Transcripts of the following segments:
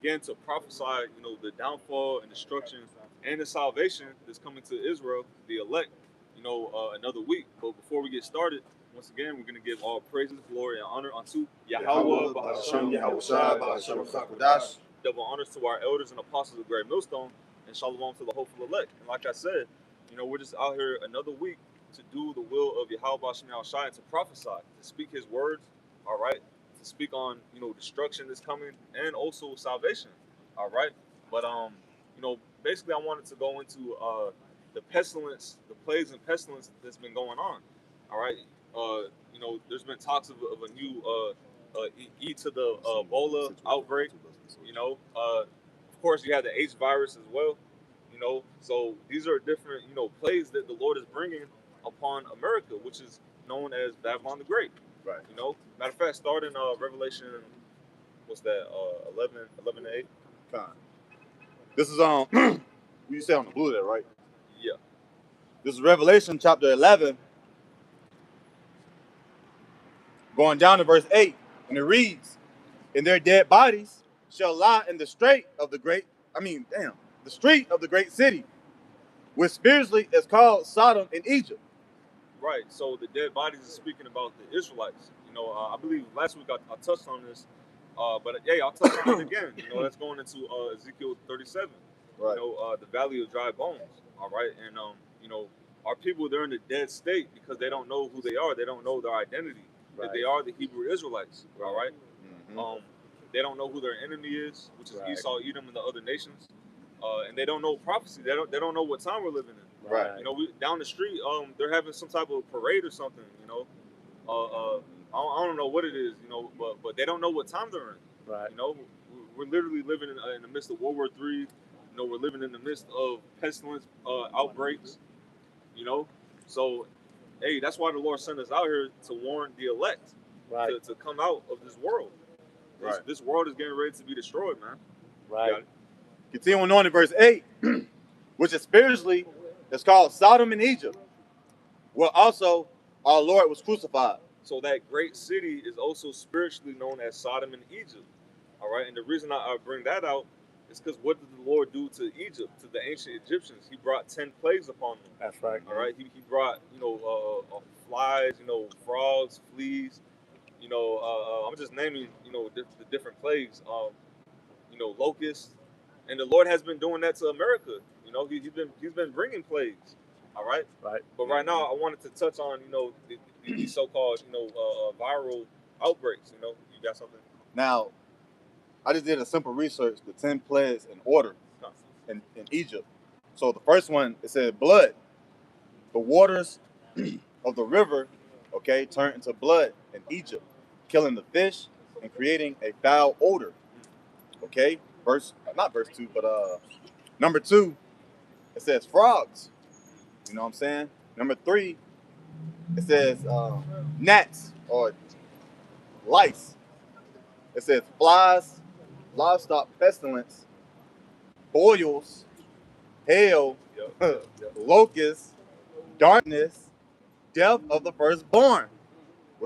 began to prophesy, the downfall and destruction and the salvation that's coming to Israel, the elect, another week. But before we get started, once again, we're going to give all praises, glory, and honor unto Yahweh, Bahashem, Yahushua, double honors to our elders and apostles of Great Millstone, and shalom to the hopeful elect. And like I said, we're just out here another week to do the will of Yahweh Bahashem Yahushua and to prophesy, to speak his words, all right, to speak on, destruction that's coming and also salvation, all right. But, basically I wanted to go into the pestilence, the plagues and pestilence that's been going on, all right. There's been talks of a new E to the Ebola outbreak. Of course, you have the H virus as well. So these are different, plagues that the Lord is bringing upon America, which is known as Babylon the Great. Right. Matter of fact, start in Revelation, what's that? 11 to 8. This is you say on the blue there, right? Yeah. This is Revelation chapter 11, going down to verse 8, and it reads, "And their dead bodies shall lie in the street of the great city, which spiritually is called Sodom in Egypt." Right. So the dead bodies is speaking about the Israelites. I believe last week I touched on this, but yeah, I'll touch on it again. That's going into Ezekiel 37. Right. The valley of dry bones. All right, and our people, they're in a dead state because they don't know who they are. They don't know their identity. Right. That they are the Hebrew Israelites. All right. Mm-hmm. They don't know who their enemy is, which is Right. Esau, Edom, and the other nations. And they don't know prophecy. They don't know what time we're living in. Right. We down the street, they're having some type of parade or something. I don't know what it is. But they don't know what time they're in. Right. We're literally living in the midst of World War III. We're living in the midst of pestilence outbreaks. So hey, that's why the Lord sent us out here to warn the elect, Right. to come out of this world. Right. This world is getting ready to be destroyed, man. Right. Continuing on in verse 8, which is spiritually is called Sodom in Egypt, where also our Lord was crucified. So that great city is also spiritually known as Sodom in Egypt. All right, and the reason I bring that out is because what did the Lord do to Egypt, to the ancient Egyptians? He brought 10 plagues upon them. That's right. All right, he brought flies, frogs, fleas. I'm just naming the different plagues. Locusts, and the Lord has been doing that to America. He's been bringing plagues. All right. Right. But right now, I wanted to touch on these so-called viral outbreaks. You got something? Now, I just did a simple research, the 10 plagues in order in Egypt. So the first one, it said blood. The waters of the river, turned into blood in Egypt, killing the fish and creating a foul odor. Okay, not verse 2, but number 2, it says frogs. You know what I'm saying? Number 3, it says gnats or lice. It says flies, livestock pestilence, boils, hail, locusts, darkness, death of the firstborn.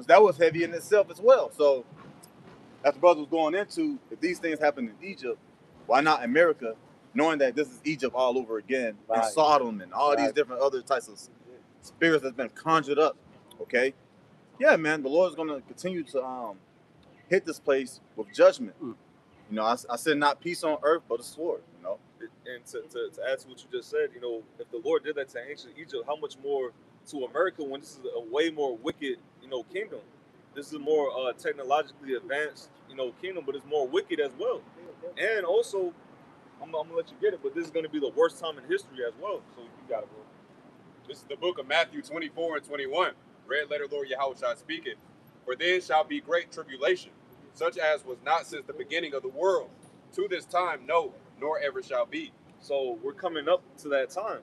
That was heavy in itself as well. So as the brother was going into, if these things happen in Egypt, why not America, knowing that this is Egypt all over again, right, and Sodom and all these different other types of spirits that's been conjured up, okay? Yeah, man, the Lord's going to continue to hit this place with judgment. I said not peace on earth, but a sword, And to add to what you just said, if the Lord did that to ancient Egypt, how much more to America when this is a way more wicked, kingdom? This is a more technologically advanced, kingdom, but it's more wicked as well. And also, I'm gonna let you get it, but this is gonna be the worst time in history as well. So you got it, bro. This is the book of Matthew 24 and 21. Red letter Lord Yahushua speaketh. For then shall be great tribulation, such as was not since the beginning of the world. To this time, no, nor ever shall be. So we're coming up to that time.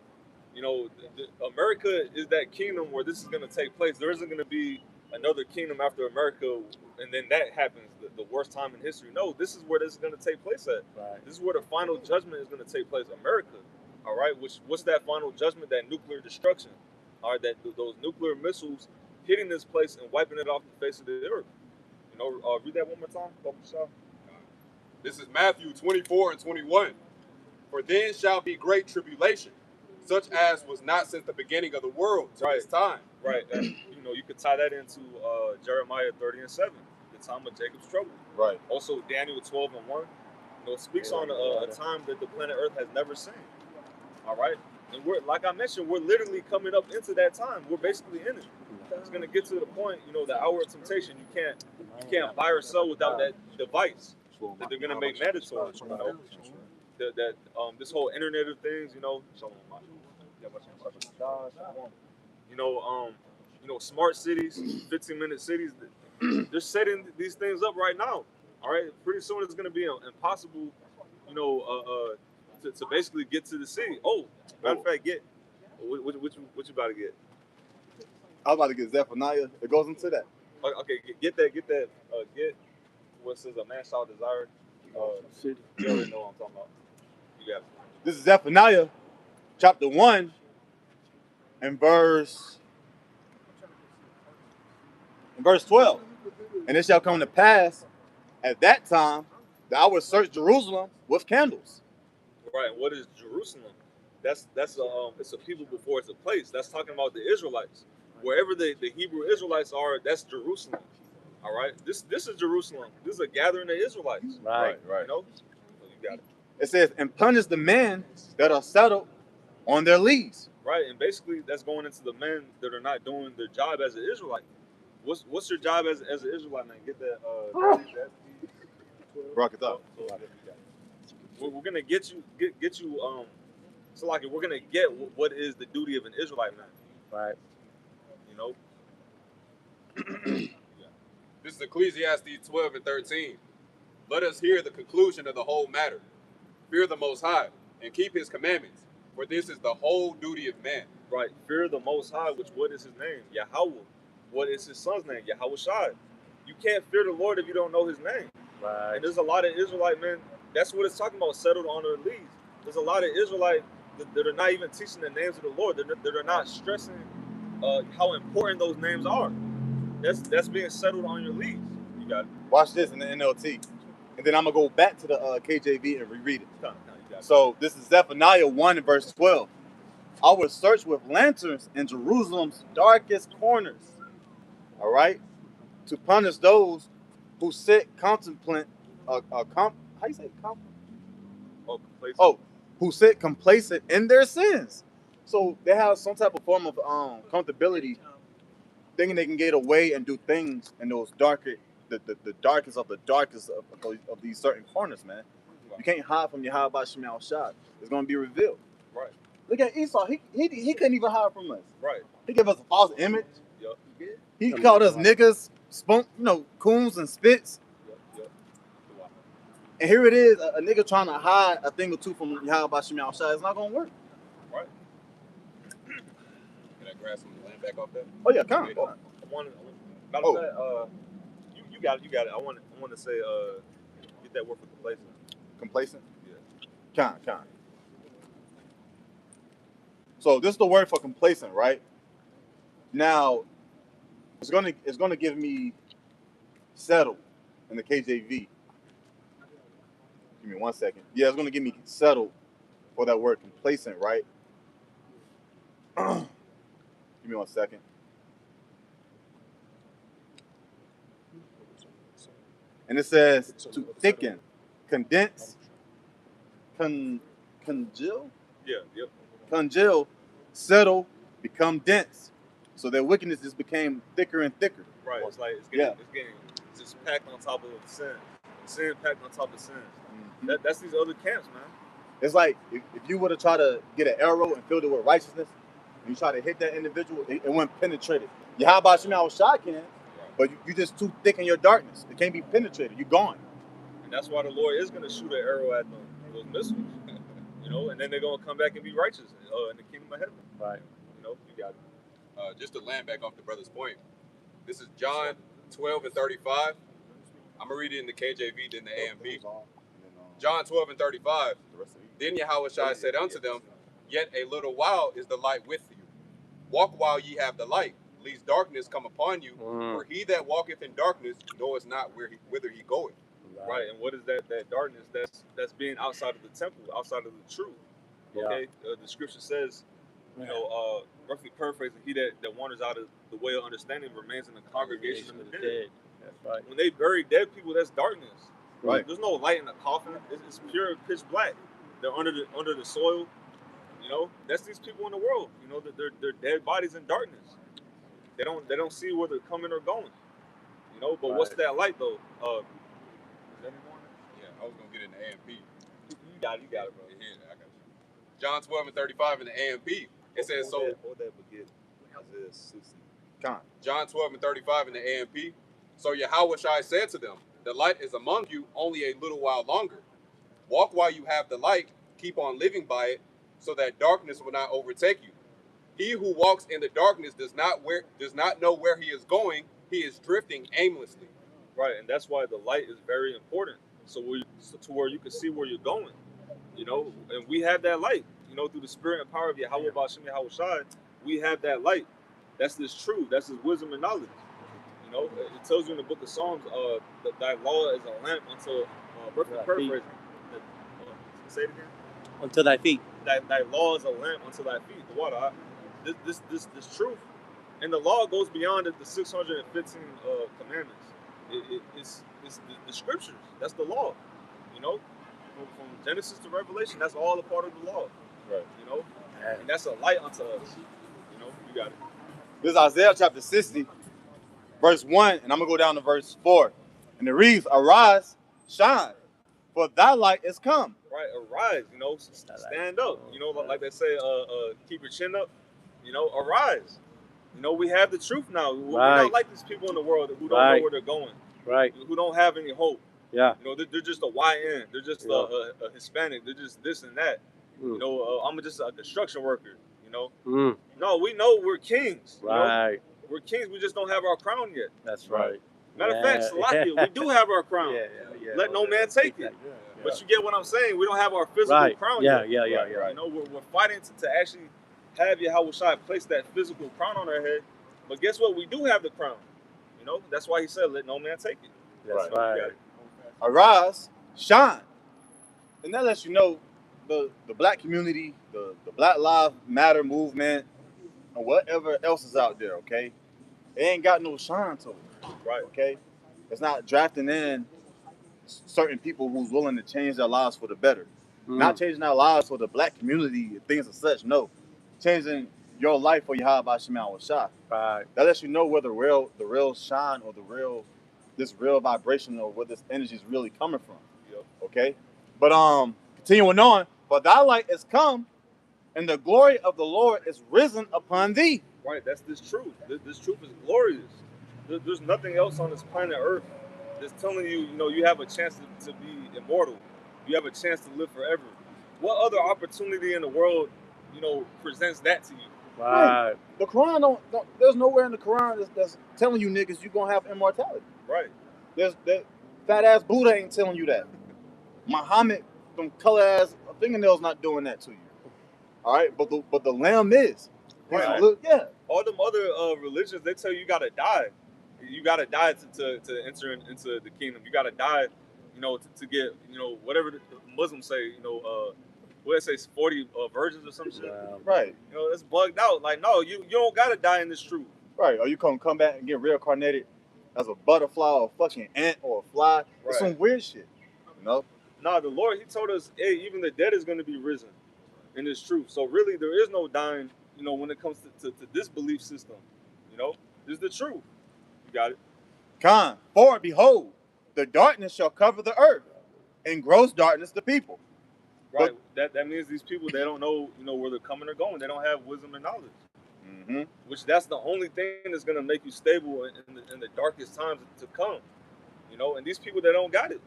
America is that kingdom where this is going to take place. There isn't going to be another kingdom after America, and then that happens, the worst time in history. No, this is where this is going to take place at. Right. This is where the final judgment is going to take place, America. All right, what's that final judgment? That nuclear destruction. All right, those nuclear missiles hitting this place and wiping it off the face of the earth. Read that one more time. This is Matthew 24 and 21. For then shall be great tribulation, such as was not since the beginning of the world to this time. Right. You know, you could tie that into Jeremiah 30 and 7, the time of Jacob's trouble. Right. Also, Daniel 12 and 1, you know, speaks on a time that the planet Earth has never seen. All right. And we're, like I mentioned, we're literally coming up into that time. We're basically in it. It's gonna get to the point, you know, the hour of temptation. You can't buy or sell without that device that they're gonna make mandatory. You know, that this whole Internet of Things. You know, you know, smart cities, 15-minute cities. They're setting these things up right now. All right. Pretty soon it's gonna be impossible. You know, to basically get to the city. Oh, matter of fact, get what you about to get? I was about to get Zephaniah. It goes into that. Okay, get that. Get what says a man shall desire. You already know what I'm talking about. You got it. This is Zephaniah, chapter 1, and verse 12. And it shall come to pass at that time that I will search Jerusalem with candles. Right. What is Jerusalem? That's it's a people before it's a place. That's talking about the Israelites. Wherever the Hebrew Israelites are, that's Jerusalem. All right. This is Jerusalem. This is a gathering of Israelites. Right. You know? So you got it. It says, and punish the men that are settled on their leaves. Right. And basically that's going into the men that are not doing their job as an Israelite. What's your job as an Israelite, man? Get that Rock it up. We're gonna get you so like we're gonna get what is the duty of an Israelite man. Right. You know? This is Ecclesiastes 12 and 13. Let us hear the conclusion of the whole matter. Fear the Most High and keep his commandments, for this is the whole duty of man. Right. Fear the Most High, which what is his name? Yahweh. What is his son's name? Yahweh Shai. You can't fear the Lord if you don't know his name. Right. And there's a lot of Israelite men, that's what it's talking about, settled on their leaves. There's a lot of Israelite that are not even teaching the names of the Lord. That are not stressing how important those names are. That's being settled on your leaves. You got it. Watch this in the NLT. And then I'm going to go back to the KJV and reread it. You got it. So this is Zephaniah 1 and verse 12. I will search with lanterns in Jerusalem's darkest corners. All right? To punish those who sit contemplate. How you say who sit complacent in their sins. So they have some type of form of comfortability, thinking they can get away and do things in those darker, the darkest of the darkest of these certain corners, man. You can't hide from your Yahweh Shai Shad. It's gonna be revealed. Right. Look at Esau. He couldn't even hide from us. Right. He gave us a false image. Yep. He called us niggas, coons and spits. Yep. And here it is, a nigga trying to hide a thing or two from Yahweh Shai Shad. It's not gonna work. Right. Can I grab some of the land back off that? Oh yeah, come on. You got it. I want to say get that word for complacent. Complacent? Yeah. Con. So this is the word for complacent, right? Now, it's gonna give me settled in the KJV. Give me 1 second. Yeah, it's gonna give me settled for that word complacent, right? Give me 1 second. And it says to thicken, condense, congeal. Yeah. Yep. Congeal, settle, become dense. So their wickedness just became thicker and thicker. Right. It's like it's getting just packed on top of sin. Sin packed on top of sin. Mm-hmm. That's these other camps, man. It's like if you were to try to get an arrow and fill it with righteousness, and you try to hit that individual, it wouldn't penetrate it. Yahweh Shai can, but you just too thick in your darkness. It can't be penetrated. You're gone. And that's why the Lord is going to shoot an arrow at them, those missiles. You know, and then they're going to come back and be righteous in the kingdom of heaven. Right. You know, you got it. Just to land back off the brother's point, this is John 12 and 35. I'm going to read it in the KJV, then the AMV. John 12 and 35. Then Yahweh Shai said unto them, Yet a little while is the light with you. Walk while ye have the light, lest darkness come upon you. For he that walketh in darkness knoweth not whither he goeth. Right. And what is that darkness that's being outside of the temple, outside of the truth? Yeah. Okay. The scripture says, you know, roughly paraphrasing, he that wanders out of the way of understanding remains in the congregation of the dead. That's right. When they bury dead people, that's darkness. Right. There's no light in the coffin. It's pure pitch black. They're under the soil. You know, that's these people in the world. You know, that they're dead bodies in darkness. They don't see where they're coming or going. You know, but what's that light though? Is that more? Yeah, I was gonna get in the AMP. You got it, bro. Yeah, I got you. John 12:35 in the AMP. It says so. Hold that baguette. Isaiah 60. John 12:35 in the AMP. So Yahushua said to them, "The light is among you only a little while longer. Walk while you have the light. Keep on living by it, so that darkness will not overtake you. He who walks in the darkness does not know where he is going. He is drifting aimlessly." Right, and that's why the light is very important. So to where you can see where you're going. You know, and we have that light. You know, through the spirit and power of Yahweh B'Shem Yahushua, we have that light. That's His truth. That's His wisdom and knowledge. You know, it tells you in the book of Psalms, that thy law is a lamp unto paraphrasing. Say it again. Until thy feet. Thy law is a lamp unto thy feet. The water. This truth, and the law goes beyond the 615 commandments. It's the scriptures. That's the law. You know, from Genesis to Revelation, that's all a part of the law. Right. You know, and that's a light unto us. You know, you got it. This is Isaiah chapter 60, verse 1, and I'm going to go down to verse 4. And it reads, "Arise, shine, for thy light is come." Right, arise, you know, stand up. You know, like they say, keep your chin up. You know, arise. You know, we have the truth now. We're not like these people in the world who don't know where they're going. Right. Who don't have any hope. Yeah. You know, they're just a YN. They're just a Hispanic. They're just this and that. You know, I'm just a construction worker. You know. No, we know we're kings. Right. You know? We're kings. We just don't have our crown yet. That's right. Matter of fact, Salakia, we do have our crown. Let no man take it. But you get what I'm saying? We don't have our physical crown yet. Yeah. You know, we're fighting to actually have Yahushua place that physical crown on our head. But guess what? We do have the crown. You know, that's why He said, "Let no man take it." That's right. Arise, shine. And that lets you know the black community, the Black Lives Matter movement, and whatever else is out there, okay? It ain't got no shine to it. Right. Okay? It's not drafting in certain people who's willing to change their lives for the better. Not changing their lives for the black community and things of such, no. Changing your life for Yahweh B'Shem Yahushua. Right. That lets you know where the real shine or this real vibration or where this energy is really coming from. Yep. Okay? But continuing on, "For thy light is come, and the glory of the Lord is risen upon thee." Right, that's this truth. This truth is glorious. There's nothing else on this planet Earth that's telling you, you know, you have a chance to be immortal. You have a chance to live forever. What other opportunity in the world, you know, presents that to you? Right. The Quran don't there's nowhere in the Quran that's telling you niggas you're gonna have immortality. Right. There's that fat ass Buddha ain't telling you that. Muhammad, them color ass fingernails not doing that to you. All right, but the Lamb is. Right. Look, yeah. All them other religions, they tell you gotta die. You gotta die to enter into the kingdom. You gotta die, you know, to get, you know, whatever the Muslims say, you know, what they say, 40 virgins or some shit. Wow. Right. You know, it's bugged out. Like, no, you don't gotta die in this truth. Right. Or you come back and get reincarnated as a butterfly or a fucking ant or a fly. Right. It's some weird shit. You know? No, the Lord, He told us, hey, even the dead is gonna be risen in this truth. So really, there is no dying, you know, when it comes to this belief system. You know, this is the truth. You got it. Khan, "For behold, the darkness shall cover the earth, and gross darkness the people." Right. That means these people, they don't know, you know, where they're coming or going. They don't have wisdom and knowledge. Mm-hmm. Which that's the only thing that's gonna make you stable in the darkest times to come. You know, and these people, they don't got it.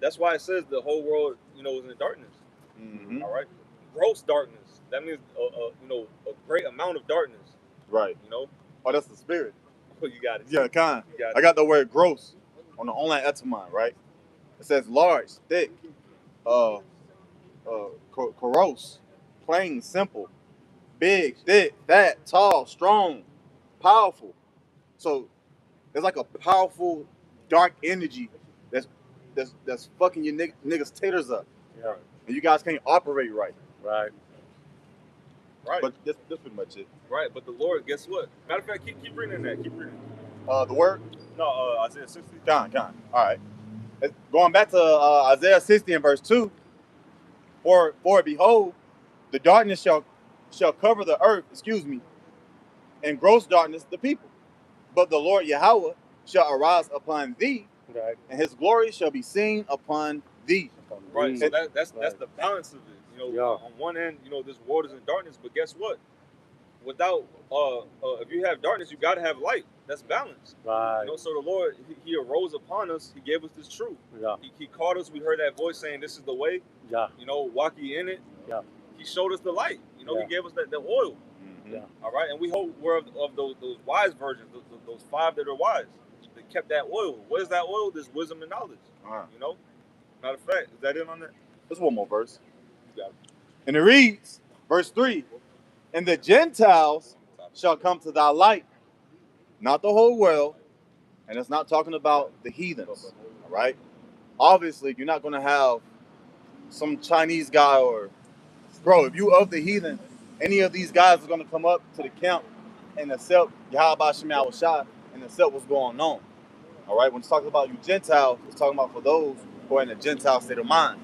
That's why it says the whole world, you know, is in darkness. Mm-hmm. All right. Gross darkness. That means you know, a great amount of darkness. Right. You know. Oh, that's the spirit. Oh, you got it. Yeah, Khan. You got it. I got the word gross on the online etymon, right? It says large, thick, corrose, plain, simple, big, thick, fat, tall, strong, powerful. So there's like a powerful dark energy that's that's fucking your niggas taters up, Yeah. and you guys can't operate right. Right. Right. But that's pretty much it. Right. But the Lord, guess what? Matter of fact, keep reading that. Keep reading. The word. No, Isaiah 60. Con. All right. Going back to Isaiah 60 and verse 2. For behold, the darkness shall cover the earth. And gross darkness the people. But the Lord Yahweh shall arise upon thee, Right. and his glory shall be seen upon thee. Right. So that's Right. the balance of it. You know, Yeah. on one end, you know, this world is in darkness, but guess what? Without if you have darkness, you gotta have light. That's balance. Right. You know, so the Lord, he arose upon us. He gave us this truth. Yeah. He called us. We heard that voice saying, "This is the way." Yeah. You know, walk ye in it. Yeah. He showed us the light. You know, Yeah. He gave us the oil. Yeah. All right, and we hope we're of those wise virgins, those five that are wise, that kept that oil. What is that oil? This wisdom and knowledge. You know. Matter of fact, is that it on that? There's one more verse. You got it. And it reads, verse 3, and the Gentiles shall come to thy light, not the whole world, and it's not talking about the heathens, all right? Obviously, you're not going to have some Chinese guy or, bro, if you of the heathen, any of these guys are going to come up to the camp and accept Yahweh Shema Shah and accept what's going on, all right? When it's talking about you Gentiles, it's talking about for those who are in a Gentile state of mind,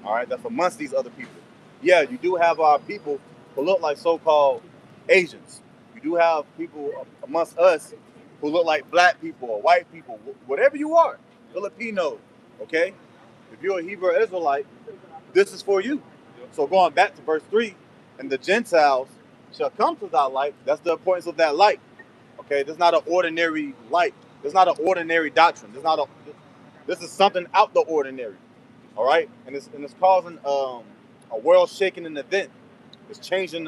all right? That's amongst these other people. Yeah, you do have our people who look like so-called Asians. You do have people amongst us who look like black people or white people, whatever you are, Filipino, okay? If you're a Hebrew Israelite, this is for you. So going back to verse 3, and the Gentiles shall come to thy light, that's the importance of that light, okay? This is not an ordinary light. This is not an ordinary doctrine. This is something out the ordinary, all right? And it's causing a world-shaking event. It's changing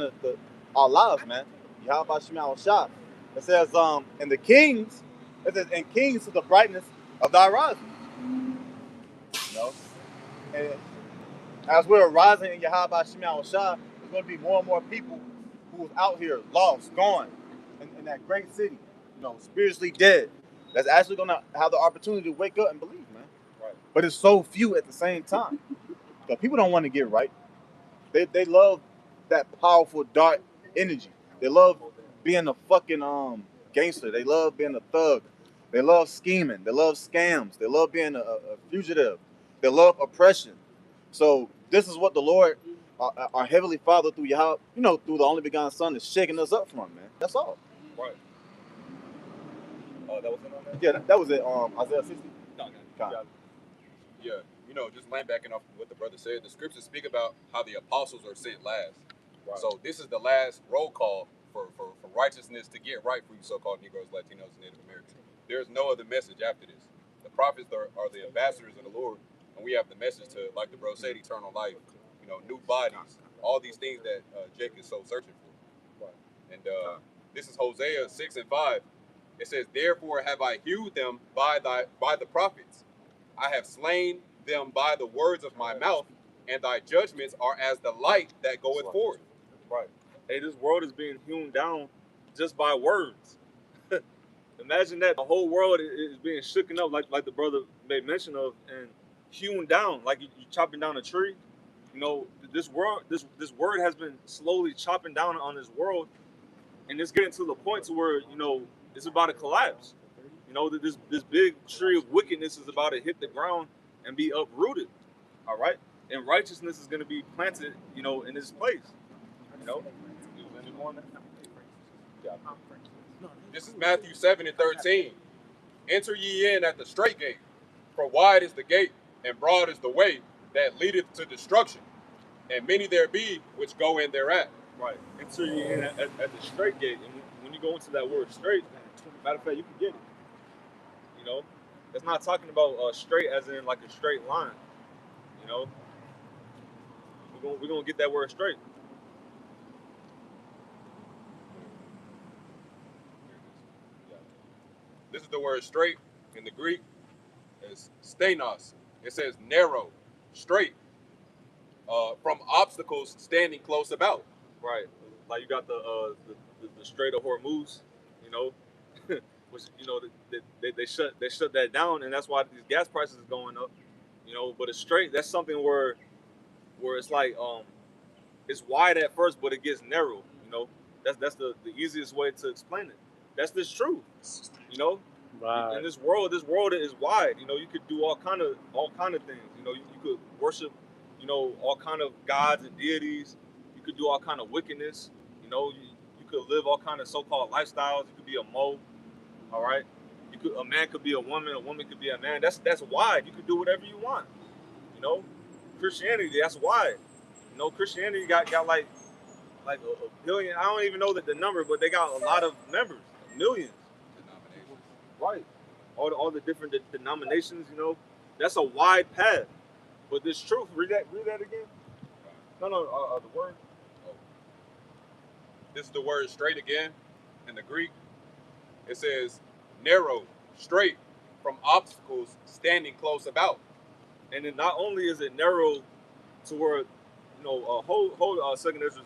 our lives, man. Yahweh Shema Shah. It says, and the kings, it says, and kings to the brightness of thy rising. You know? And as we're rising in Yahweh Shema Shah, there's going to be more and more people who's out here lost, gone, in that great city, you know, spiritually dead. That's actually going to have the opportunity to wake up and believe, man. Right. But it's so few at the same time. Because people don't want to get right. They love that powerful dark energy. They love being a fucking gangster. They love being a thug. They love scheming. They love scams. They love being a fugitive. They love oppression. So this is what the Lord, our Heavenly Father, through Yahweh, you know, through the only begotten Son, is shaking us up from, man. That's all. Right. That was it on that? Yeah, that was it. Isaiah 60. Yeah, you know, just backing off what the brother said, the scriptures speak about how the apostles are sent last. Right. So this is the last roll call for righteousness to get right for you so-called Negroes, Latinos, and Native Americans. There's no other message after this. The prophets are the ambassadors of the Lord, and we have the message to, like the bro said, eternal life, you know, new bodies, all these things that Jake is so searching for. Right. And this is Hosea 6:5. It says, therefore have I hewed them by the prophets. I have slain them by the words of my mouth, and thy judgments are as the light that goeth forth. Right. Hey, this world is being hewn down just by words. Imagine that the whole world is being shooken up, like the brother made mention of, and hewn down, like you chopping down a tree. You know, this word has been slowly chopping down on this world, and it's getting to the point to where, you know, it's about to collapse. You know, that this big tree of wickedness is about to hit the ground and be uprooted. All right, and righteousness is going to be planted, you know, in this place. You know, this is Matthew 7:13. Enter ye in at the straight gate, for wide is the gate and broad is the way that leadeth to destruction, and many there be which go in thereat. Right. Enter ye in at the straight gate, and when you go into that word straight, matter of fact, you can get it. You know, it's not talking about straight as in like a straight line. You know, we're gonna get that word straight. This is the word straight in the Greek. It's stenos. It says narrow, straight, from obstacles standing close about. Right. Like you got the Strait of Hormuz. You know, which, you know, they shut that down, and that's why these gas prices is going up. You know, but a straight, that's something where it's like it's wide at first, but it gets narrow. You know, that's the easiest way to explain it. That's the truth. You know, Right. in this world is wide. You know, you could do all kind of things. You know, you could worship, you know, all kind of gods and deities. You could do all kind of wickedness. You know, you could live all kind of so-called lifestyles. You could be a mo, all right. A man could be a woman could be a man. That's wide. You could do whatever you want. You know, Christianity, that's wide. You know, Christianity got like a billion. I don't even know the number, but they got a lot of members, millions. Denominations. Right. All the different denominations. You know, that's a wide path. But this truth, read that again. No, the word. Oh. This is the word straight again in the Greek. It says narrow, straight, from obstacles standing close about. And then not only is it narrow to where, you know, hold second Ezra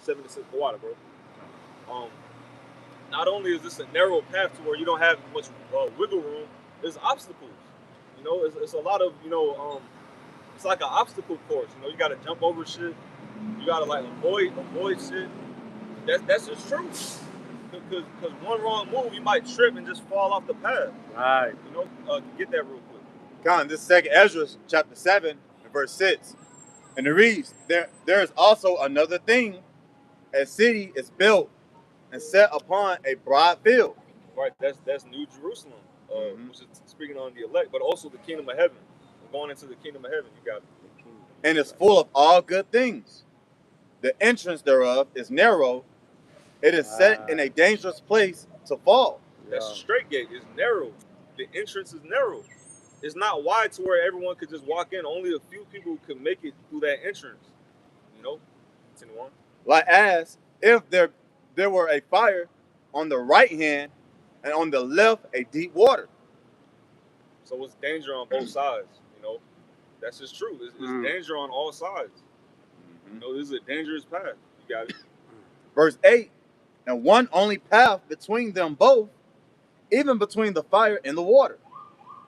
76 water, bro. Not only is this a narrow path to where you don't have much wiggle room, there's obstacles. You know, it's a lot of, you know, it's like an obstacle course. You know, you got to jump over shit. You got to like avoid shit. That's just true. Because one wrong move, you might trip and just fall off the path. Right. You know, get that real quick. Con, this second Ezra chapter 7 and verse 6. And it reads, there is also another thing. A city is built and set upon a broad field. Right, that's New Jerusalem, which is speaking on the elect, but also the kingdom of heaven. We're going into the kingdom of heaven. You got it. And is full of all good things. The entrance thereof is narrow. It is set in a dangerous place to fall. That's a straight gate. It's narrow. The entrance is narrow. It's not wide to where everyone could just walk in. Only a few people could make it through that entrance. You know? Continue on. Like as if there were a fire on the right hand and on the left a deep water. So it's danger on both sides, you know? That's just true. It's danger on all sides. You know, this is a dangerous path. You got it. Verse 8, and one only path between them both, even between the fire and the water.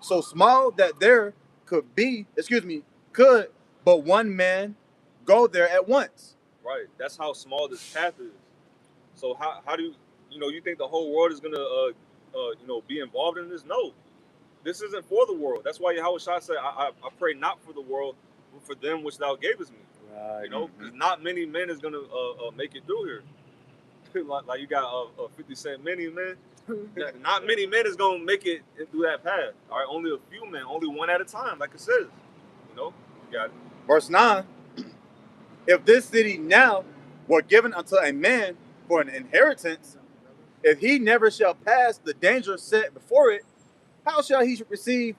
So small that there could but one man go there at once. Right. That's how small this path is. So how do you think the whole world is gonna be involved in this? No. This isn't for the world. That's why Yahweh Shai said, I pray not for the world, but for them which thou gavest me. Right. You know, because not many men is gonna make it through here. like you got 50 Cent many men. Not many men is gonna make it through that path. All right, only a few men, only one at a time, like it says. You know, you got it. Verse 9, if this city now were given unto a man for an inheritance, if he never shall pass the danger set before it, how shall he receive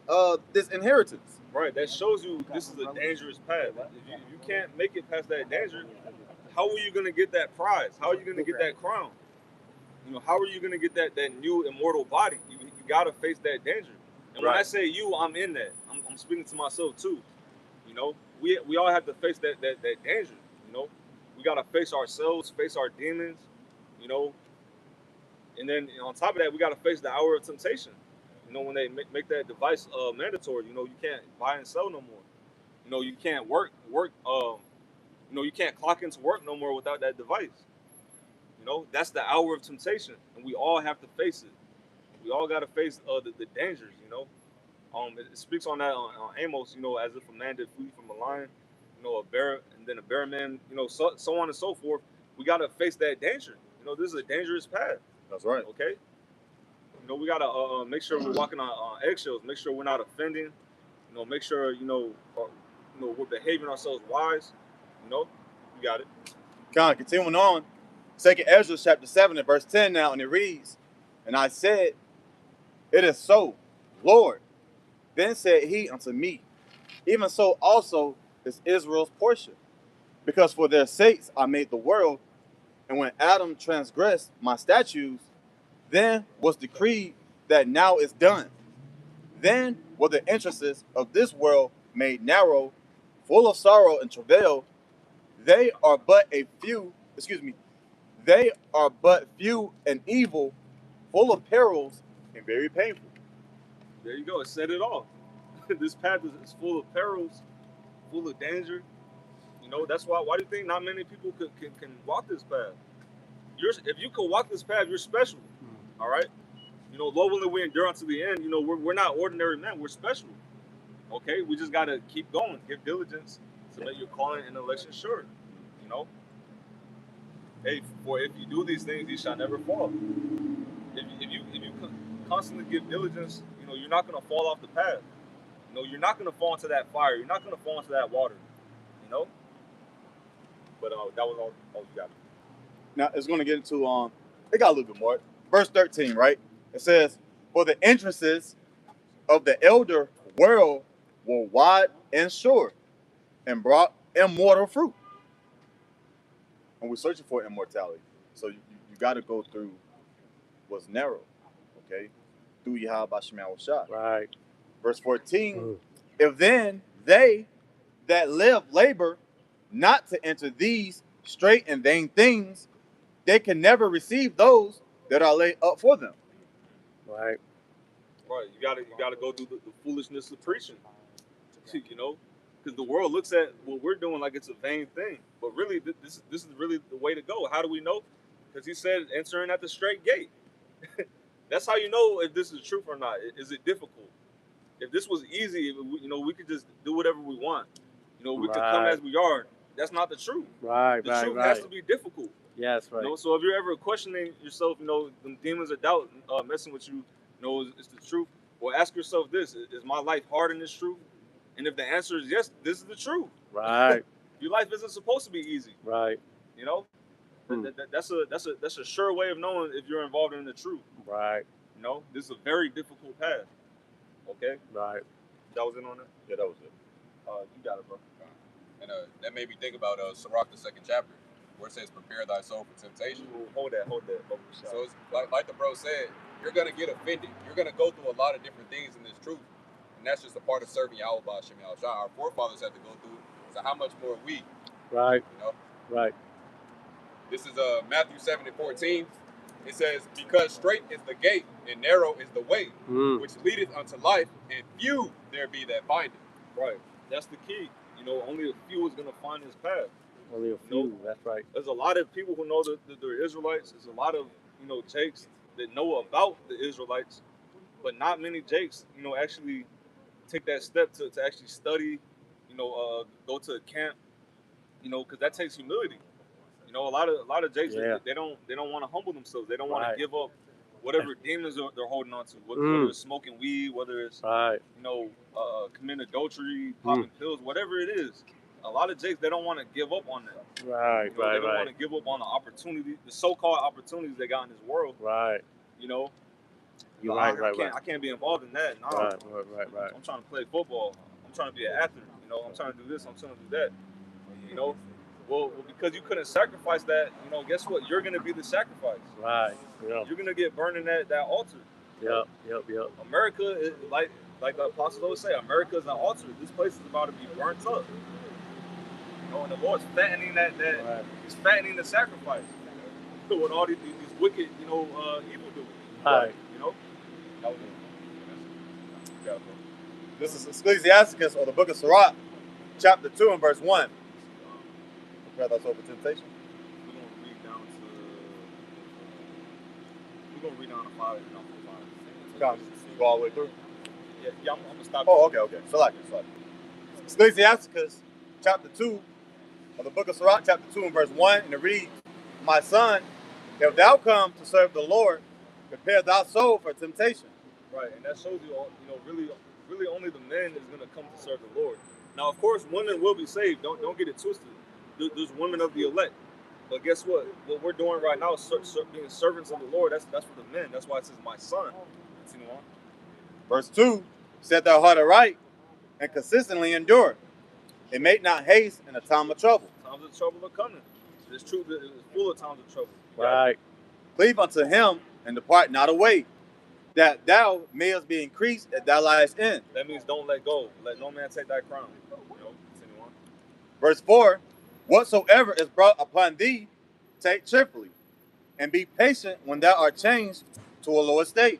this inheritance? Right, that shows you this is a dangerous path. If you can't make it past that danger, how are you going to get that prize? How are you going to get that crown? You know, how are you going to get that new immortal body? You got to face that danger. And when I say you, I'm in that. I'm speaking to myself too. You know, we all have to face that danger. You know, we got to face ourselves, face our demons. You know, and then on top of that, we got to face the hour of temptation. You know, when they make that device mandatory, you know, you can't buy and sell no more. You know, you can't work. You know, you can't clock into work no more without that device. You know, that's the hour of temptation, and we all have to face it. We all got to face the dangers. You know, it speaks on that on Amos. You know, as if a man did flee from a lion, you know, a bear, and then a bear man. You know, so on and so forth. We got to face that danger. You know, this is a dangerous path. That's right. Okay. You know, we gotta make sure we're walking on eggshells. Make sure we're not offending. You know, make sure we're behaving ourselves wise. You know, you got it. Continuing on, 2 Ezra chapter 7 and verse 10 now, and it reads, and I said, it is so, Lord. Then said he unto me, even so also is Israel's portion, because for their sakes I made the world, and when Adam transgressed my statutes, then was decreed that now is done. Then were the entrances of this world made narrow, full of sorrow and travail. They are but few and evil, full of perils and very painful. There you go. It said it all. This path is full of perils, full of danger. You know, that's why do you think not many people can walk this path? If you can walk this path, you're special. All right? You know, Lord willing, we endure unto the end. You know, we're not ordinary men. We're special. Okay? We just got to keep going. Give diligence to make your calling and election sure. You know? Hey, for if you do these things, you shall never fall. If you constantly give diligence, you know, you're not going to fall off the path. You know, you're not going to fall into that fire. You're not going to fall into that water. You know? But that was all you got. Now it's going to get into it got a little bit more. Verse 13, right? It says, "For the entrances of the elder world were wide and short, and brought immortal fruit." And we're searching for immortality, so you got to go through what's narrow, okay? Through Yahweh B'Shem Shah. Right. Verse 14. If then they that live labor not to enter these straight and vain things, they can never receive those that are laid up for them. Right. Right. You gotta go through the foolishness of preaching. You know, because the world looks at what we're doing like it's a vain thing, but really this is really the way to go. How do we know? Because he said entering at the straight gate. That's how you know if this is truth or not. Is it difficult? If this was easy, you know, we could just do whatever we want. You know, we could come as we are. That's not the truth. Right. The truth has to be difficult. Yes. Right. You know, so if you're ever questioning yourself, you know, the demons of doubt messing with you, you know, it's the truth. Well, ask yourself this: is my life hard in this truth? And if the answer is yes, this is the truth. Right. Your life isn't supposed to be easy. Right. You know, that's a sure way of knowing if you're involved in the truth. Right. You know, this is a very difficult path. Okay. Right. That was in on it. Yeah, that was it. You got it, bro. And that made me think about Sirach, the 2nd chapter, where it says, "Prepare thy soul for temptation." Hold that. So it's like the bro said, you're gonna get offended. You're gonna go through a lot of different things in this truth, and that's just a part of serving Yahweh B'Shem Shah. Our forefathers had to go through. So how much more we? Right. You know. Right. This is Matthew 7:14. It says, "Because straight is the gate and narrow is the way, which leadeth unto life, and few there be that find it." Right. That's the key. You know, only a few is gonna find this path. Only a few. That's right. There's a lot of people who know that they're Israelites. There's a lot of, you know, Jakes that know about the Israelites, but not many Jakes, you know, actually take that step to actually study, you know, go to a camp, you know, because that takes humility. You know, a lot of Jakes, they don't want to humble themselves. They don't want to give up whatever demons they're holding on to, whether it's smoking weed, whether it's you know, committing adultery, popping pills, whatever it is. A lot of Jakes, they don't want to give up on that. Right. You know, they don't want to give up on the opportunity, the so-called opportunities they got in this world. Right. You know. You're I can't be involved in that. No. Right. I'm trying to play football. I'm trying to be an athlete. You know, I'm trying to do this. I'm trying to do that. You know. Well, because you couldn't sacrifice that, you know, guess what? You're gonna be the sacrifice. Right. Yeah. You're gonna get burned in that altar. Yep. America is like the apostles always say, America is an altar. This place is about to be burnt up. You know, and the Lord's fattening that He's fattening the sacrifice. With all these wicked, you know, evildoers. Right. You know? That was it. This is Ecclesiasticus, or the book of Sirach, chapter 2 and verse 1. Prepare thy soul for temptation. We're gonna read down to 5 and down to 5. Go all the way through. Yeah, I'm gonna stop. Oh, okay. Select. Ecclesiasticus, chapter 2, of the book of Sirach, chapter 2 and verse 1, and it reads, "My son, if thou come to serve the Lord, prepare thy soul for temptation." Right, and that shows you, you know, really only the man is gonna come to serve the Lord. Now, of course, women will be saved. Don't get it twisted. There's women of the elect, but guess what? What we're doing right now is being servants of the Lord. That's for the men. That's why it says, "My son." Continue on. Verse 2, "Set thy heart aright and consistently endure. It make not haste in a time of trouble." Times of trouble are coming. It's true that it's full of times of trouble. Right. "Cleave unto him and depart not away, that thou mayest be increased as thou liest in." That means don't let go. Let no man take thy crown. You know, continue on. Verse 4, "Whatsoever is brought upon thee, take cheerfully, and be patient when thou art changed to a lower state."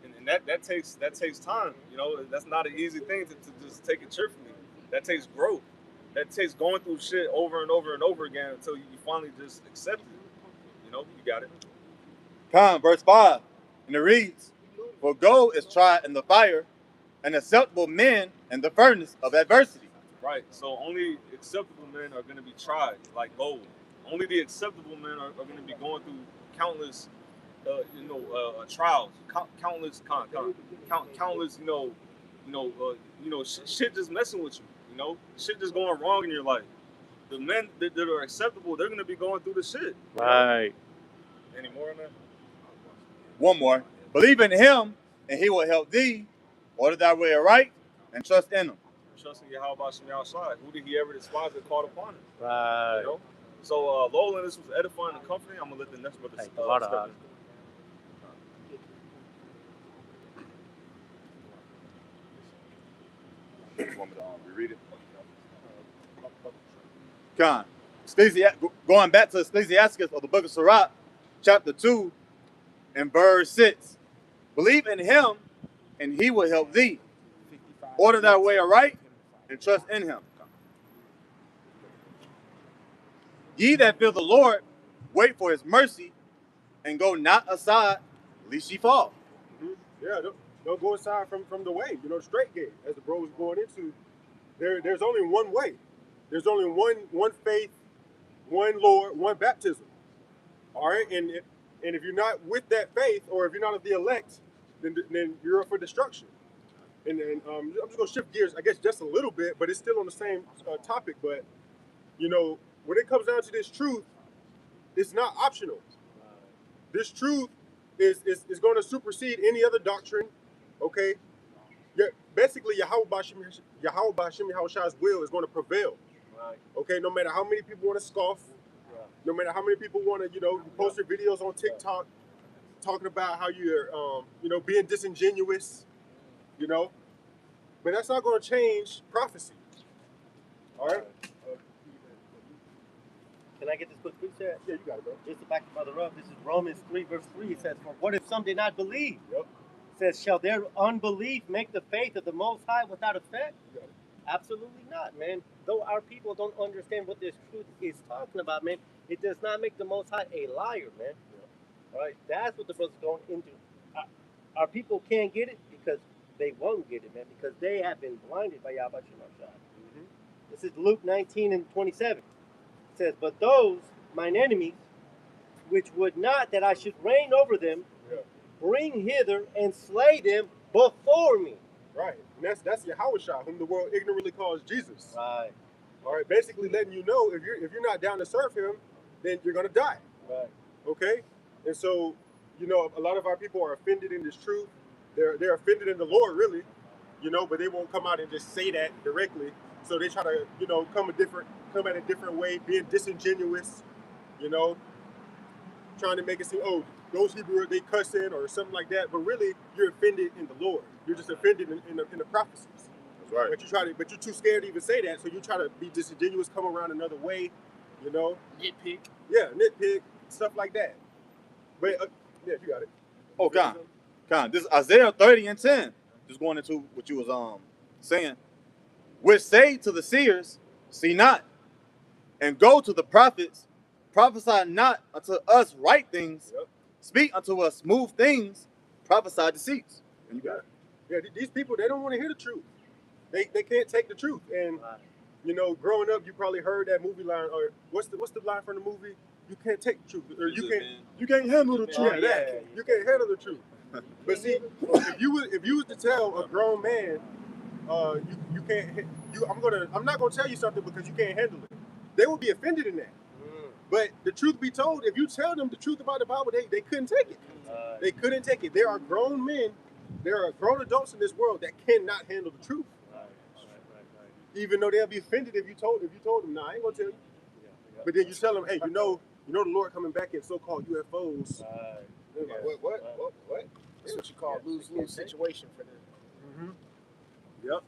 And that takes time. You know, that's not an easy thing to just take it cheerfully. That takes growth. That takes going through shit over and over and over again until you finally just accept it. You know, you got it. Verse 5, and it reads, "For gold is tried in the fire, and acceptable men in the furnace of adversity." Right. So only acceptable men are going to be tried like gold. Only the acceptable men are going to be going through countless, trials, countless, countless, shit just messing with you. You know, shit just going wrong in your life. The men that are acceptable, they're going to be going through the shit. Right. Any more on that? One more. "Believe in him, and he will help thee. Order thy way aright, and trust in him." Trusting Yahweh Shem outside. Who did he ever despise that called upon him? Right. You know? So, Lola, this was edifying and comforting. I'm going to let the next brother Thank you. step in. Want me to reread it? Con. Going back to Ecclesiastes of the book of Sirach, chapter 2, and verse 6. "Believe in him, and he will help thee. Order thy way aright, and trust in him. Ye that fear the Lord, wait for his mercy, and go not aside, lest ye fall." Mm-hmm. Yeah, don't go aside from the way, the straight gate, as the bro was going into. There's only one way. There's only one faith, one Lord, one baptism. All right, and if you're not with that faith, or if you're not of the elect, then you're up for destruction. And I'm just gonna shift gears, I guess, just a little bit, but it's still on the same topic. But when it comes down to this truth, it's not optional. This truth is going to supersede any other doctrine. Okay, basically Yahweh B'Shem Yahweh's will is going to prevail. Right. Okay, no matter how many people want to scoff, no matter how many people want to, you post your videos on TikTok talking about how you're, being disingenuous, but that's not going to change prophecy. All right. Can I get this quick precept? Yeah, you got it, bro. Just to back the brother up, this is Romans 3, verse 3. It says, "For what if some did not believe?" Yep. It says, "Shall their unbelief make the faith of the Most High without effect?" You got it. Absolutely not, man. Though our people don't understand what this truth is talking about, man, it does not make the Most High a liar, man. Yeah. All right, that's what the brother's going into. Our people can't get it because they won't get it, man, because they have been blinded by Yahweh Shemashah. Mm-hmm. This is Luke 19:27. It says, "But those, mine enemies, which would not that I should reign over them, bring hither and slay them before me." Right, and that's Yahweh, whom the world ignorantly calls Jesus. Right. All right, basically letting you know if you're not down to serve him, then you're gonna die. Right. Okay, and so a lot of our people are offended in this truth. They're offended in the Lord, really, but they won't come out and just say that directly. So they try to come at a different way, being disingenuous, trying to make it seem, oh, those Hebrew, they cussing or something like that. But really, you're offended in the Lord. You're just offended in the prophecies. That's right. But you're too scared to even say that. So you try to be disingenuous, come around another way, Nitpick. Yeah, nitpick, stuff like that. But yeah, you got it. Oh, Con. This is Isaiah 30:10. Just going into what you was saying. "Which say to the seers, see not, and go to the prophets, prophesy not unto us right things, Yep. speak unto us smooth things, prophesy deceits." And you got it. Yeah, these people, they don't want to hear the truth. They can't take the truth. And growing up, you probably heard that movie line, or what's the line from the movie? You can't take the truth, or you can't handle the truth. Yeah. You can't handle the truth. But see, if you was to tell a grown man, you can't, I'm not gonna tell you something because you can't handle it. They will be offended in that. But the truth be told, if you tell them the truth about the Bible, they couldn't take it. They couldn't take it. There are grown men, there are grown adults in this world that cannot handle the truth. Right. Even though they'll be offended if you told them, nah, I ain't gonna tell you. Yeah. But then you tell them, hey, you know the Lord coming back in so-called UFOs. Right. They're like, what? That's what you call lose-lose situation for them. Mm-hmm. Yep.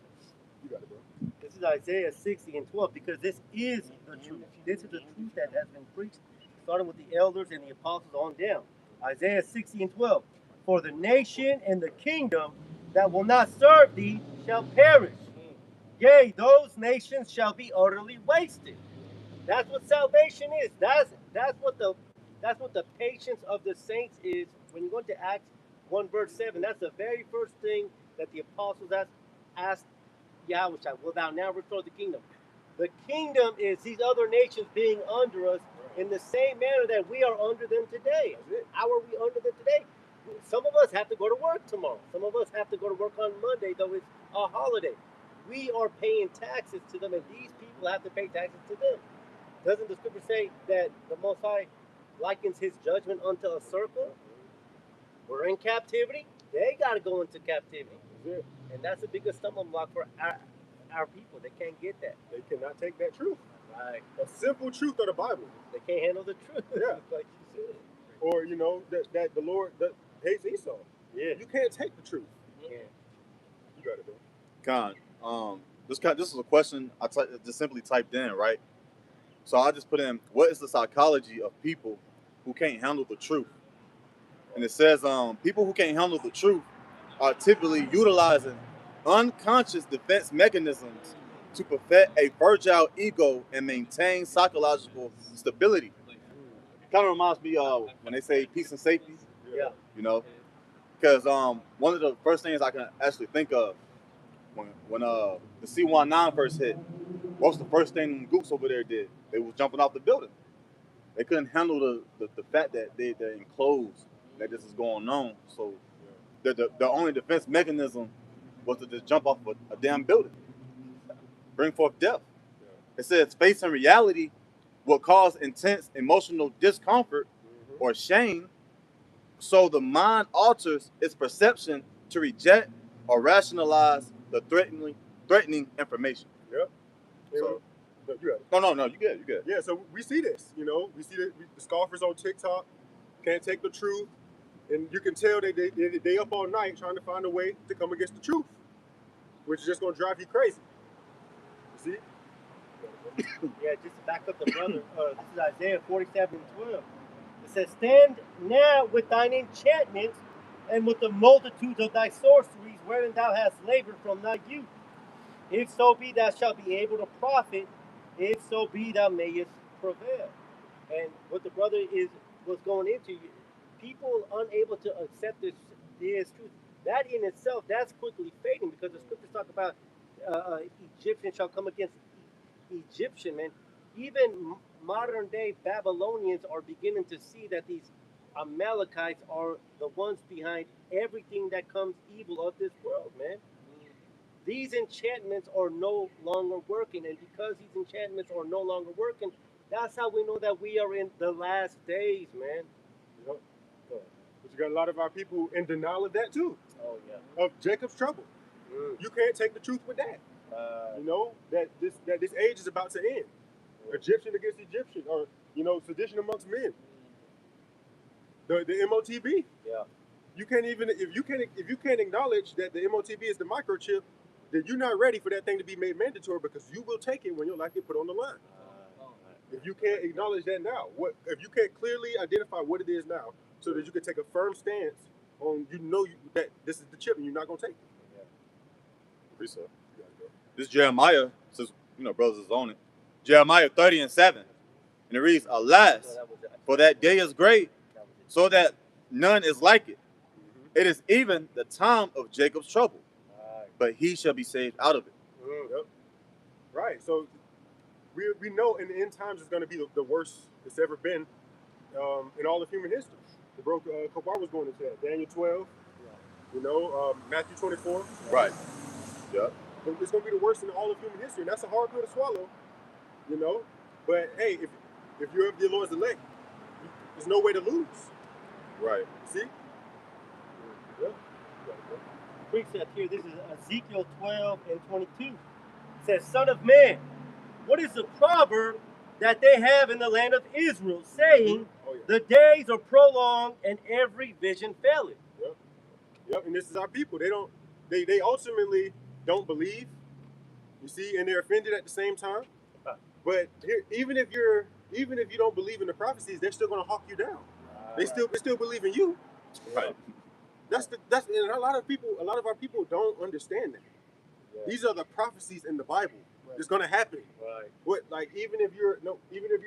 You got it, bro. This is Isaiah 60:12, because this is the truth. This is the truth that has been preached, starting with the elders and the apostles on down. Isaiah 60:12. For the nation and the kingdom that will not serve thee shall perish. Yea, those nations shall be utterly wasted. That's what salvation is. That's what the patience of the saints is. When you go into Acts 1 verse 7, that's the very first thing that the apostles asked Yahweh, will thou now restore the kingdom? The kingdom is these other nations being under us in the same manner that we are under them today. How are we under them today? Some of us have to go to work tomorrow. Some of us have to go to work on Monday, though it's a holiday. We are paying taxes to them, and these people have to pay taxes to them. Doesn't the scripture say that the Most High likens his judgment unto a circle? We're in captivity. They got to go into captivity. And that's the biggest stumbling block for our people. They can't get that. They cannot take that truth. Right. A simple truth of the Bible. They can't handle the truth. Yeah. Like you said. Or, you know, that the Lord that hates Esau. Yeah. You can't take the truth. Yeah. You got it, bro. This is a question I just simply typed in, right? So I just put in, what is the psychology of people who can't handle the truth? And it says, people who can't handle the truth are typically utilizing unconscious defense mechanisms to perfect a fragile ego and maintain psychological stability. Kind of reminds me of when they say peace and safety. Yeah. You know, because one of the first things I can actually think of when the C-19 first hit, what's the first thing Goops over there did? They was jumping off the building. They couldn't handle the fact that they're enclosed, that this is going on. So the only defense mechanism was to just jump off a damn building, bring forth death. It says facing reality will cause intense emotional discomfort or shame, so the mind alters its perception to reject or rationalize the threatening information. Yep. So, You got it. no, you good. Yeah, so we see this, you know. We see the scoffers on TikTok can't take the truth, and you can tell they up all night trying to find a way to come against the truth, which is just going to drive you crazy. You see? Yeah, just to back up the brother, this is Isaiah 47:12. It says, stand now with thine enchantments and with the multitudes of thy sorceries wherein thou hast labored from thy youth. If so be thou shalt be able to profit, if so be thou mayest prevail. And what the brother was going into, people unable to accept this truth, that in itself, that's quickly fading, because the scriptures talk about Egyptian shall come against Egyptian, man. Even modern day Babylonians are beginning to see that these Amalekites are the ones behind everything that comes evil of this world, man. These enchantments are no longer working, and because these enchantments are no longer working, that's how we know that we are in the last days, man. You know? But you got a lot of our people in denial of that too. Oh yeah. Of Jacob's trouble. You can't take the truth with that. You know that this age is about to end. Egyptian against Egyptian, or you know, sedition amongst men. The MOTB. Yeah. You can't even if you can't acknowledge that the MOTB is the microchip, then you're not ready for that thing to be made mandatory, because you will take it when your life gets put on the line. If you can't acknowledge that now, if you can't clearly identify what it is now, so that you can take a firm stance on, that this is the chip and you're not gonna take it. Yeah. Appreciate it. This Jeremiah, since brothers is on it. Jeremiah 30:7, and it reads, "Alas, for that day is great, so that none is like it. It is even the time of Jacob's trouble, but he shall be saved out of it." Yep. Right. So we know in the end times it's going to be the worst it's ever been in all of human history. The bro Kobar was going into that. Daniel 12. Matthew 24. Right. Yeah. It's going to be the worst in all of human history, and that's a hard pill to swallow. But hey, if you're of the Lord's elect, there's no way to lose. Right. See? Yeah. Precept here. This is Ezekiel 12:22. It says, "Son of man, what is the proverb that they have in the land of Israel, saying, the days are prolonged and every vision faileth?" Yep. And this is our people. They ultimately don't believe. You see, and they're offended at the same time. But here, even if you don't believe in the prophecies, they're still going to hawk you down. They still believe in you. Right. and a lot of our people don't understand that. Yeah. These are the prophecies in the Bible. It's going to happen. Right. What, like, even if you're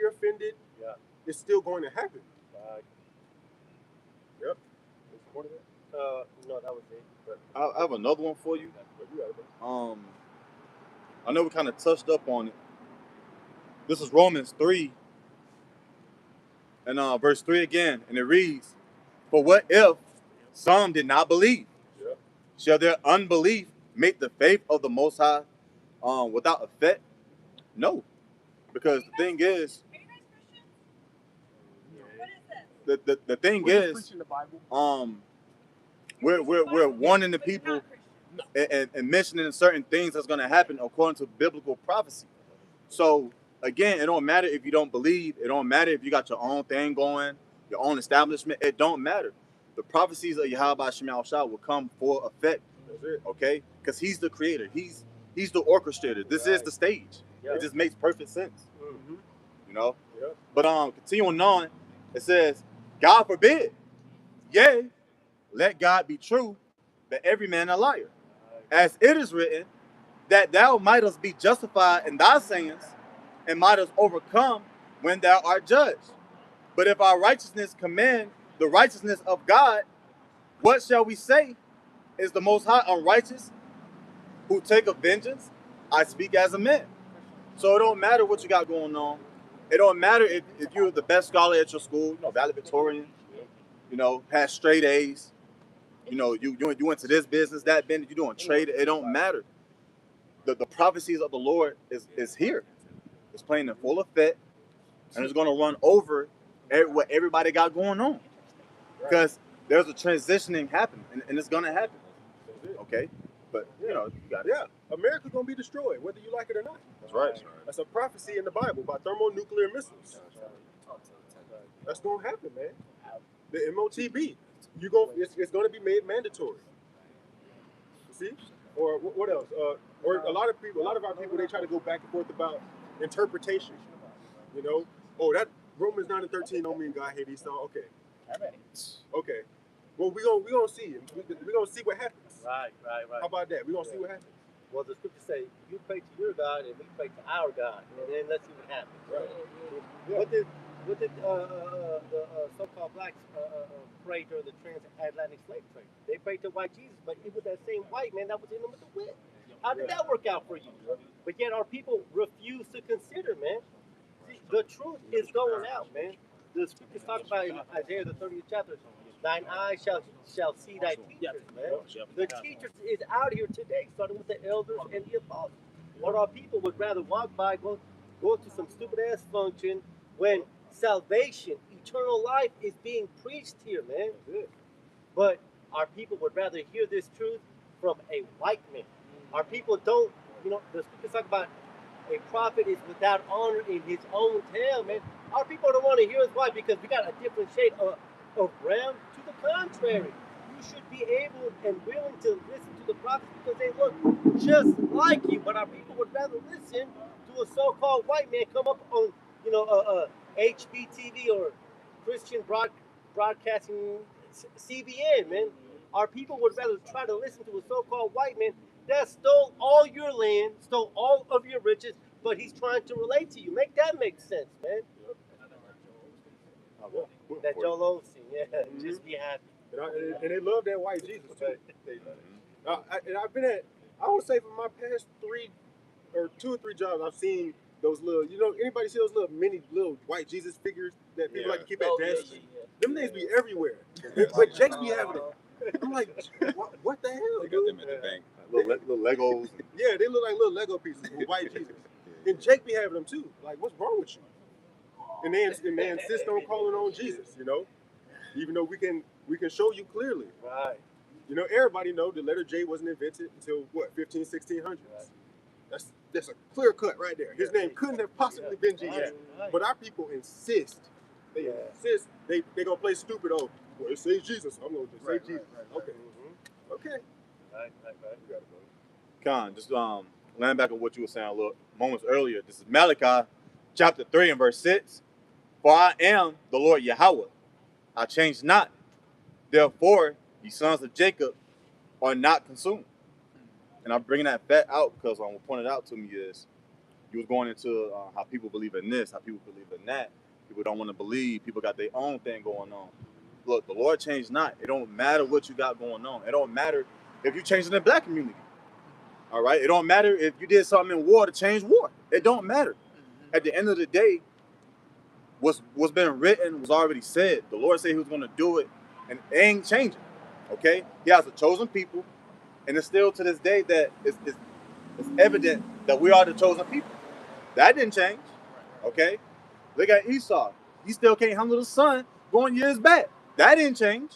offended, Yeah. it's still going to happen. Right. Yep. There's more to that. No, that was it. But I have another one for you. But you got it, bro. I know we kind of touched up on it. This is Romans 3 and verse 3 again, and it reads, "For what if some did not believe? Yep. Shall their unbelief make the faith of the Most High without effect? No, because the thing is, the thing We're just is, preaching the Bible. we're warning the people and mentioning certain things that's going to happen according to biblical prophecy. So again, it don't matter if you don't believe. It don't matter if you got your own thing going, your own establishment. It don't matter. The prophecies of Yahweh Shem Shah will come for effect. That's it. Okay, because he's the creator. He's the orchestrator. This is the stage. Yeah. It just makes perfect sense. Mm-hmm. You know. Yep. But continuing on, it says, God forbid, yea, let God be true, but every man a liar. As it is written, that thou mightest be justified in thy sayings, and mightest overcome when thou art judged. But if our righteousness commend the righteousness of God, what shall we say? Is the Most High unrighteous, who taketh vengeance? I speak as a man. So it don't matter what you got going on. It don't matter if you're the best scholar at your school, valedictorian, had straight A's. You went to this business, that business, you're doing trade. It don't matter. The prophecies of the Lord is here. It's playing in full effect, and it's going to run over what everybody got going on. Because there's a transitioning happening, and it's going to happen. Okay? But, you got it. Yeah, America's going to be destroyed, whether you like it or not. That's right. That's a prophecy in the Bible by thermonuclear missiles. That's going to happen, man. The MOTB. It's going to be made mandatory. See? Or what else? Or a lot of our people, they try to go back and forth about interpretation. Oh, that Romans 9:13 don't mean God hate Esau. Okay. Okay. Well, we gonna see. We gonna see what happens. Right. How about that? We gonna see what happens. Well, the scriptures say, you pray to your God and we pray to our God, and then let's see what happens. Right. Yeah. What did the so-called blacks pray during the transatlantic slave trade? They prayed to white Jesus, but it was that same white man that was in them with the whip. How did that work out for you? But yet our people refuse to consider, man. See, the truth is going out, man. The scriptures talk about in Isaiah the 30th chapter, thine eyes shall see thy teachers, man. The teachers is out here today, starting with the elders and the apostles. But our people would rather walk by, go to some stupid ass function when salvation, eternal life is being preached here, man. But our people would rather hear this truth from a white man. Our people don't, the scriptures talk about a prophet is without honor in his own town, man. Our people don't want to hear us. Why? Because we got a different shade of brown. To the contrary, you should be able and willing to listen to the prophets because they look just like you. But our people would rather listen to a so-called white man come up on, HBTV or Christian broadcasting CBN, man. Our people would rather try to listen to a so-called white man that stole all your land, stole all of your riches, but he's trying to relate to you. Make that make sense, man. That Joel Osteen, yeah. Just be happy. And they love that white Jesus too. And I've been I would say for my past 2 or 3 jobs, I've seen those little, anybody see those little white Jesus figures that people like to keep at desks? Them things be everywhere. But Jakes be having them. I'm like, what the hell? They got them at the bank. Little Legos. Yeah, they look like little Lego pieces with white Jesus. And Jake be having them too. Like, what's wrong with you? And they insist on calling on Jesus, even though we can show you clearly. Right. Everybody know the letter J wasn't invented until 1600s. Right. That's a clear cut right there. His name couldn't have possibly been Jesus. Right. But our people insist. They insist. They gonna play stupid. Oh, well, it says Jesus. I'm gonna just say Jesus. Okay. Okay. Right. You gotta go. Con, just land back on what you were saying a little moments earlier. This is Malachi chapter 3 and verse 6. For I am the Lord Yahweh. I change not. Therefore, the sons of Jacob are not consumed. And I'm bringing that fact out because what pointed out to me is you was going into how people believe in this, how people believe in that. People don't want to believe. People got their own thing going on. Look, the Lord changed not. It don't matter what you got going on. It don't matter if you changed in the black community. All right? It don't matter if you did something in war to change war. It don't matter. At the end of the day, what's been written was already said. The Lord said he was going to do it, and it ain't changing. Okay? He has a chosen people, and it's still to this day that it's evident that we are the chosen people. That didn't change. Okay? Look at Esau. He still can't handle the sun going years back. That didn't change.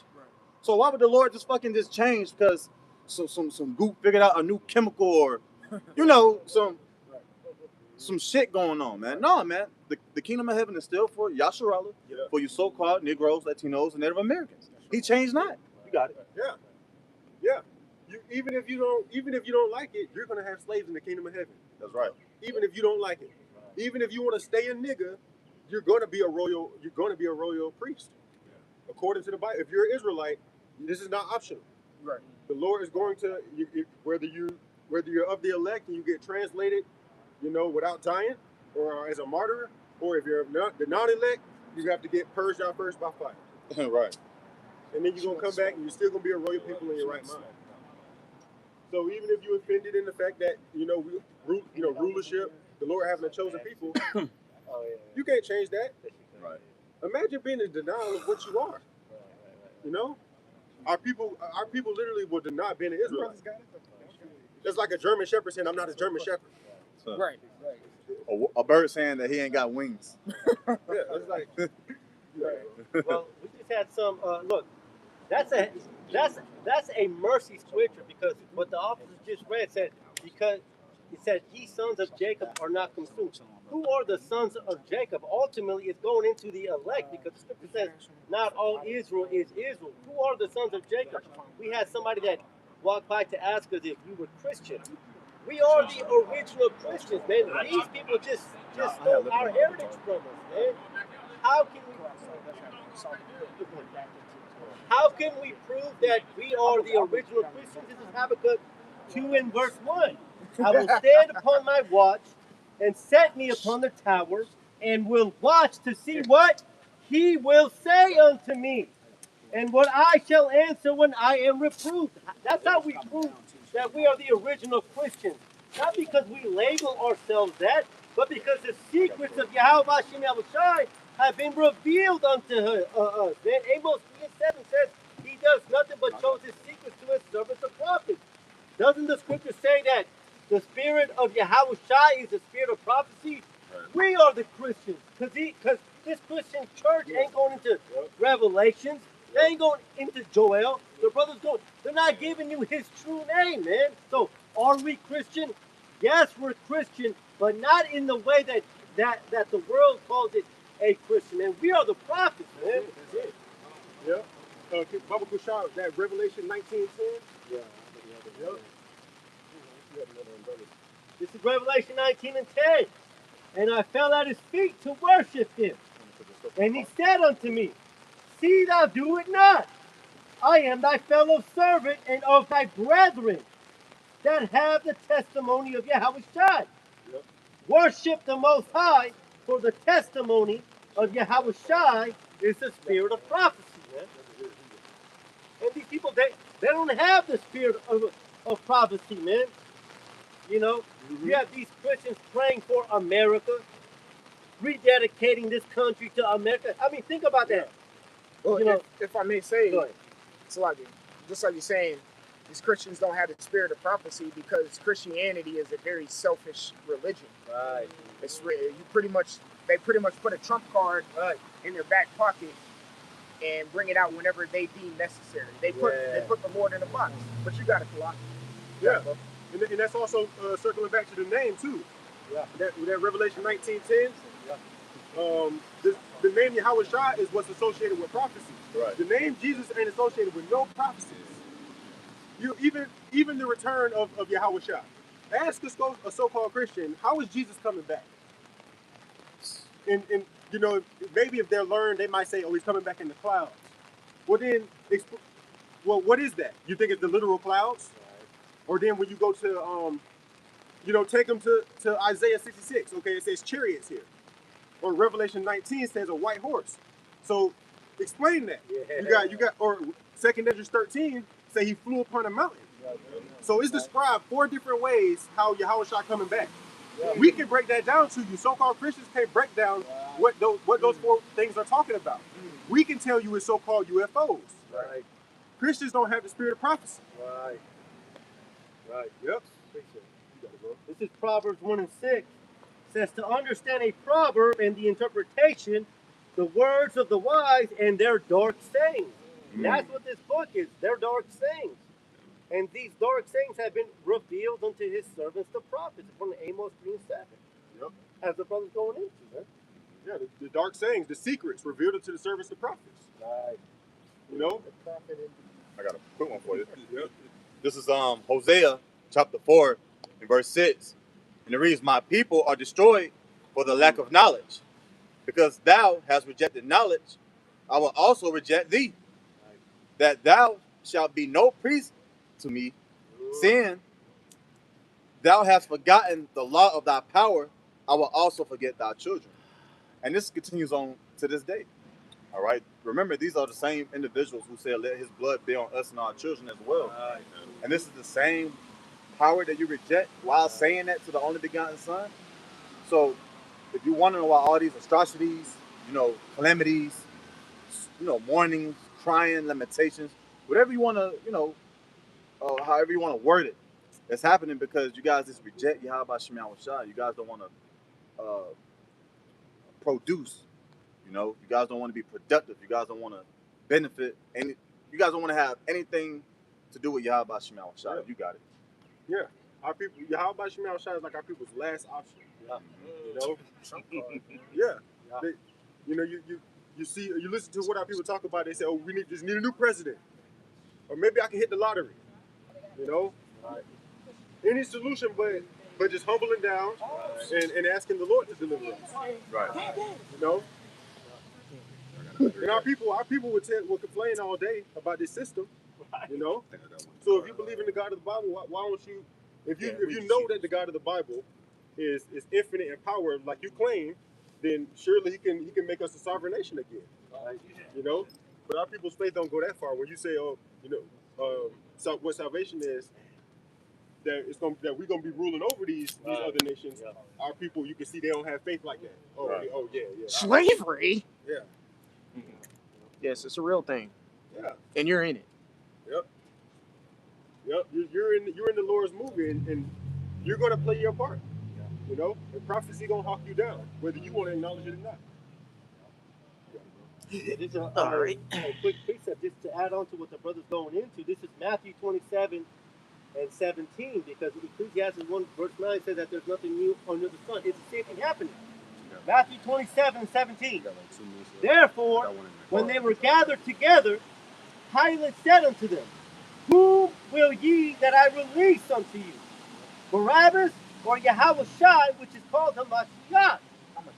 So why would the Lord just change because some goop figured out a new chemical or some shit going on, man? No, man. The kingdom of heaven is still for Yasharallah, for you so-called Negroes, Latinos, and Native Americans. He changed not. You got it. Yeah. Yeah. Even if you don't like it, you're gonna have slaves in the kingdom of heaven. That's right. Even if you don't like it. Even if you want to stay a nigga, you're gonna be a royal priest. According to the Bible. If you're an Israelite, this is not optional. Right. The Lord is going to whether you're of the elect and you get translated, without dying, or as a martyr, or if you're not the non-elect, you have to get purged out first by fire. Right. And then you're gonna come back and you're still gonna be a royal people in your right mind. So even if you're offended in the fact that rulership, the Lord having a chosen people, you can't change that. Right. Imagine being in denial of what you are. Our people literally will deny being an Israelite. It's like a German Shepherd saying, "I'm not a German Shepherd." So, Right. a bird saying that he ain't got wings. Yeah, it's like. Well, we just had some. Look, that's a mercy scripture because what the officer just read said because it said, "Ye sons of Jacob are not consumed." Who are the sons of Jacob? Ultimately, it's going into the elect because the scripture says, "Not all Israel is Israel." Who are the sons of Jacob? We had somebody that walked by to ask us if we were Christian. We are the original Christians, man. These people just stole our heritage from us, man. How can we prove that we are the original Christians? This is Habakkuk 2 and verse 1. I will stand upon my watch and set me upon the tower and will watch to see what he will say unto me and what I shall answer when I am reproved. That's how we prove that we are the original Christians. Not because we label ourselves that, but because the secrets of Yahweh Hashem Yahushai have been revealed unto us. Then Amos 3:7 says, he does nothing but shows his secrets to his servants the prophets. Doesn't the scripture say that the spirit of Yahushai is the spirit of prophecy? We are the Christians. Because this Christian church ain't going into Revelations. They ain't going into Joel. The brothers going, they're not giving you his true name, man. So are we Christian? Yes, we're Christian, but not in the way that the world calls it a Christian, man. We are the prophets, man. Yeah. Baba Kushar, that Revelation 19:10. Yeah. This is Revelation 19 and 10. And I fell at his feet to worship him. And he said unto me, see thou do it not. I am thy fellow servant and of thy brethren that have the testimony of Yahushua. Yep. Worship the Most High, for the testimony of Yahushua is the spirit of prophecy, man. And these people, they don't have the spirit of prophecy, man. You have these Christians praying for America, rededicating this country to America. I mean, think about that. Well, if I may say, Go ahead. it's like, just like you're saying, these Christians don't have the spirit of prophecy because Christianity is a very selfish religion. Right. They pretty much put a trump card in their back pocket and bring it out whenever they deem necessary. They put the Lord in a box, but you got it, Kalak. Yeah, and that's also circling back to the name too. Yeah. That Revelation 19:10. Yeah. The name Yahushua is what's associated with prophecy. Right. The name Jesus ain't associated with no prophecies. Even the return of Yahushua. Ask a so-called Christian, how is Jesus coming back? And maybe if they're learned, they might say, oh, he's coming back in the clouds. Well then, well, what is that? You think it's the literal clouds? Or then when you go to, take them to Isaiah 66, okay, it says chariots here. Or Revelation 19 says a white horse. So explain that. Yeah. You got, or 2 Esdras 13 say he flew upon a mountain. So it's described 4 different ways how Yahushua coming back. We can break that down to you. So-called Christians can't break down what those 4 things are talking about. We can tell you it's so-called UFOs. Right. Christians don't have the spirit of prophecy. Right. Yep. This is Proverbs 1 and 6. It says to understand a proverb and the interpretation, the words of the wise and their dark sayings. That's what this book is. Their dark sayings. And these dark sayings have been revealed unto his servants, the prophets, according to Amos 3 and 7. Yep. As the brother's going into, man. Yeah, the dark sayings, the secrets revealed unto the servants, the prophets. Right. You know? I got a quick one for you. Yep. This is Hosea chapter 4 and verse 6. And it reads, my people are destroyed for the lack of knowledge. Because thou hast rejected knowledge, I will also reject thee. That thou shalt be no priest to me, seeing thou hast forgotten the law of thy power, I will also forget thy children. And this continues on to this day. All right. Remember, these are the same individuals who said, let his blood be on us and our children as well. And this is the same power that you reject while saying that to the only begotten Son. So if you want to know why all these atrocities, calamities, mournings, crying, lamentations, whatever you want to, however you want to word it, it's happening because you guys just reject Yahweh Shem Shah. You guys don't want to produce. You guys don't want to be productive. You guys don't want to benefit. And you guys don't want to have anything to do with Yahweh Shem Shah. You got it. Yeah. Our people, Yahweh Shem Shah is like our people's last option. Yeah. They, you see, you listen to what our people talk about. They say, "Oh, we just need a new president, or maybe I can hit the lottery." Any solution, but just humbling down and asking the Lord to deliver us. Right. And our people would complain all day about this system. So if you believe in the God of the Bible, why don't you? If you know that the God of the Bible is infinite in power, like you claim, then surely he can make us a sovereign nation again. But our people's faith don't go that far. When you say, so what salvation is, that we're gonna be ruling over these other nations. Our people, you can see they don't have faith like that. Yeah. Slavery? Yeah. Yes, it's a real thing. Yeah. And you're in it. Yep. You're in the Lord's movie, and you're gonna play your part. And prophecy gonna hawk you down, whether you want to acknowledge it or not. This is a quick precept just to add on to what the brother's going into. This is Matthew 27 and 17, because Ecclesiastes 1 verse 9 says that there's nothing new under the sun. It's the same thing happening. Matthew 27 and 17. Therefore, when they were gathered together, Pilate said unto them, whom will ye that I release unto you? Barabbas or Yahushua, which is called Hamashiach?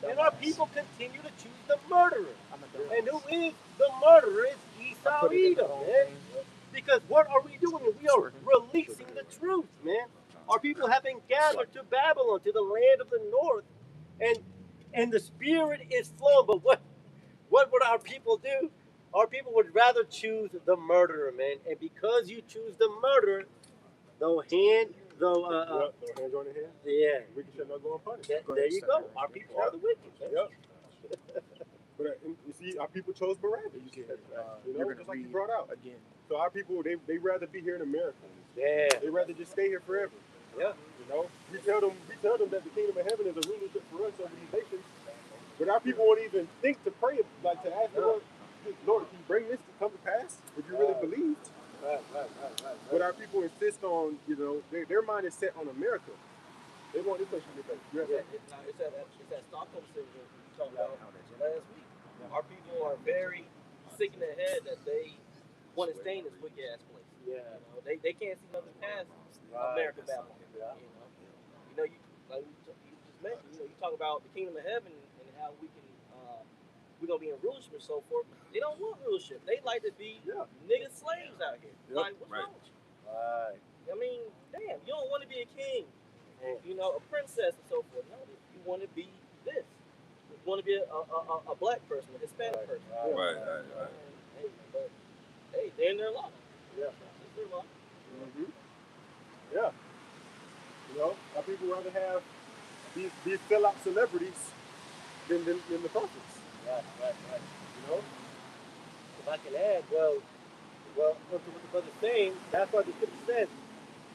And our people continue to choose the murderer. And who is the murderer is Esau Edom, man. Because what are we doing? We are releasing the truth, man. Our people have been gathered to Babylon, to the land of the north, and the spirit is flowing. But what would our people do? Our people would rather choose the murderer, man. And because you choose the murderer, they'll hands on the head. Yeah. Wicked shall not go unpunished. There you go. Our people are the wicked. Man. But you see, our people chose Barabbas. Just like you brought out. Again. So our people, they rather be here in America. Yeah. They rather just stay here forever. Yeah. We tell them that the kingdom of heaven is a rulership for us over these nations. But our people won't even think to pray, like to ask the Lord, can you bring this to come to pass? If you really believed. Right. But our people insist on, their mind is set on America. They want this place to get better. It's that Stockholm syndrome we talked about last week. Our people are very sick in the head that they want to stay in this wicked ass place. Yeah. They can't see nothing past America Babylon. You just mentioned, you talk about the kingdom of heaven and how we can we're gonna be in rulership and so forth. They don't want rulership. They like to be nigga slaves out here. Yep. Like, what's wrong with you? Right. I mean, damn, you don't want to be a king, you know, a princess and so forth. No, you want to be this. You want to be a black person, a Hispanic person. Right. Hey, but, hey, they're in their law. Yeah. It's their law. Mm-hmm. Yeah. You know, our people rather have these fill-out celebrities than the prophets. Right. You know? If I can add, well, what the brother's saying, that's why the scripture says,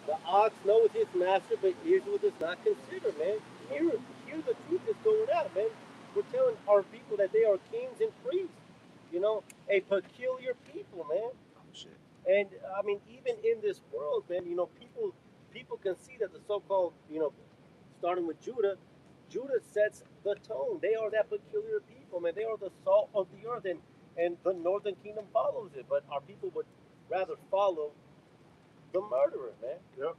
the ox knoweth his master, but Israel does not consider, man. Here the truth is going out, man. We're telling our people that they are kings and priests, you know, a peculiar people, man. Oh, shit. And I mean, even in this world, man, you know, people can see that the so-called, you know, starting with Judah sets the tone. They are that peculiar people, man. They are the salt of the earth, and the northern kingdom follows it. But our people would rather follow the murderer, man. Yep.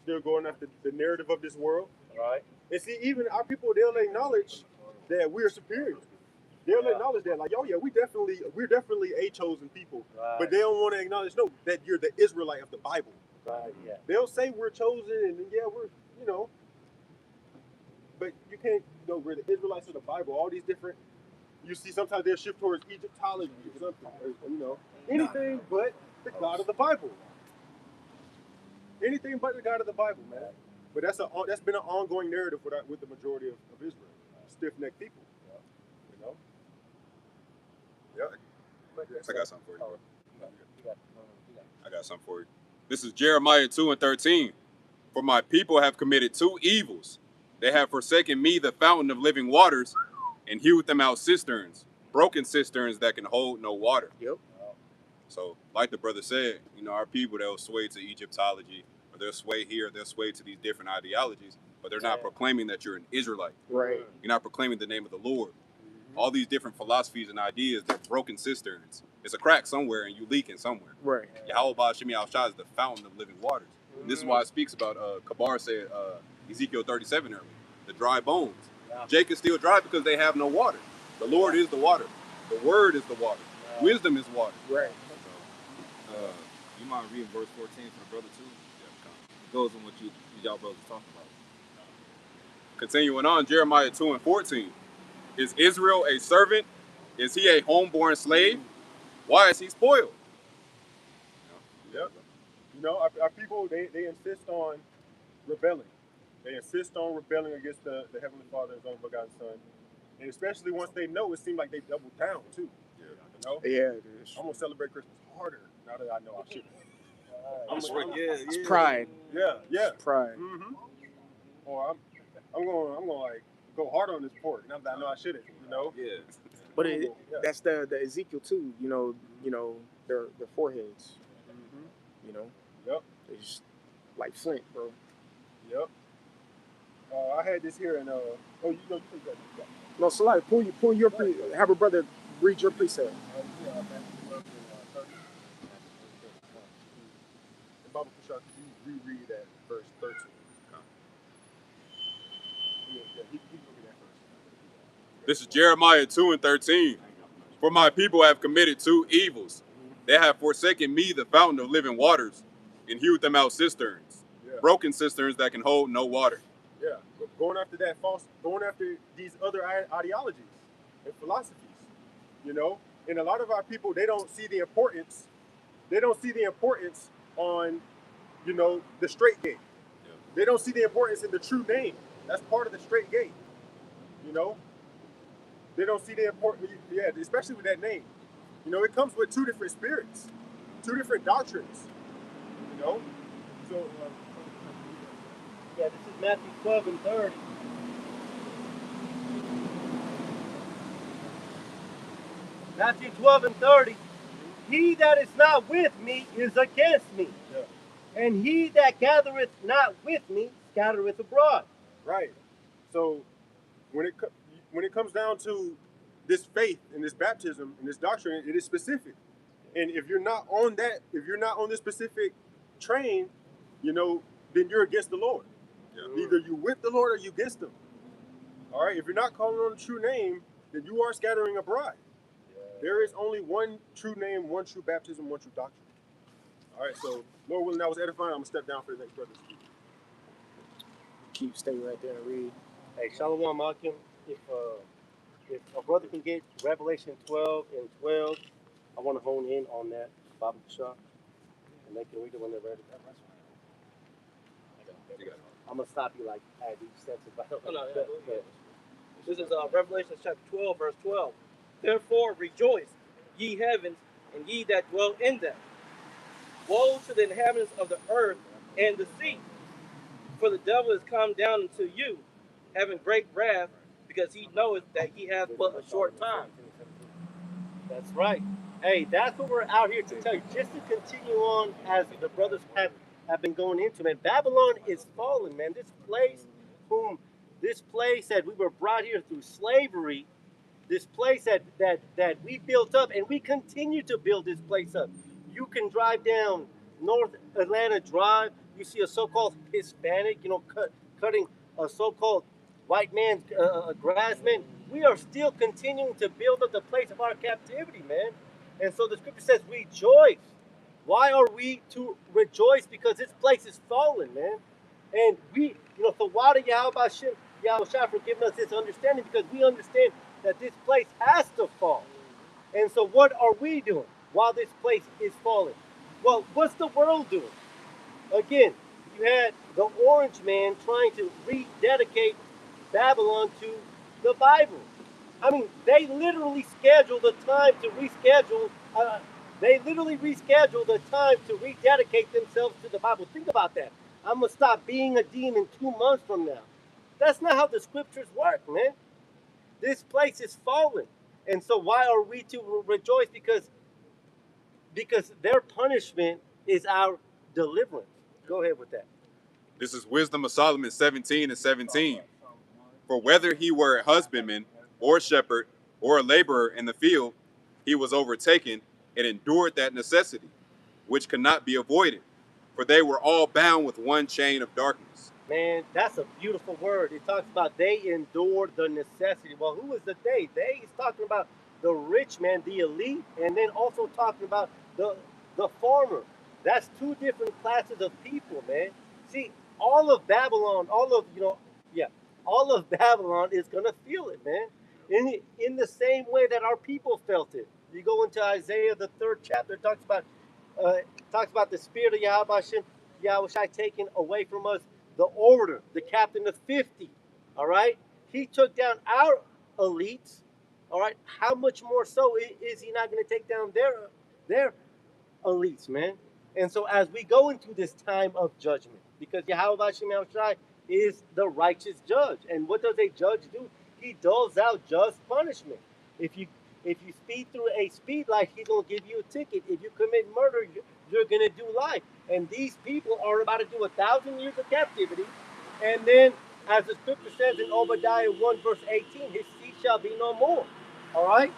Still going after the narrative of this world. Right. And see, even our people, they'll acknowledge that we're superior. They'll acknowledge that, like, oh yeah, we're definitely a chosen people. Right. But they don't want to acknowledge, no, that you're the Israelite of the Bible. Right. Yeah. They'll say we're chosen, and yeah, we're, you know, but you can't, you know, we're the Israelites of the Bible. All these different, you see, sometimes they'll shift towards Egyptology or something, or, you know, anything but the God of the Bible. Anything but the God of the Bible, man. But that's been an ongoing narrative with the majority of Israel, stiff-necked people. You know. Yeah. I got something for you, bro. I got something for you. This is Jeremiah 2:13. For my people have committed two evils. They have forsaken me, the fountain of living waters, and hewed them out cisterns, broken cisterns that can hold no water. Yep. So, like the brother said, you know, our people, they'll sway to Egyptology, or they'll sway here, they'll sway to these different ideologies, but they're not proclaiming that you're an Israelite. Right. You're not proclaiming the name of the Lord. All these different philosophies and ideas, they're broken cisterns. It's a crack somewhere and you leaking somewhere. Right. Yahweh Shemi Al-Shah is the fountain of living waters. And this is why it speaks about, Kabar said, Ezekiel 37 earlier, the dry bones. Jake is still dry because they have no water. The Lord is the water. The word is the water. Wisdom is water. Right. You mind reading verse 14 for the brother too? It goes on what y'all brothers talking about. Continuing on, Jeremiah 2:14. Is Israel a servant? Is he a homeborn slave? Why is he spoiled? Yep. You know, our people, they insist on rebelling. They insist on rebelling against the Heavenly Father, His own begotten Son. And especially once they know, it seems like they double down too. You know? Yeah. I'm gonna celebrate Christmas harder now that I know I shouldn't. It's pride. Yeah. It's pride. Mm-hmm. Or I'm gonna like go hard on this pork now that I know I shouldn't. You know? Yeah. But that's the Ezekiel too. You know their foreheads. Mm-hmm. You know. Yep. They just like flint, bro. Yep. I had this here and you got. No, Salai, pull your have a brother read your precept. Bible Kushak, you reread that verse 13. Yeah, he can read that first. This is Jeremiah 2:13. For my people have committed two evils. They have forsaken me, the fountain of living waters, and hewed them out cisterns, broken cisterns that can hold no water. Yeah, going after going after these other ideologies and philosophies, you know. And a lot of our people, they don't see the importance. They don't see the importance on, you know, the straight gate. Yeah. They don't see the importance in the true name. That's part of the straight gate, you know. They don't see the importance, especially with that name. You know, it comes with two different spirits, two different doctrines, you know. So. Yeah, this is Matthew 12:30. Matthew 12:30. He that is not with me is against me. Yeah. And he that gathereth not with me scattereth abroad. Right. So when it comes down to this faith and this baptism and this doctrine, it is specific. And if you're not on this specific train, you know, then you're against the Lord. Yeah. Either you with the Lord or you against him. All right. If you're not calling on the true name, then you are scattering abroad. There is only one true name, one true baptism, one true doctrine. All right, so Lord willing, that was edifying. I'm gonna step down for the next brother. Keep stay right there and read. Hey, Shalom Akim. If a brother can get Revelation 12 and 12, I want to hone in on that, Baba Shah, and they can read it when they're ready. I'm gonna stop you like at each step. This is Revelation chapter 12, verse 12. Therefore rejoice, ye heavens, and ye that dwell in them. Woe to the inhabitants of the earth and the sea, for the devil is come down unto you, having great wrath, because he knoweth that he hath but a short time. That's right. Hey, that's what we're out here to tell you. Just to continue on as the brothers have been going into, man. Babylon is fallen, man. This place that we were brought here through slavery, this place that we built up, and we continue to build this place up. You can drive down North Atlanta Drive. You see a so-called Hispanic, cutting a so-called white man's grass, man. We are still continuing to build up the place of our captivity, man. And so the scripture says, rejoice. Why are we to rejoice? Because this place is fallen, man. And we, so why do Yahweh Shai for giving us this understanding? Because we understand that this place has to fall. And so what are we doing while this place is falling? Well, what's the world doing? Again, you had the Orange Man trying to rededicate Babylon to the Bible. I mean, they literally scheduled the time to reschedule. They literally rescheduled the time to rededicate themselves to the Bible. Think about that. I'm gonna stop being a demon 2 months from now. That's not how the scriptures work, man. This place is fallen, and so why are we to rejoice? Because their punishment is our deliverance. Go ahead with that. This is Wisdom of Solomon 17 and 17. For whether he were a husbandman or shepherd or a laborer in the field, he was overtaken and endured that necessity, which could not be avoided, for they were all bound with one chain of darkness. Man, that's a beautiful word. It talks about they endured the necessity. Well, who is the they? They is talking about the rich man, the elite, and then also talking about the farmer. That's two different classes of people, man. See, all of Babylon, all of Babylon is gonna feel it, man. In the same way that our people felt it. You go into Isaiah the 3rd chapter, it talks about the spirit of Yahweh Shai taken away from us, the order, the captain of 50. All right, he took down our elites. All right, how much more so is he not going to take down their elites, man? And so as we go into this time of judgment, because Yahweh Shai is the righteous judge, and what does a judge do? He doles out just punishment. If you speed through a speed light, he's gonna give you a ticket. If you commit murder, you're gonna do life. And these people are about to do 1,000 years of captivity, and then, as the scripture says in Obadiah 1 verse 18, his seed shall be no more. All right.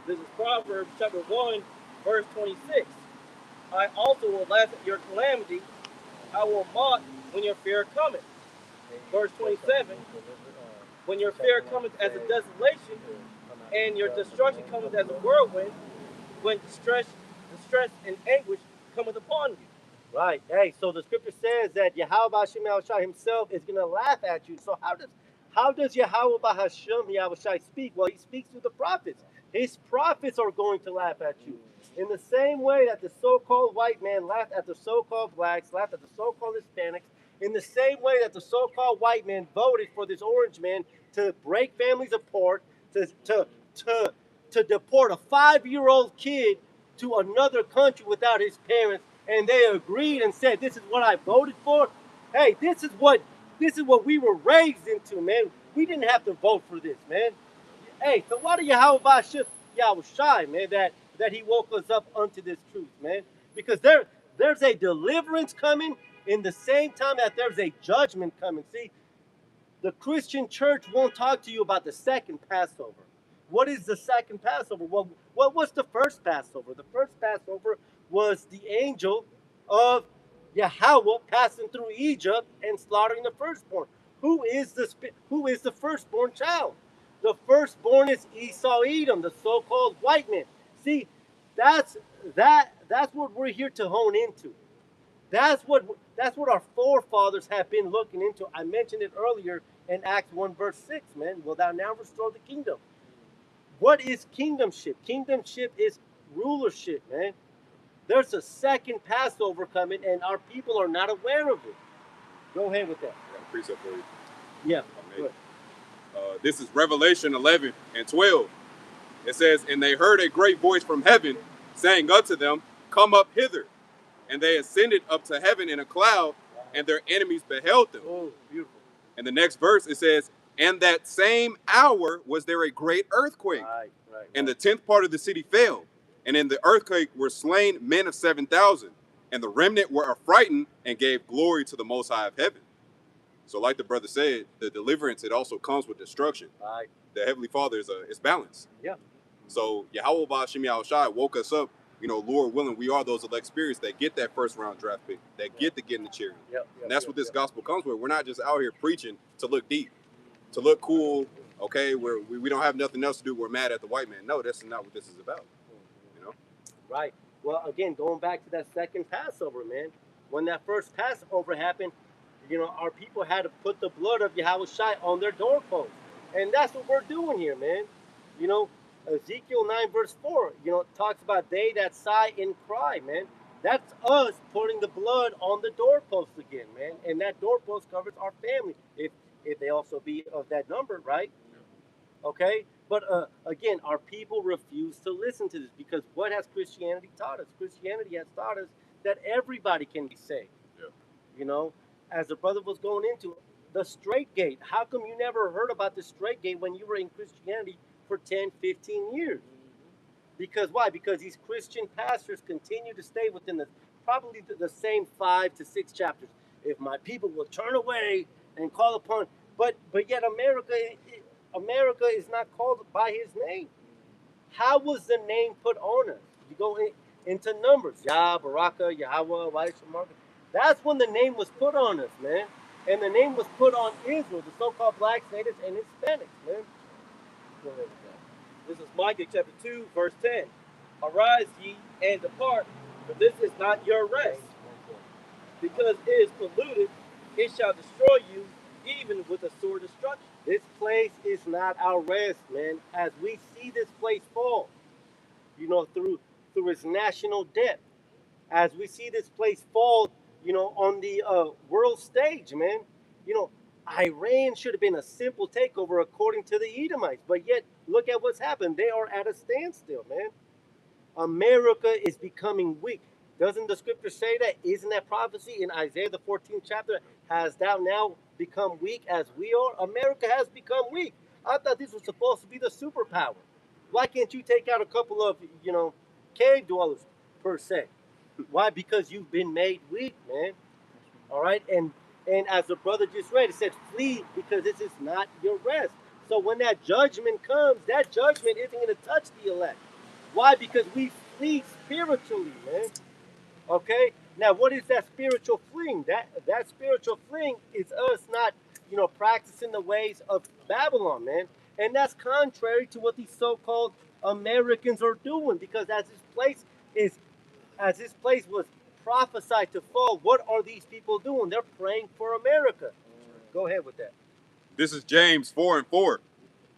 This is Proverbs chapter 1, verse 26. I also will laugh at your calamity. I will mock when your fear cometh. Verse 27. When your fear cometh as a desolation, and your destruction cometh as a whirlwind, when distress and anguish cometh upon you. Right. Hey, so the scripture says that Yahweh Shai himself is going to laugh at you. So how does Yahweh Hashem Yahweh Shai speak? Well, he speaks through the prophets. His prophets are going to laugh at you. In the same way that the so-called white man laughed at the so-called blacks, laughed at the so-called Hispanics, in the same way that the so-called white man voted for this orange man to break families apart, to deport a 5-year-old kid to another country without his parents, and they agreed and said, "This is what I voted for." Hey, this is what we were raised into, man. We didn't have to vote for this, man. Hey, so why do Yahweh Shai, man, that he woke us up unto this truth, man? Because there's a deliverance coming in the same time that there's a judgment coming. See, the Christian church won't talk to you about the second Passover. What is the second Passover? Well, what was the first Passover? The first Passover was the angel of Yahweh passing through Egypt and slaughtering the firstborn. Who is the firstborn child? The firstborn is Esau Edom, the so-called white man. See, that's what we're here to hone into. That's what our forefathers have been looking into. I mentioned it earlier in Acts 1 verse 6, man. Will thou now restore the kingdom? What is kingdomship? Kingdomship is rulership, man. There's a second Passover coming, and our people are not aware of it. Go ahead with that. I got a precept for you. Yeah. Okay. This is Revelation 11 and 12. It says, "And they heard a great voice from heaven, saying unto them, Come up hither. And they ascended up to heaven in a cloud, and their enemies beheld them." Oh, beautiful. And the next verse, it says, "And that same hour was there a great earthquake, Right. and the 10th part of the city fell. And in the earthquake were slain men of 7,000, and the remnant were affrighted and gave glory to the Most High of heaven." So like the brother said, the deliverance, it also comes with destruction. Right. The Heavenly Father is balanced. Yeah. So Yahweh Ba'Shem Yahushai woke us up. You know, Lord willing, we are those elect spirits that get that first round draft pick, that get to get in the cheering. And that's what this gospel comes with. We're not just out here preaching to look deep, to look cool, okay, where we don't have nothing else to do. We're mad at the white man. No, that's not what this is about. You know? Right. Well, again, going back to that second Passover, man. When that first Passover happened, you know, our people had to put the blood of Yahushua on their doorposts. And that's what we're doing here, man. You know, Ezekiel 9 verse 4, you know, talks about they that sigh and cry, man. That's us putting the blood on the doorpost again, man. And that doorpost covers our family, if they also be of that number, right? Okay? But again, our people refuse to listen to this because what has Christianity taught us? Christianity has taught us that everybody can be saved. Yeah. You know, as the brother was going into the straight gate. How come you never heard about the straight gate when you were in Christianity for 10, 15 years? Because why? Because these Christian pastors continue to stay within probably the same 5 to 6 chapters. If my people will turn away and call upon, but yet America is not called by his name. How was the name put on us? You go into Numbers, Yah, Baraka, Yahweh, Waisha, that's when the name was put on us, man. And the name was put on Israel, the so-called blacks, natives, and Hispanics, man. Go ahead with that. This is Micah chapter 2, verse 10. Arise ye and depart, for this is not your rest. Because it is polluted, it shall destroy you, even with a sore destruction. This place is not our rest, man. As we see this place fall, you know, through its national debt, as we see this place fall, you know, on the world stage, man. You know, Iran should have been a simple takeover according to the Edomites, but yet look at what's happened. They are at a standstill, man. America is becoming weak. Doesn't the scripture say that? Isn't that prophecy in Isaiah the 14th chapter? Has thou now become weak as we are? America has become weak. I thought this was supposed to be the superpower. Why can't you take out a couple of, you know, cave dwellers per se? Why? Because you've been made weak, man. All right, and as the brother just read, it said, "Flee, because this is not your rest." So when that judgment comes, that judgment isn't going to touch the elect. Why? Because we flee spiritually, man. Okay. Now, what is that spiritual fleeing? That spiritual fleeing is us not, you know, practicing the ways of Babylon, man. And that's contrary to what these so-called Americans are doing, because as this place was prophesied to fall, what are these people doing? They're praying for America. Go ahead with that. This is James 4 and 4.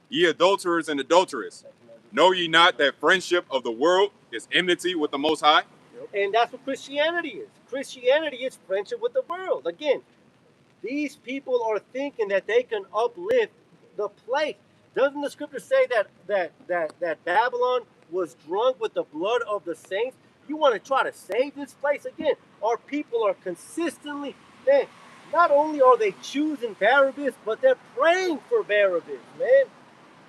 "Ye adulterers and adulteress, know ye not that friendship of the world is enmity with the Most High?" And that's what Christianity is. Christianity is friendship with the world. Again, these people are thinking that they can uplift the place. Doesn't the scripture say that Babylon was drunk with the blood of the saints? You want to try to save this place? Again, our people are consistently, man, not only are they choosing Barabbas, but they're praying for Barabbas, man.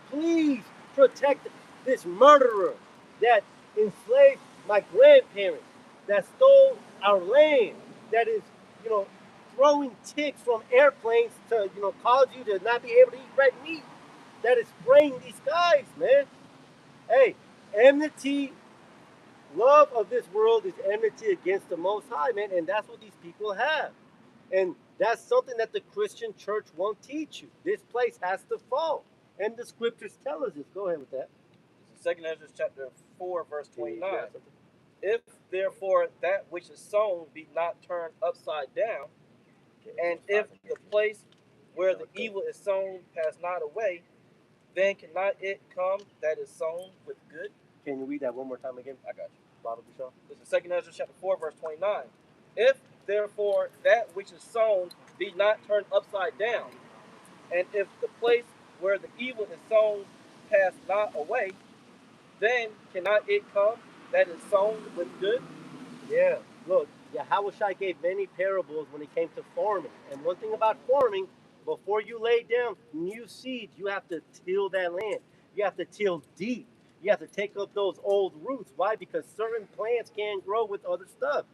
Please protect this murderer that enslaved my grandparents, that stole our land, that is, you know, throwing ticks from airplanes to, you know, cause you to not be able to eat red meat, that is spraying these guys, man. Hey, enmity, love of this world is enmity against the Most High, man, and that's what these people have. And that's something that the Christian church won't teach you. This place has to fall. And the scriptures tell us this. Go ahead with that. Second Ezra chapter 4, verse 29. If therefore that which is sown be not turned upside down, and if the place where the evil is sown pass not away, then cannot it come that is sown with good? Can you read that one more time again? I got you. Bible Bishop. This is Second Ezra chapter 4, verse 29. If therefore that which is sown be not turned upside down, and if the place where the evil is sown pass not away, then cannot it come that is sown with good? Yeah. Look, Yahweh gave many parables when it came to farming. And one thing about farming, before you lay down new seeds, you have to till that land. You have to till deep. You have to take up those old roots. Why? Because certain plants can't grow with other stuff.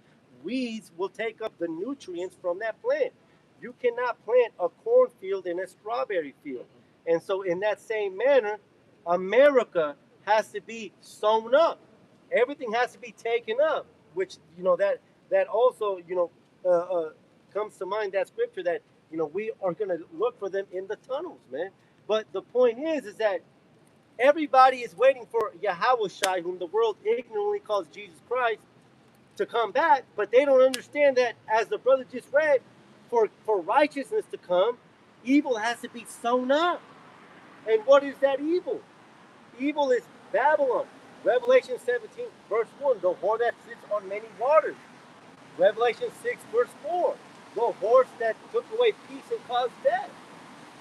Weeds will take up the nutrients from that plant. You cannot plant a cornfield in a strawberry field. And so in that same manner, America has to be sown up. Everything has to be taken up, which, that also, comes to mind, that scripture that, we are going to look for them in the tunnels, man. But the point is that everybody is waiting for Yahweh, whom the world ignorantly calls Jesus Christ, to come back, but they don't understand that, as the brother just read, for righteousness to come, evil has to be sown up. And what is that evil? Evil is Babylon. Revelation 17, verse 1, the whore that sits on many waters. Revelation 6, verse 4, the horse that took away peace and caused death.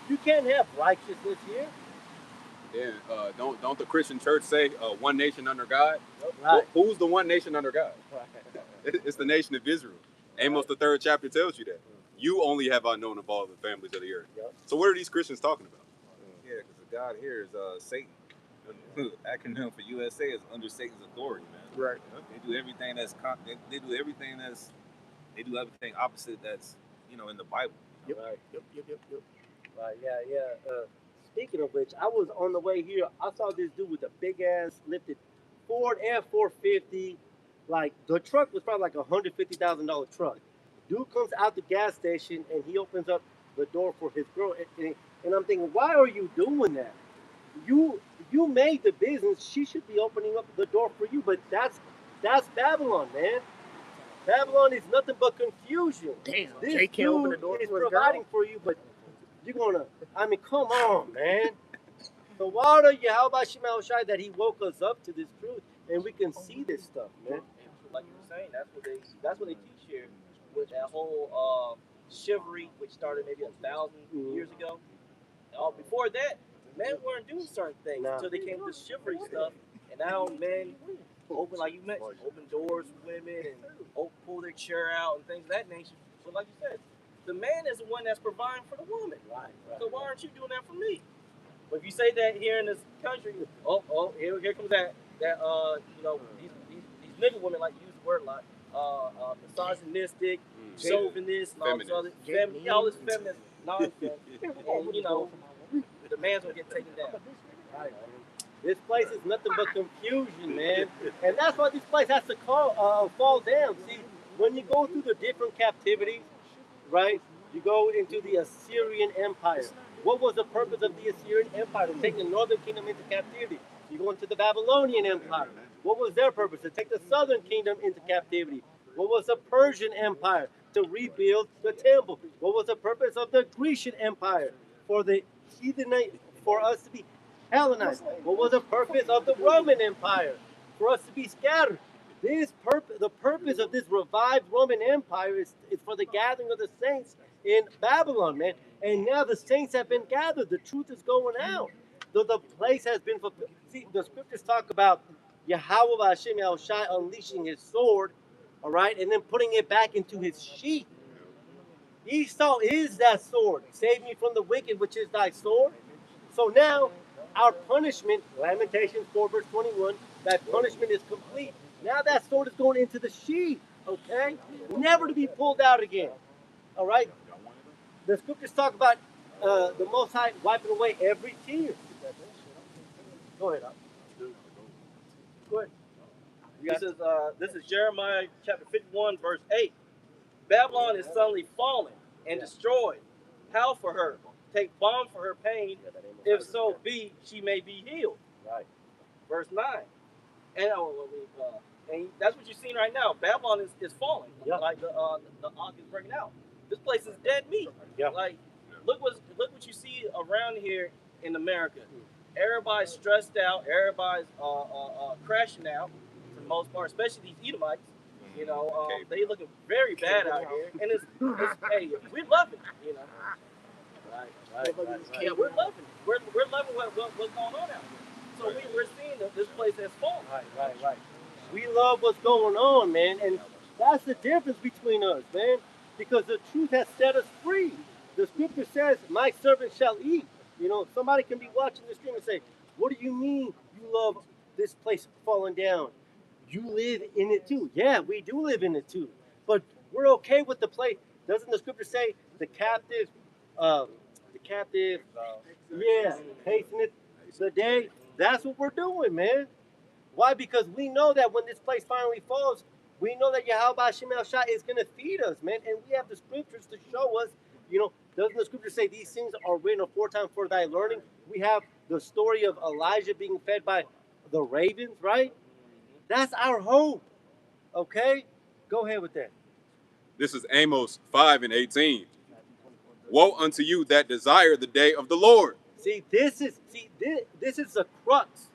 You can't have righteousness here. Yeah, don't the Christian church say one nation under God? Right. Who's the one nation under God? It's the nation of Israel. Amos the 3rd chapter tells you that. You only have I known of all the families of the earth. Yep. So what are these Christians talking about? Yeah, because the God here is Satan. The acronym for USA is under Satan's authority, man. Right. They do everything they do everything opposite that's in the Bible. Yep. Right. Yep. Right. Yeah. Speaking of which, I was on the way here. I saw this dude with a big ass lifted Ford F-450. Like, the truck was probably like $150,000 truck. Dude comes out the gas station and he opens up the door for his girl. And I'm thinking, why are you doing that? You made the business. She should be opening up the door for you. But that's Babylon, man. Babylon is nothing but confusion. Damn, This they can't open the dude door is for his providing for you, but you're gonna. I mean, come on, man. The water, Yahweh Shai, that he woke us up to this truth, and we can see this stuff, man. Like you were saying, that's what they teach here with that whole chivalry, which started maybe 1,000 years ago. Before that, men weren't doing certain things until they came to this chivalry stuff, and now men open, like you mentioned, open doors for women and pull their chair out and things of that nature. So, like you said, the man is the one that's providing for the woman. Right. So why aren't you doing that for me? But if you say that here in this country, here comes that these nigga women like to use the word a lot, misogynistic, chauvinist, and all this other all this feminist nonsense, and the man's gonna get taken down. Right. This place is nothing but confusion, man, and that's why this place has to fall down. See, when you go through the different captivities, right? You go into the Assyrian Empire. What was the purpose of the Assyrian Empire? To take the northern kingdom into captivity. You go into the Babylonian Empire. What was their purpose? To take the southern kingdom into captivity. What was the Persian Empire? To rebuild the temple. What was the purpose of the Grecian Empire? For the heathenite, for us to be Hellenized. What was the purpose of the Roman Empire? For us to be scattered. The purpose of this revived Roman Empire is for the gathering of the saints in Babylon, man. And now the saints have been gathered. The truth is going out. The place has been fulfilled. See, the scriptures talk about Yahweh Hashem Yahushai unleashing his sword, all right, and then putting it back into his sheath. Esau is that sword. Save me from the wicked, which is thy sword. So now, our punishment, Lamentations 4 verse 21, that punishment is complete. Now that sword is going into the sheath, okay? Never to be pulled out again, all right? The scriptures talk about the Most High wiping away every tear. Go ahead. Go ahead. This is Jeremiah chapter 51 verse 8. Babylon is suddenly fallen and destroyed. How for her? take balm for her pain, if so be she may be healed. Right. Verse 9. And that's what you're seeing right now. Babylon is falling. Yeah. Like the ark is breaking out. This place is dead meat. Yeah. Like look what you see around here in America. Everybody's stressed out. Everybody's crashing out for the most part, especially these Edomites. You know, they looking very bad out here, and it's hey, we're loving it. You know. Right. Yeah, we're loving it. We're loving what's going on out here. So we're seeing that this place has fallen. Right. We love what's going on, man, and that's the difference between us, man, because the truth has set us free. The scripture says, "My servant shall eat." You know, somebody can be watching the stream and say, "What do you mean you love this place falling down? You live in it too." Yeah, we do live in it too, but we're okay with the place. Doesn't the scripture say the captive, yeah, hasten it the day? That's what we're doing, man. Why? Because we know that when this place finally falls, we know that Yahweh Shemel Shah is going to feed us, man. And we have the scriptures to show us, you know, doesn't the scripture say these things are written aforetime for thy learning? We have the story of Elijah being fed by the ravens, right? That's our hope, okay? Go ahead with that. This is Amos 5:18. Woe unto you that desire the day of the Lord. This is the crux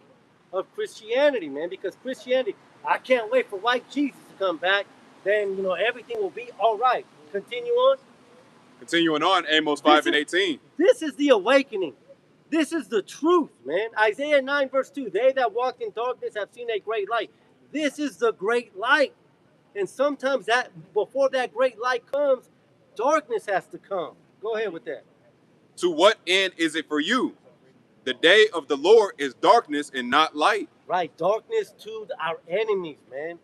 of Christianity, man, because Christianity, I can't wait for white Jesus to come back. Then, you know, everything will be all right. Continue on. Continuing on, Amos 5:18. This is the awakening. This is the truth, man. Isaiah 9 verse 2, they that walk in darkness have seen a great light. This is the great light. And sometimes that before that great light comes, darkness has to come. Go ahead with that. To what end is it for you? The day of the Lord is darkness and not light. Right, darkness to our enemies, man.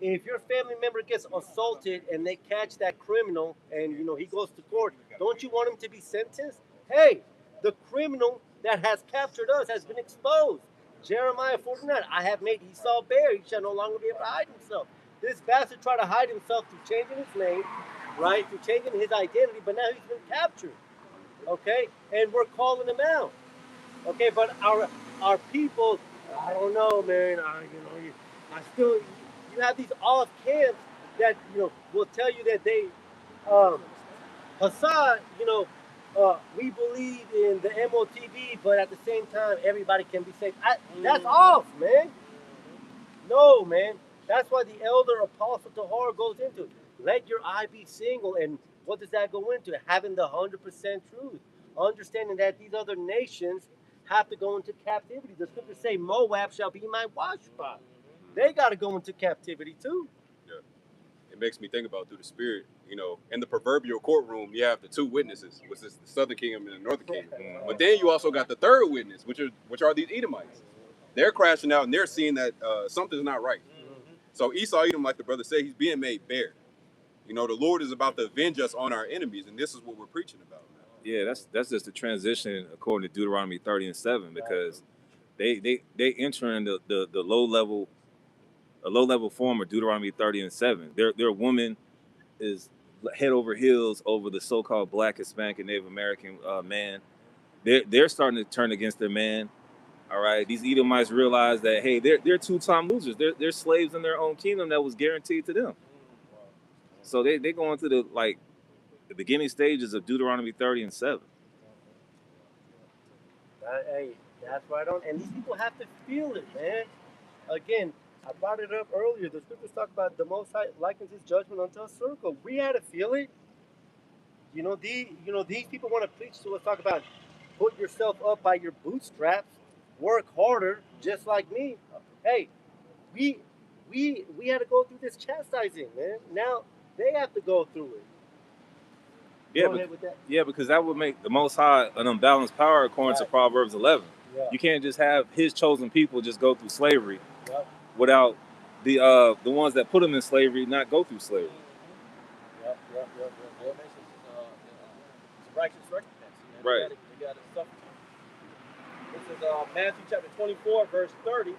If your family member gets assaulted and they catch that criminal and, you know, he goes to court, don't you want him to be sentenced? Hey, the criminal that has captured us has been exposed. Jeremiah 49, I have made Esau bare, he shall no longer be able to hide himself. This bastard tried to hide himself through changing his name, right, through changing his identity, but now he's been captured, okay? And we're calling him out, okay? But our people, I don't know, man, you have these off camps that, you know, will tell you that they, Hassad, you know, we believe in the MOTV, but at the same time, everybody can be saved. That's off, man. No, man. That's why the elder apostle Tahar goes into, let your eye be single. And what does that go into? Having the 100% truth. Understanding that these other nations have to go into captivity. The scriptures say Moab shall be my watchspot. They got to go into captivity too. Yeah. It makes me think about through the spirit, you know, in the proverbial courtroom, you have the two witnesses, which is the southern kingdom and the northern kingdom. But then you also got the third witness, which are these Edomites. They're crashing out and they're seeing that something's not right. So Esau Edom, like the brother said, he's being made bare. You know, the Lord is about to avenge us on our enemies, and this is what we're preaching about. Yeah, that's just the transition according to Deuteronomy 30:7, because they entering the low level form of Deuteronomy 30:7. Their woman is head over heels over the so-called Black, Hispanic, and Native American man. They're starting to turn against their man. All right, these Edomites realize that, hey, they're two-time losers. They're slaves in their own kingdom that was guaranteed to them. So they go into the beginning stages of Deuteronomy 30:7. Hey, that's right on. And these people have to feel it, man. Again, I brought it up earlier. The scriptures talk about the Most High likens his judgment unto a circle. We had to feel it. These people want to preach to us, talk about put yourself up by your bootstraps, work harder, just like me. Hey, we had to go through this chastising, man. Now they have to go through it. Yeah, because that would make the Most High an unbalanced power according to Proverbs 11. Yeah. You can't just have his chosen people just go through slavery without the ones that put them in slavery not go through slavery. Yep. It's righteous recompense. Right. They got to suffer. This is Matthew chapter 24, verse 30.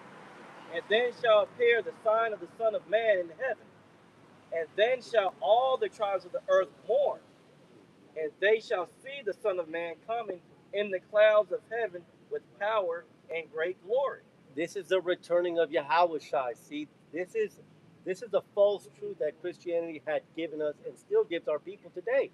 And then shall appear the sign of the Son of Man in heaven. And then shall all the tribes of the earth mourn. And they shall see the Son of Man coming in the clouds of heaven with power and great glory. This is the returning of Yahweh Shai. See, this is a false truth that Christianity had given us and still gives our people today.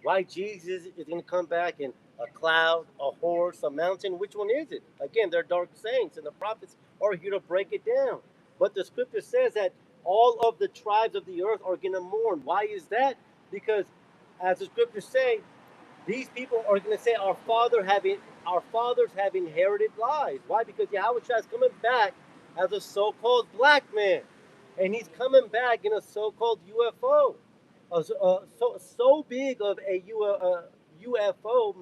Why Jesus is going to come back in a cloud, a horse, a mountain? Which one is it? Again, they're dark sayings, and the prophets are here to break it down. But the scripture says that all of the tribes of the earth are going to mourn. Why is that? Because, as the scriptures say, these people are going to say our fathers have inherited lies. Why? Because Yahweh Shai is coming back as a so-called black man, and he's coming back in a so-called UFO, so big of a UFO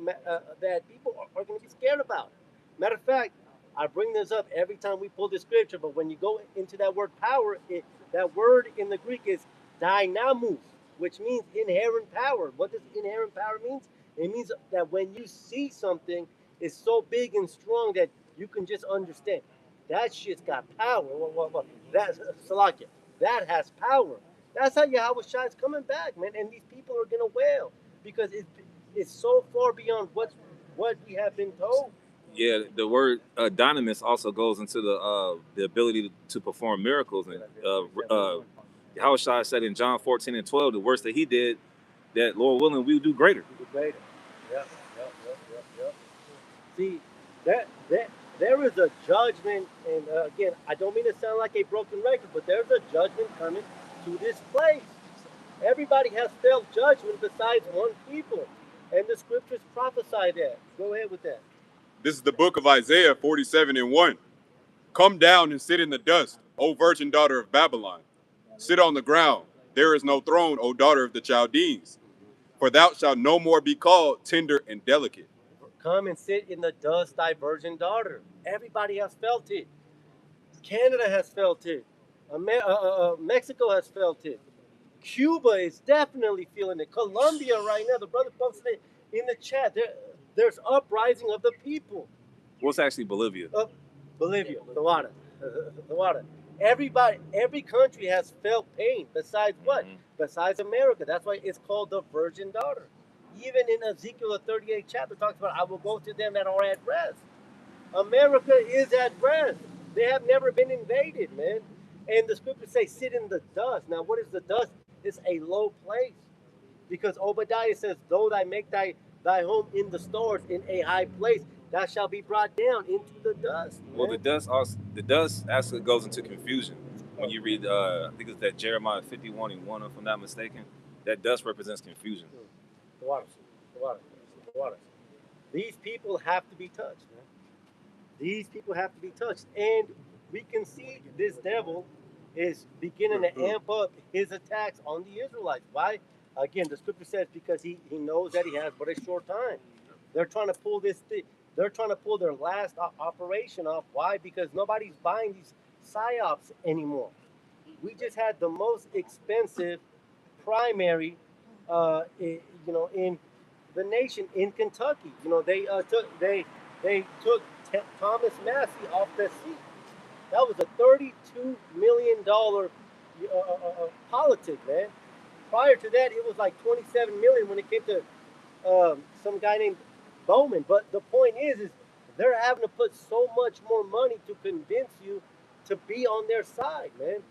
that people are going to be scared about. Matter of fact, I bring this up every time we pull the scripture, but when you go into that word power, that word in the Greek is dynamus, which means inherent power. What does inherent power mean? It means that when you see something, it's so big and strong that you can just understand. That shit's got power. That's Salakia. That has power. That's how Yahweh Shai is coming back, man. And these people are gonna wail because it's so far beyond what we have been told. Yeah, the word dynamis also goes into the ability to perform miracles. And Yahweh Shai said in John 14 and 12, the works that he did, that Lord willing, we will do greater. Yep. See, there is a judgment, and again, I don't mean to sound like a broken record, but there's a judgment coming to this place. Everybody has felt judgment besides one people, and the scriptures prophesy that. Go ahead with that. This is the book of Isaiah 47 and 1. Come down and sit in the dust, O virgin daughter of Babylon. Sit on the ground. There is no throne, O daughter of the Chaldeans. For thou shalt no more be called tender and delicate. Come and sit in the dust, thy virgin daughter. Everybody has felt it. Canada has felt it. Mexico has felt it. Cuba is definitely feeling it. Colombia right now, the brother posted it in the chat. There's uprising of the people. What's actually Bolivia? Bolivia, the water. Everybody, every country has felt pain. Besides what? Mhm. Besides America. That's why it's called the virgin daughter. Even in Ezekiel, the 38th chapter, talks about, I will go to them that are at rest. America is at rest. They have never been invaded, man. And the scriptures say, sit in the dust. Now, what is the dust? It's a low place. Because Obadiah says, though thy make thy home in the stars in a high place, thou shalt be brought down into the dust. Man. Well, the dust actually goes into confusion. When you read, I think it's that Jeremiah 51 and 1, if I'm not mistaken, that dust represents confusion. The water. These people have to be touched, man. These people have to be touched. And we can see this devil is beginning to amp up his attacks on the Israelites. Why? Again, the scripture says because he knows that he has but a short time. They're trying to pull this thing. They're trying to pull their last operation off. Why? Because nobody's buying these psyops anymore. We just had the most expensive primary, in the nation in Kentucky. They took Thomas Massey off the seat. That was a $32 million politic, man. Prior to that, it was like $27 million when it came to some guy named Bowman. But the point is they're having to put so much more money to convince you to be on their side, man.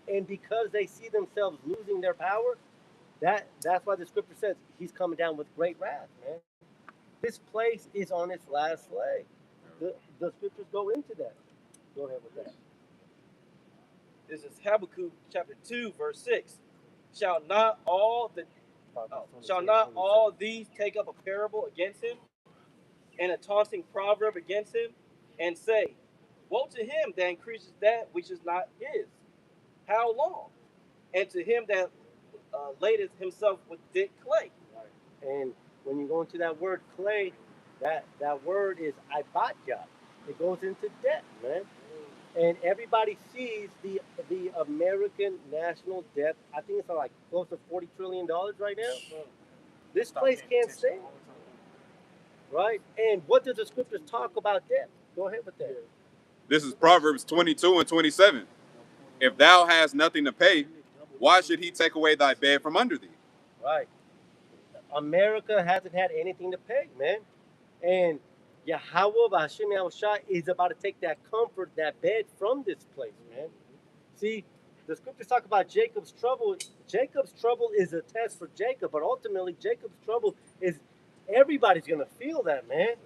And because they see themselves losing their power, that's why the scripture says he's coming down with great wrath, man. This place is on its last leg. The scriptures go into that. Go ahead with that. This is Habakkuk chapter 2, verse 6. Shall not all these take up a parable against him, and a taunting proverb against him, and say, woe to him that increases that which is not his? How long? And to him that ladeth himself with thick clay. Right. And when you go into that word clay, that word is ibatya. It goes into debt, man. And everybody sees the American national debt. I think it's like close to $40 trillion right now. This place can't stand. Right? And what does the scriptures talk about debt? Go ahead with that. This is Proverbs 22 and 27. If thou hast nothing to pay, why should he take away thy bed from under thee? Right. America hasn't had anything to pay, man. And Yahweh Hashem Yahushua is about to take that comfort, that bed from this place, man. See, the scriptures talk about Jacob's trouble. Jacob's trouble is a test for Jacob, but ultimately Jacob's trouble is everybody's gonna feel that, man.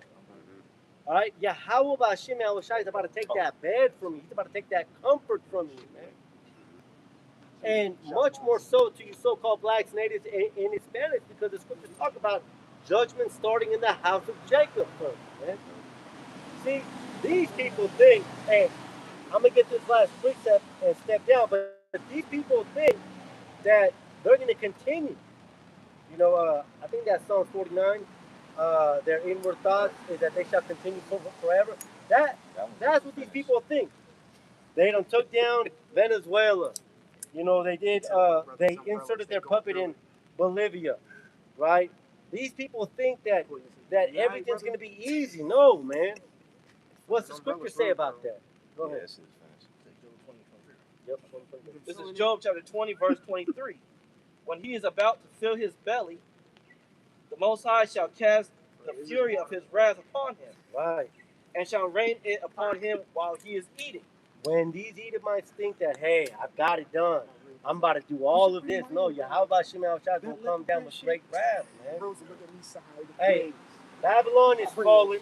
All right, Yahweh Hashem Yahushua is about to take that bed from you. He's about to take that comfort from you, man. And much more so to you so-called blacks, natives, and Hispanics, because the scriptures talk about judgment starting in the house of Jacob first, man. See, these people think, hey, I'm going to get this last precept and step down, but these people think that they're going to continue. You know, I think that's Psalm 49. Their inward thoughts is that they shall continue forever. That's what these people think. They done took down Venezuela. You know, they did. They inserted their puppet in Bolivia, right? These people think that everything's going to be easy. No, man. What's the scripture say about that? Go ahead. Yep. This is Job chapter 20, verse 23. When he is about to fill his belly, the Most High shall cast the fury of his wrath upon him, Right. and shall rain it upon him while he is eating. When these Edomites think that, hey, I've got it done, I'm about to do all of this. No, Yahweh Shema Shah gonna come down with great wrath, man. Hey, Babylon is falling.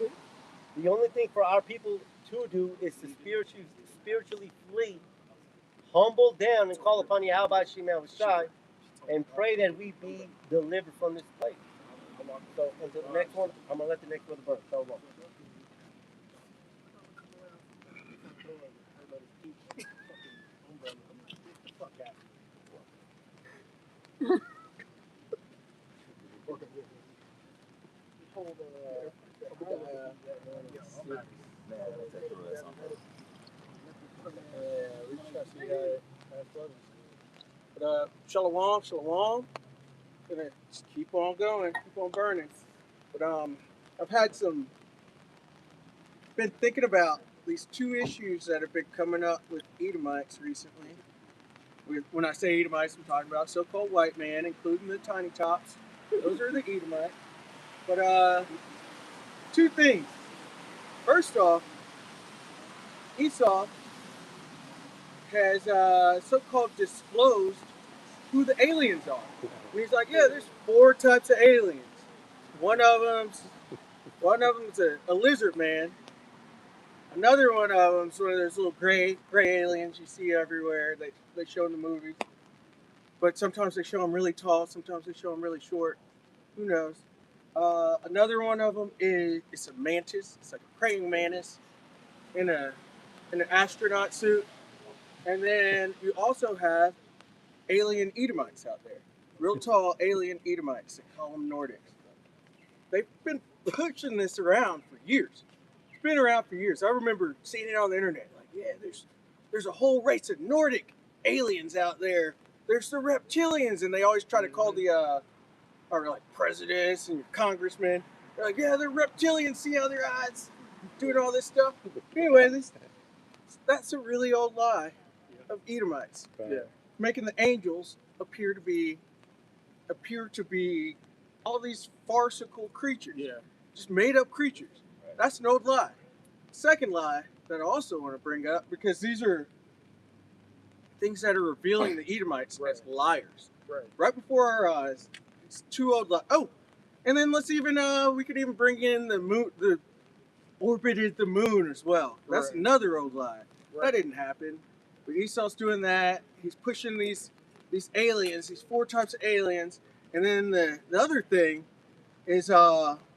The only thing for our people to do is to spiritually flee, humble down, and call upon Yahweh Shema Shah, and pray that we be delivered from this place. So until the next one, I'm gonna let the next brother burn. So long. But shalom, shalom. Gonna just keep on going, keep on burning. But I've had been thinking about these two issues that have been coming up with Edomites recently. When I say Edomites, I'm talking about so-called white man, including the tiny tops. Those are the Edomites. But two things. First off, Esau has so-called disclosed who the aliens are. And he's like, yeah, there's 4 types of aliens. One of them's a lizard man. Another one of them's one of those little gray aliens you see everywhere. They show in the movies. But sometimes they show them really tall. Sometimes they show them really short. Who knows? Another one of them it's a mantis. It's like a praying mantis in an astronaut suit. And then you also have alien Edomites out there. Real tall alien Edomites. They call them Nordics. They've been pushing this around for years. It's been around for years. I remember seeing it on the internet. Like, yeah, there's a whole race of Nordic aliens out there. There's the reptilians, and they always try to call our like presidents and your congressmen. They're like, yeah, they're reptilians. See how their eyes doing all this stuff. Anyway, that's a really old lie of Edomites. Right. Yeah, making the angels appear to be all these farcical creatures. Yeah, just made up creatures. Right. That's an old lie. Second lie that I also want to bring up, because these are things that are revealing the Edomites as liars. Right before our eyes. It's 2 old lies. Oh, and then we could even bring in the moon, orbited the moon as well. That's another old lie. That didn't happen. But Esau's doing that. He's pushing these aliens, these 4 types of aliens. And then the other thing is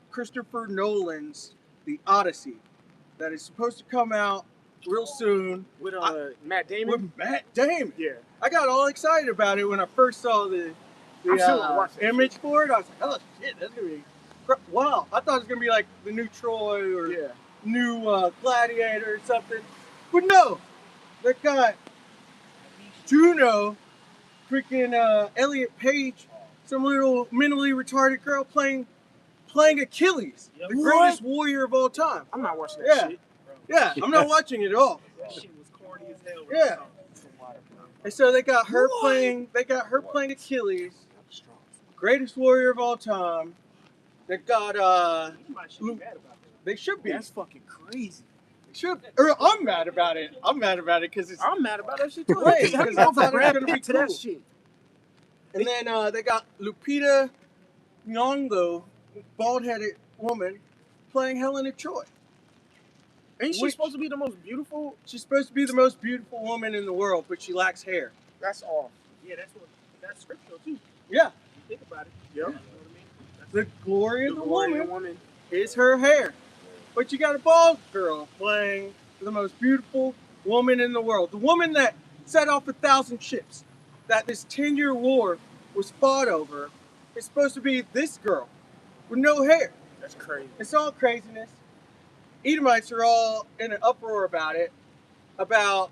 Christopher Nolan's The Odyssey, that is supposed to come out real soon. With Matt Damon? With Matt Damon. Yeah. I got all excited about it when I first saw the image for it. I was like, oh shit, that's gonna be wow. I thought it was gonna be like the new Troy or new Gladiator or something. But no, they got Juno, freaking Elliot Page, some little mentally retarded girl playing Achilles, the greatest warrior of all time. I'm not watching that shit. Yeah, I'm not watching it at all. That shit was corny as hell. Yeah. And so they got her playing Achilles. greatest warrior of all time. That got Anybody should be mad about that. They should be. That's fucking crazy. They should. Or I'm mad about it. I'm mad about it because it's. I'm mad about that shit too. Right, How because you I go thought from it was Brad gonna be Pitt to that cool. shit? And then they got Lupita Nyong'o, bald-headed woman, playing Helen of Troy. Ain't she Which- supposed to be the most beautiful? She's supposed to be the most beautiful woman in the world, but she lacks hair. That's off. Yeah, that's scriptural too. Yeah. Think about it. Yep. You know what I mean? The glory of the glory of woman is her hair. But you got a bald girl playing the most beautiful woman in the world. The woman that set off 1,000 ships, that this 10-year war was fought over, is supposed to be this girl with no hair. That's crazy. It's all craziness. Edomites are all in an uproar about it, about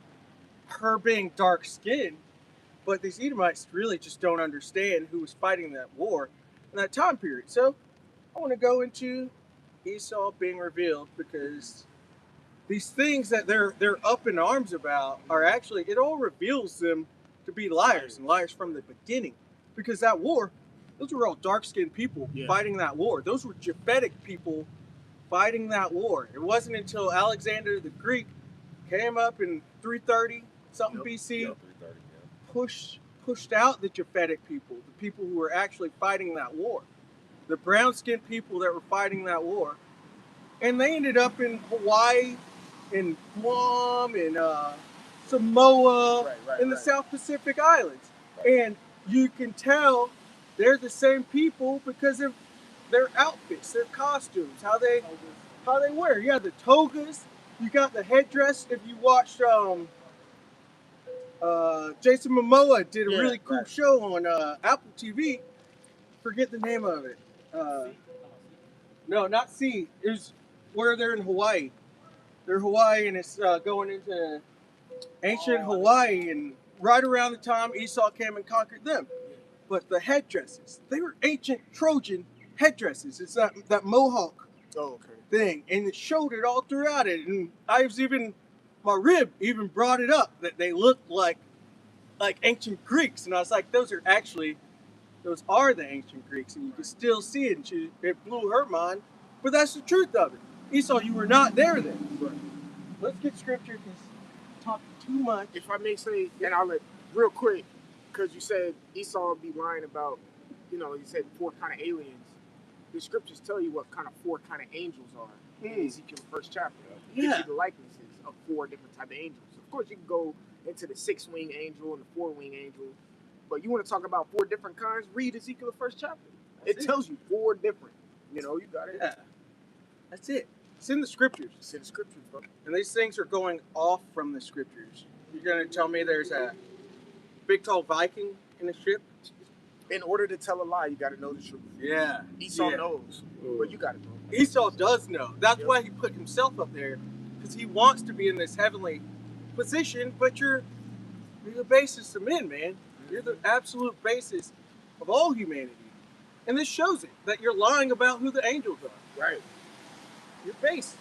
her being dark-skinned. But these Edomites really just don't understand who was fighting that war in that time period. So I want to go into Esau being revealed, because these things that they're up in arms about are actually, it all reveals them to be liars, and liars from the beginning. Because that war, those were all dark-skinned people fighting that war. Those were Japhetic people fighting that war. It wasn't until Alexander the Greek came up in 330 something BC, pushed out the Japhetic people, the people who were actually fighting that war, the brown-skinned people that were fighting that war. And they ended up in Hawaii, in Guam, in Samoa, in the South Pacific Islands. And you can tell they're the same people because of their outfits, their costumes, how they wear. You have the togas, you got the headdress. If you watched Jason Momoa did a really cool show on Apple TV. Forget the name of it. No, not C. It was where they're in Hawaii. They're Hawaii, and it's going into ancient Hawaii, and right around the time Esau came and conquered them. But the headdresses, they were ancient Trojan headdresses. It's that mohawk thing, and it showed it all throughout it. And my rib even brought it up that they looked like ancient Greeks, and I was like, those are the ancient Greeks, and you can still see it. And it blew her mind, but that's the truth of it. Esau, you were not there then. Right. Let's get scripture, because talking too much. If I may say, and I'll let real quick, because you said Esau would be lying about, you said 4 kind of aliens. The scriptures tell you what kind of 4 kind of angels are in Ezekiel 1st chapter. It gives you the likenesses of 4 different type of angels. Of course, you can go into the 6-wing angel and the 4-wing angel, but you want to talk about 4 different kinds, read Ezekiel 1st chapter. It tells you 4 different. You got it. Yeah. That's it. It's in the scriptures. It's in the scriptures, bro. And these things are going off from the scriptures. You're going to tell me there's a big tall Viking in the ship? In order to tell a lie, you got to know the truth. Yeah. Esau knows, but you got to know. Esau does know. That's why he put himself up there, because he wants to be in this heavenly position, but you're the basis of men, man. You're the absolute basis of all humanity. And this shows it, that you're lying about who the angels are. Right. You're base.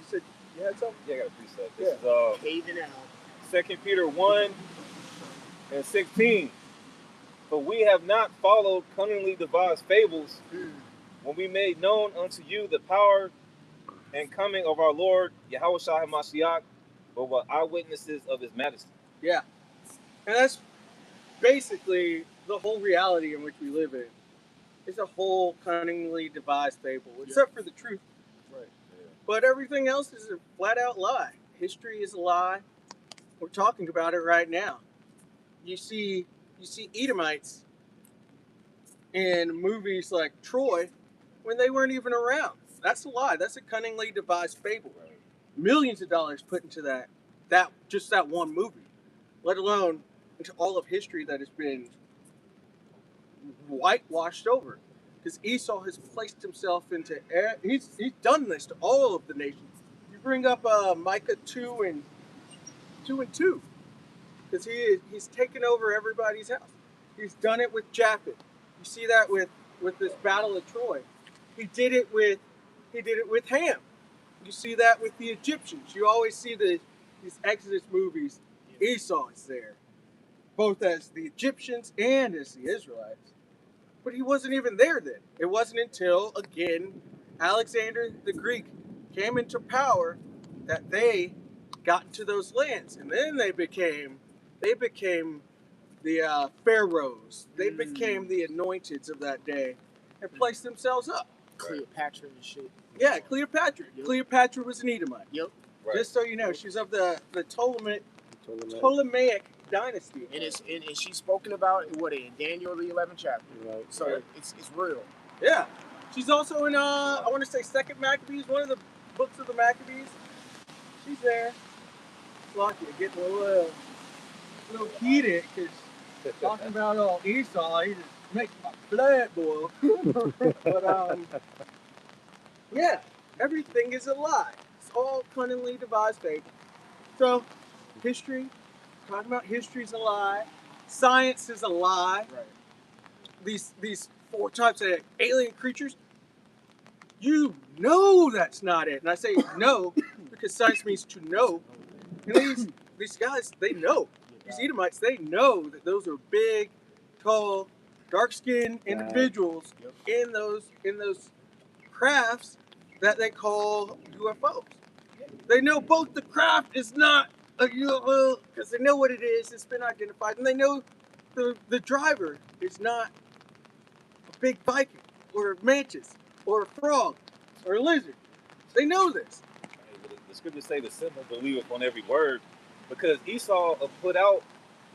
You said you had something? Yeah, I got a precept. This is Caving out. 2 Peter 1 and 16. For we have not followed cunningly devised fables when we made known unto you the power and coming of our Lord Yahushua HaMashiach, but were eyewitnesses of his majesty. Yeah. And that's basically the whole reality in which we live in. It's a whole cunningly devised fable, except for the truth. Right. Yeah. But everything else is a flat-out lie. History is a lie. We're talking about it right now. You see Edomites in movies like Troy when they weren't even around. That's a lie. That's a cunningly devised fable. Right. Millions of dollars put into that one movie, let alone into all of history that has been whitewashed over. Because Esau has placed himself into, he's done this to all of the nations. You bring up Micah 2 and 2, because he's taken over everybody's house. He's done it with Japheth. You see that with this battle of Troy. He did it with Ham. You see that with the Egyptians. You always see these Exodus movies. Esau is there, both as the Egyptians and as the Israelites. But he wasn't even there then. It wasn't until, again, Alexander the Greek came into power that they got into those lands. And then they became the pharaohs. They became the anointeds of that day and placed themselves up. Cleopatra and shit. Yeah, Cleopatra. Yep. Cleopatra was an Edomite. Yep. Right. Just so you know, she's of the Ptolemaic dynasty. And she's spoken about in Daniel the 11th chapter. Right. So it's real. Yeah. She's also in I want to say Second Maccabees, one of the books of the Maccabees. She's there. Lucky, getting a little heated because talking about Esau, he just makes my blood boil. But yeah, everything is a lie. It's all cunningly devised fake. So, history, talking about history is a lie. Science is a lie. Right. These 4 types of alien creatures, you know that's not it. And I say no because science means to know. And these guys, they know. These Edomites, they know that those are big, tall, dark-skinned individuals in those crafts that they call UFOs. They know both the craft is not a UFO because they know what it is. It's been identified, and they know the driver is not a big Viking or a mantis or a frog or a lizard. They know this. The scriptures say the simple believeth on every word, because Esau put out,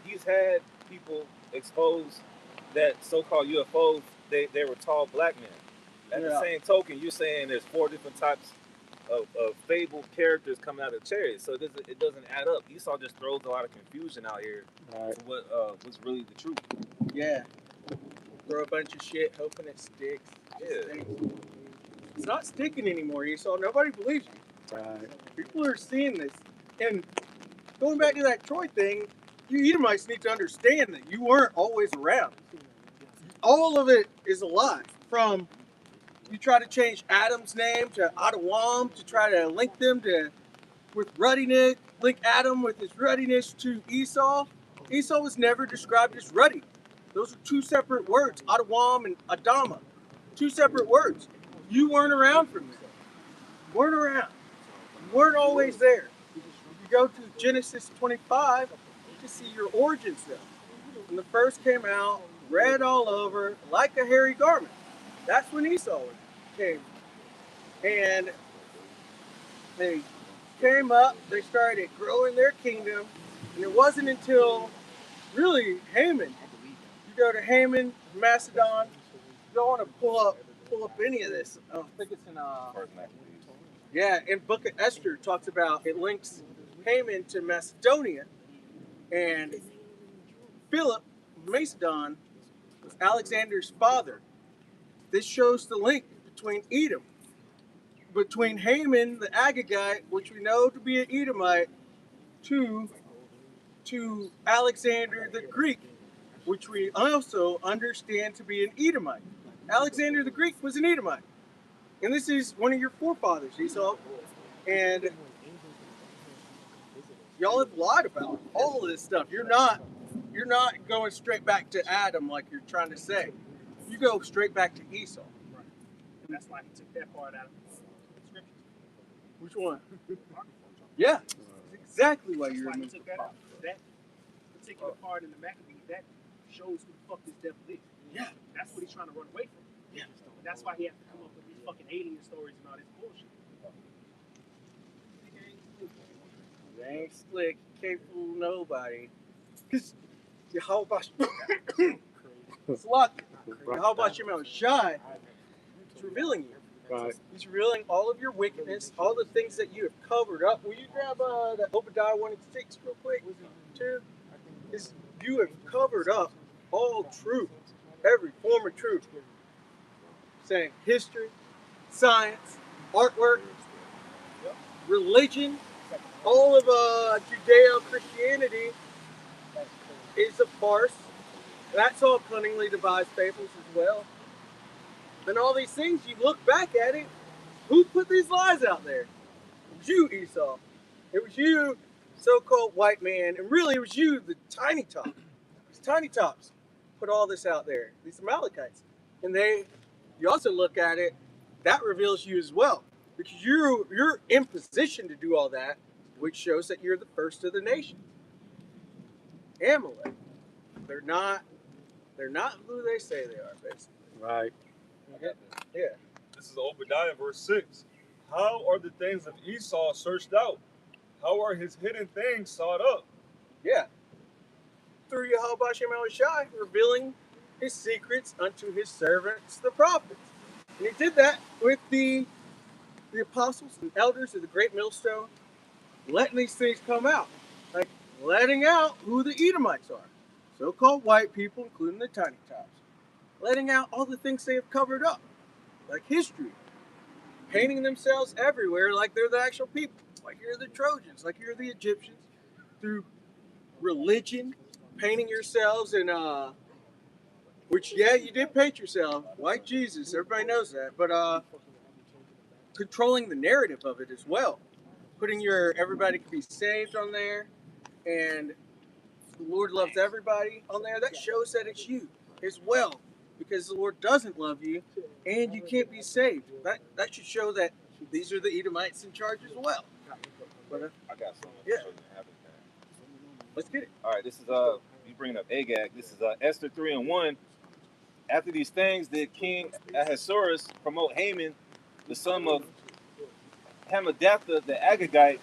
he's had people expose that so-called UFOs, they were tall black men. At the same token, you're saying there's 4 different types of fabled characters coming out of chariots, so it doesn't add up. Esau just throws a lot of confusion out here to what's really the truth. Yeah. Throw a bunch of shit, hoping it sticks. Yeah. It's not sticking anymore, Esau. Nobody believes you. Right. People are seeing this. And going back to that Troy thing, you Edomites need to understand that you weren't always around. All of it is a lie. From you try to change Adam's name to Adawam to try to link them with ruddiness, link Adam with his ruddiness to Esau. Esau was never described as ruddy. Those are 2 separate words, Adawam and Adama. 2 separate words. You weren't around for them. You weren't around. You weren't always there. You go to Genesis 25 to see your origins though. When the first came out, red all over, like a hairy garment. That's when Esau came. And they came up, they started growing their kingdom, and it wasn't until really Haman. You go to Haman, Macedon, you don't want to pull up any of this. I don't think it's in yeah, in Book of Esther talks about, it links Haman to Macedonia, and Philip, Macedon, was Alexander's father. This shows the link between Edom, between Haman the Agagite, which we know to be an Edomite, to Alexander the Greek, which we also understand to be an Edomite. Alexander the Greek was an Edomite. And this is one of your forefathers, Esau. And y'all have lied about all of this stuff. You're not going straight back to Adam like you're trying to say. You go straight back to Esau. Right. And that's why he took that part out of the scriptures. Which one? Yeah. That's exactly why you That's why he removed took the that out. That particular part in the Maccabees, that shows who the fuck this devil is. Yeah. That's what he's trying to run away from. Yeah. And that's why he has to come up with these fucking alien stories and all this bullshit. They ain't slick. Can't fool nobody. Because Yahweh Shemel Shai is revealing you. Right. He's revealing all of your wickedness, all the things that you have covered up. Will you grab the Obadiah 1 and 6 real quick? 2. You have covered up all truth, every form of truth. Saying history, science, artwork, religion, all of Judeo-Christianity is a farce. That's all cunningly devised fables as well. Then all these things, you look back at it, who put these lies out there? It was you, Esau. It was you, so-called white man, and really it was you, the tiny top. These tiny tops put all this out there. These Amalekites. And you also look at it, that reveals you as well, because you're in position to do all that, which shows that you're the first of the nation. Amalek, they're not who they say they are, basically. Right. Okay? Yeah. This is Obadiah, verse 6. How are the things of Esau searched out? How are his hidden things sought up? Yeah. Through Yahweh Shem Shai, revealing his secrets unto his servants, the prophets. And he did that with the apostles and elders of the great millstone, letting these things come out. Like letting out who the Edomites are. So-called white people, including the tiny tops. Letting out all the things they have covered up. Like history. Painting themselves everywhere like they're the actual people. Like you're the Trojans, like you're the Egyptians. Through religion, painting yourselves in which you did paint yourself like Jesus, everybody knows that, but controlling the narrative of it as well, putting your everybody can be saved on there, and the Lord loves everybody on there. That shows that it's you as well, because the Lord doesn't love you and you can't be saved. That should show that these are the Edomites in charge as well. But I got something. Yeah. Let's get it. All right, this is you bringing up Agag. This is Esther 3:1. After these things, did King Ahasuerus promote Haman, the son of Hammedatha the Agagite,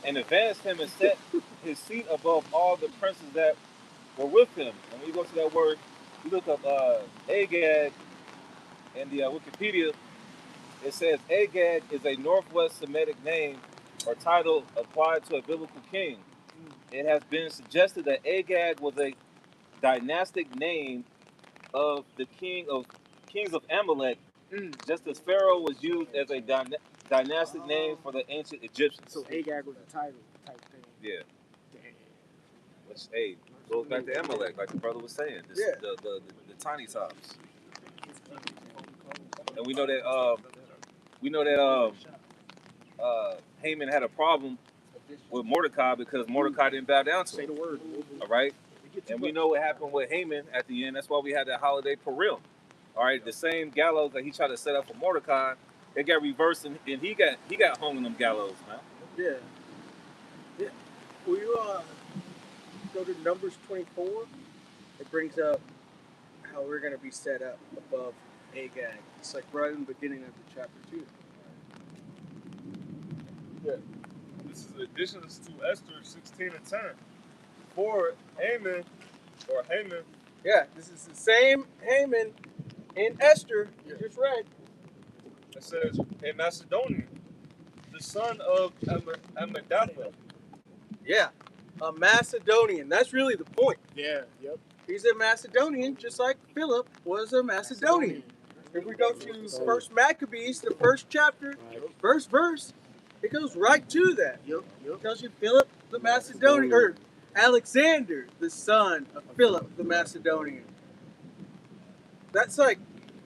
and advanced him and set his seat above all the princes that were with him. And when you go to that word, you look up Agag in the Wikipedia. It says Agag is a Northwest Semitic name or title applied to a biblical king. It has been suggested that Agag was a dynastic name of the kings of Amalek, just as Pharaoh was used as a dynastic name for the ancient Egyptians. So Agag was a title type thing. Yeah. Damn. Which goes back to Amalek, like the brother was saying. The tiny tops. And we know that Haman had a problem with Mordecai because Mordecai didn't bow down to Say him. the word. All right. And we know what happened with Haman at the end. That's why we had that holiday Purim. All right, the same gallows that he tried to set up for Mordecai, it got reversed, and he got hung on them gallows, man. Yeah. Yeah. Will you go to Numbers 24? It brings up how we're going to be set up above Agag. It's like right in the beginning of the chapter 2. Yeah. This is additions to Esther 16 and 10. For Haman. Yeah, this is the same Haman in Esther you just read. It says, a Macedonian, the son of Ammedatha. Yeah, a Macedonian. That's really the point. Yeah, yep. He's a Macedonian, just like Philip was a Macedonian. If we go to First Maccabees, the first chapter, first verse, it goes right to that. Yep. It tells you Philip the Macedonian, or Alexander, the son of Philip the Macedonian. That's like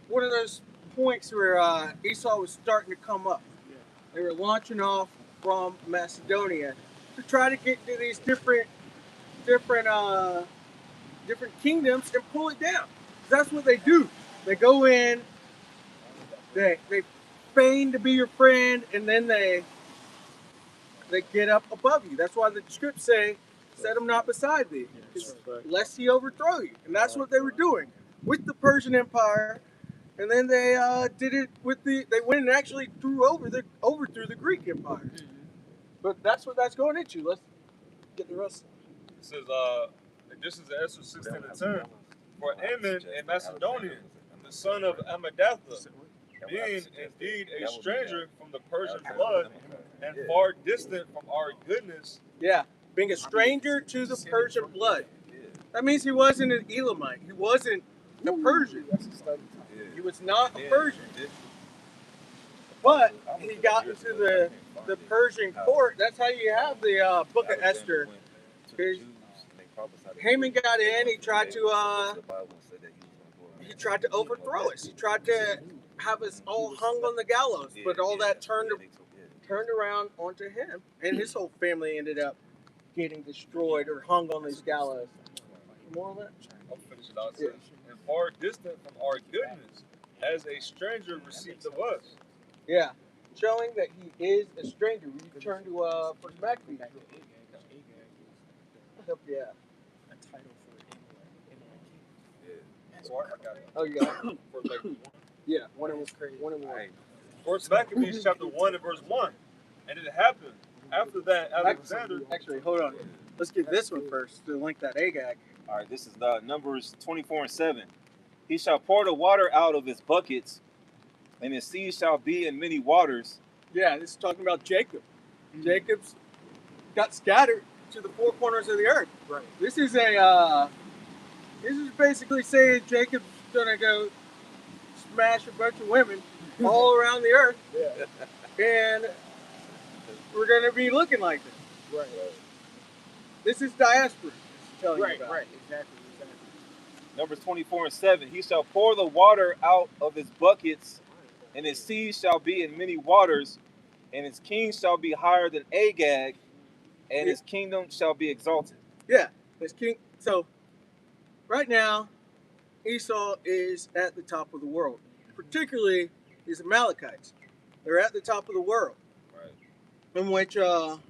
one of those points where Esau was starting to come up. They were launching off from Macedonia to try to get to these different kingdoms and pull it down. That's what they do. They go in, they feign to be your friend, and then they get up above you. That's why the scripts say, set him not beside thee, lest he overthrow you. And that's what they were doing with the Persian Empire. And then they did it with they went and actually overthrew the Greek Empire. But that's what that's going into. Let's get the rest. It says, additions to Esther 16 and 10. For Ammon, a Macedonian, the son of Ammedatha, being indeed a stranger from the Persian blood and far distant from our goodness. Yeah, being a stranger to the Persian blood. That means he wasn't an Elamite. He wasn't a Persian. He was not a Persian. But he got into the Persian court. That's how you have the Book of Esther. Haman got in. He tried to overthrow us. He tried to have us all hung on the gallows. But all that turned around onto him, and his whole family ended up getting destroyed or hung on these gallows. More on that? I'll finish it out. In far distant from our goodness, as a stranger received of us. Yeah, showing that he is a stranger. We turn to First Maccabees. Help you out. A title for Oh, you got it. First Maccabees 1. Yeah, one and one. First Maccabees chapter 1 and verse 1. And it happened after that Alexander. Actually, hold on. Let's get this one first to link that Agag. All right, this is Numbers 24 and 7. He shall pour the water out of his buckets, and his seed shall be in many waters. Yeah, this is talking about Jacob. Jacob's got scattered to the four corners of the earth. Right. This is basically saying Jacob's gonna go smash a bunch of women all around the earth, and we're gonna be looking like this. Right. This is diaspora. Telling Right. you about. Right. Exactly. Numbers 24 and 7. He shall pour the water out of his buckets, and his seed shall be in many waters, and his king shall be higher than Agag, and his kingdom shall be exalted. Yeah, this king. So, right now, Esau is at the top of the world. Particularly, these Amalekites. They're at the top of the world. Right. In which, I'm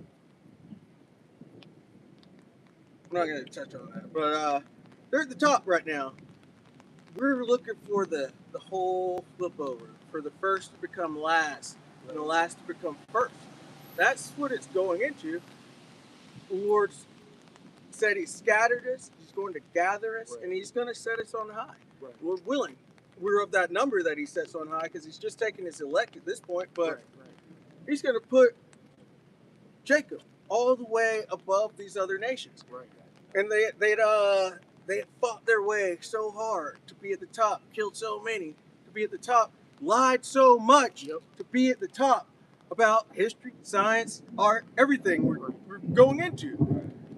not going to touch on that, but they're at the top right now. We're looking for the whole flip over, for the first to become last, and the last to become first. That's what it's going into. The Lord said He scattered us, He's going to gather us, and He's going to set us on high. Right. We're willing. We're of that number that He sets on high because He's just taking His elect at this point, but He's going to put Jacob all the way above these other nations. Right. And they had fought their way so hard to be at the top, killed so many to be at the top, lied so much to be at the top about history, science, art, everything we're going into.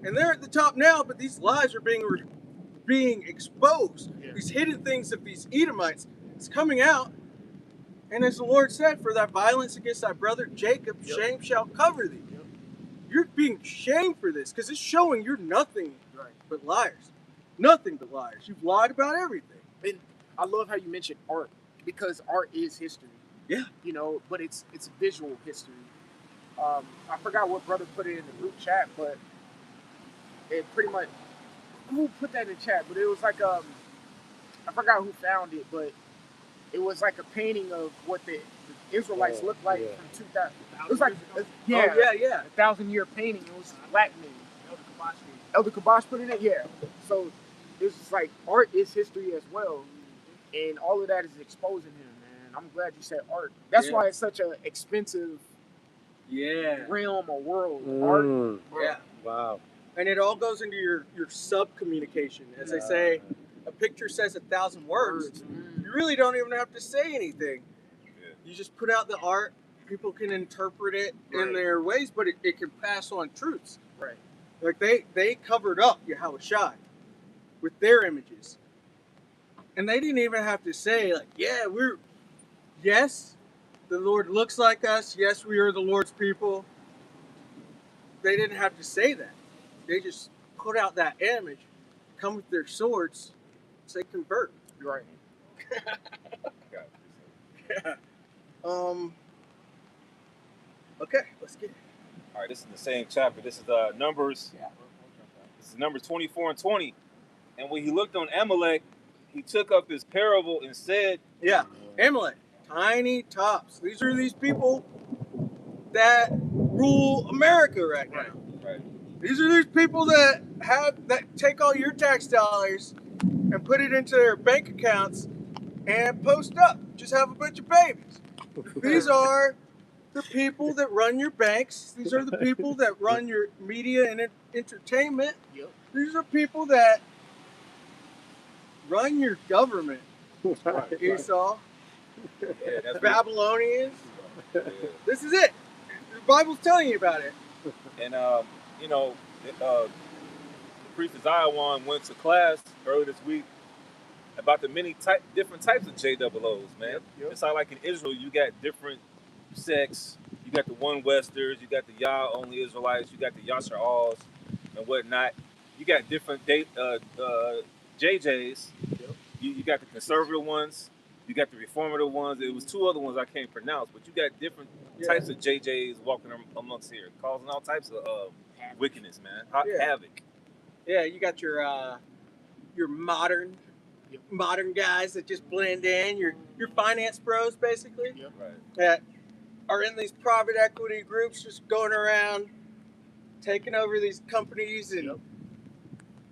And they're at the top now, but these lies are being exposed. Yeah. These hidden things of these Edomites is coming out. And as the Lord said, for thy violence against thy brother Jacob, shame shall cover thee. You're being shamed for this because it's showing you're nothing but liars. Nothing but liars. You've lied about everything. And I love how you mentioned art, because art is history. Yeah. You know, but it's visual history. I forgot what brother put it in the group chat, but it pretty much, who put that in the chat? But it was like I forgot who found it, but it was like a painting of what the Israelites looked like from 2000. It was like a 1,000-year painting. It was black men. Elder Kabash put it in. Yeah. So it's just like art is history as well, and all of that is exposing him, man. I'm glad you said art. That's why it's such an expensive realm or world. Art. Yeah. Wow. And it all goes into your sub-communication. As they say, a picture says 1,000 words. You really don't even have to say anything. You just put out the art. People can interpret it in their ways, but it can pass on truths. Right. Like they covered up Yahushua with their images. And they didn't even have to say, like, yes, the Lord looks like us. Yes, we are the Lord's people. They didn't have to say that. They just put out that image, come with their swords, say convert. Right. Yeah. Okay, let's get it. All right, this is the same chapter. This is Numbers. This is Numbers 24 and 20. And when he looked on Amalek, he took up his parable and said, Amalek, tiny tops. These are these people that rule America right now. Right. These are these people that take all your tax dollars and put it into their bank accounts and post up. Just have a bunch of babies. These are the people that run your banks. These are the people that run your media and entertainment. Yep. These are people that run your government. Esau. that's Babylonians. This is it. The Bible's telling you about it. And, the priest Zion went to class earlier this week about the many different types of JOOs, man. It's not like in Israel, you got different sects. You got the one Westers, you got the Yah only Israelites, you got the Yasser Alls and whatnot. You got different JJs. you got the conservative ones, you got the reformative ones. It was two other ones I can't pronounce, but you got different types of JJs walking amongst here, causing all types of wickedness, man. Havoc. Yeah, you got your modern guys that just blend in. Your finance bros, basically. Yep. Right. That are in these private equity groups, just going around taking over these companies and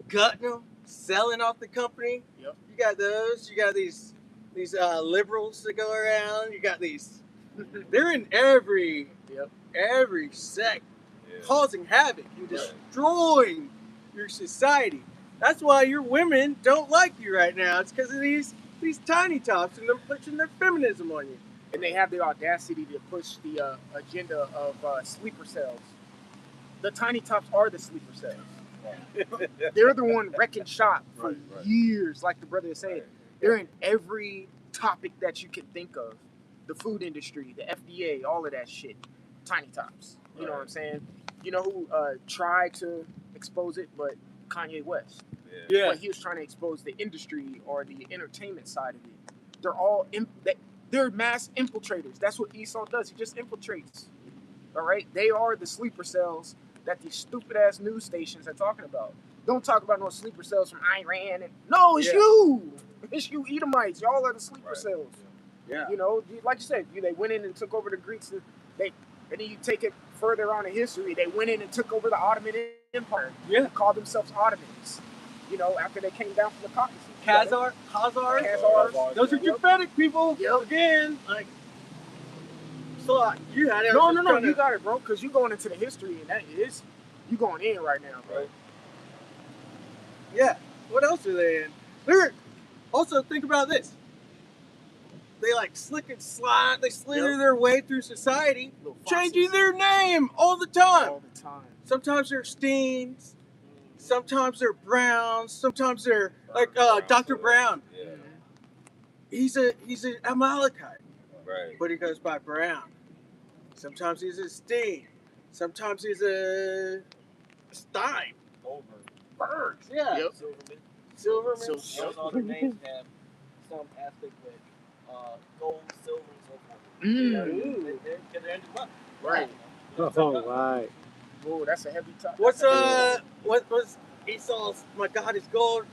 gutting them, selling off the company. Yep. You got those. You got these liberals that go around. You got these. They're in every sect, causing havoc and destroying your society. That's why your women don't like you right now. It's because of these tiny tops and them pushing their feminism on you. And they have the audacity to push the agenda of sleeper cells. The tiny tops are the sleeper cells. They're the one wrecking shop for years, like the brother is saying. They're in every topic that you can think of. The food industry, the FDA, all of that shit. Tiny tops. You know what I'm saying? You know who tried to expose it, but Kanye West. Yeah. But he was trying to expose the industry or the entertainment side of it. They're all they're mass infiltrators. That's what Esau does. He just infiltrates. All right? They are the sleeper cells that these stupid ass news stations are talking about. Don't talk about no sleeper cells from Iran. No, it's you. It's you Edomites. Y'all are the sleeper cells. Yeah. You know, like you said, they went in and took over the Greeks. And then you take it further on in history. They went in and took over the Ottoman Empire. Yeah. They called themselves Ottomans. You know, after they came down from the Caucasus. Khazars. Those are Germanic people. Yep. Again, like. So you had it. No, you got it, bro. Because you're going into the history, and that is you going in right now, bro. Yeah. What else are they in? They're also, think about this. They like slick and slide. They slither their way through society, changing their name all the time. All the time. Sometimes they're Steens. Sometimes they're Browns. Sometimes they're like Dr. Brown. Yeah. He's an Amalekite. Right. But he goes by Brown. Sometimes he's a Steen. Sometimes he's a Stein. Bergs. Yeah. Yep. Silverman. Those other names have some aspect with gold, silver, and so forth. They're into money. Right. Oh, right. Whoa, that's a heavy topic. What was Esau's? My God is gold.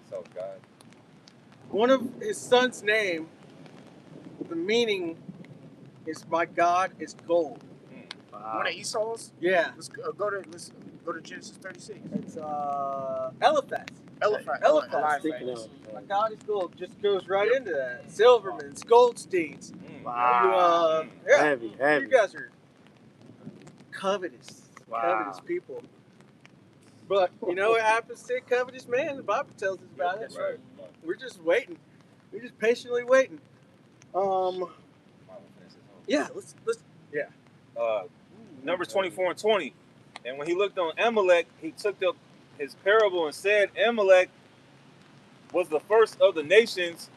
So God. One of his son's name, the meaning is my God is gold. One of Esau's? Yeah. Let's go to Genesis 36. It's Eliphaz. Eliphaz. My God is gold. Just goes right into that. Silvermans, Goldsteins. Wow. Heavy. You guys are covetous people. But you know what happens to a covetous man? The Bible tells us about it. Right. We're just waiting. We're just patiently waiting. Yeah, let's Numbers 24 and 20. And when he looked on Amalek, he took up his parable and said, Amalek was the first of the nations,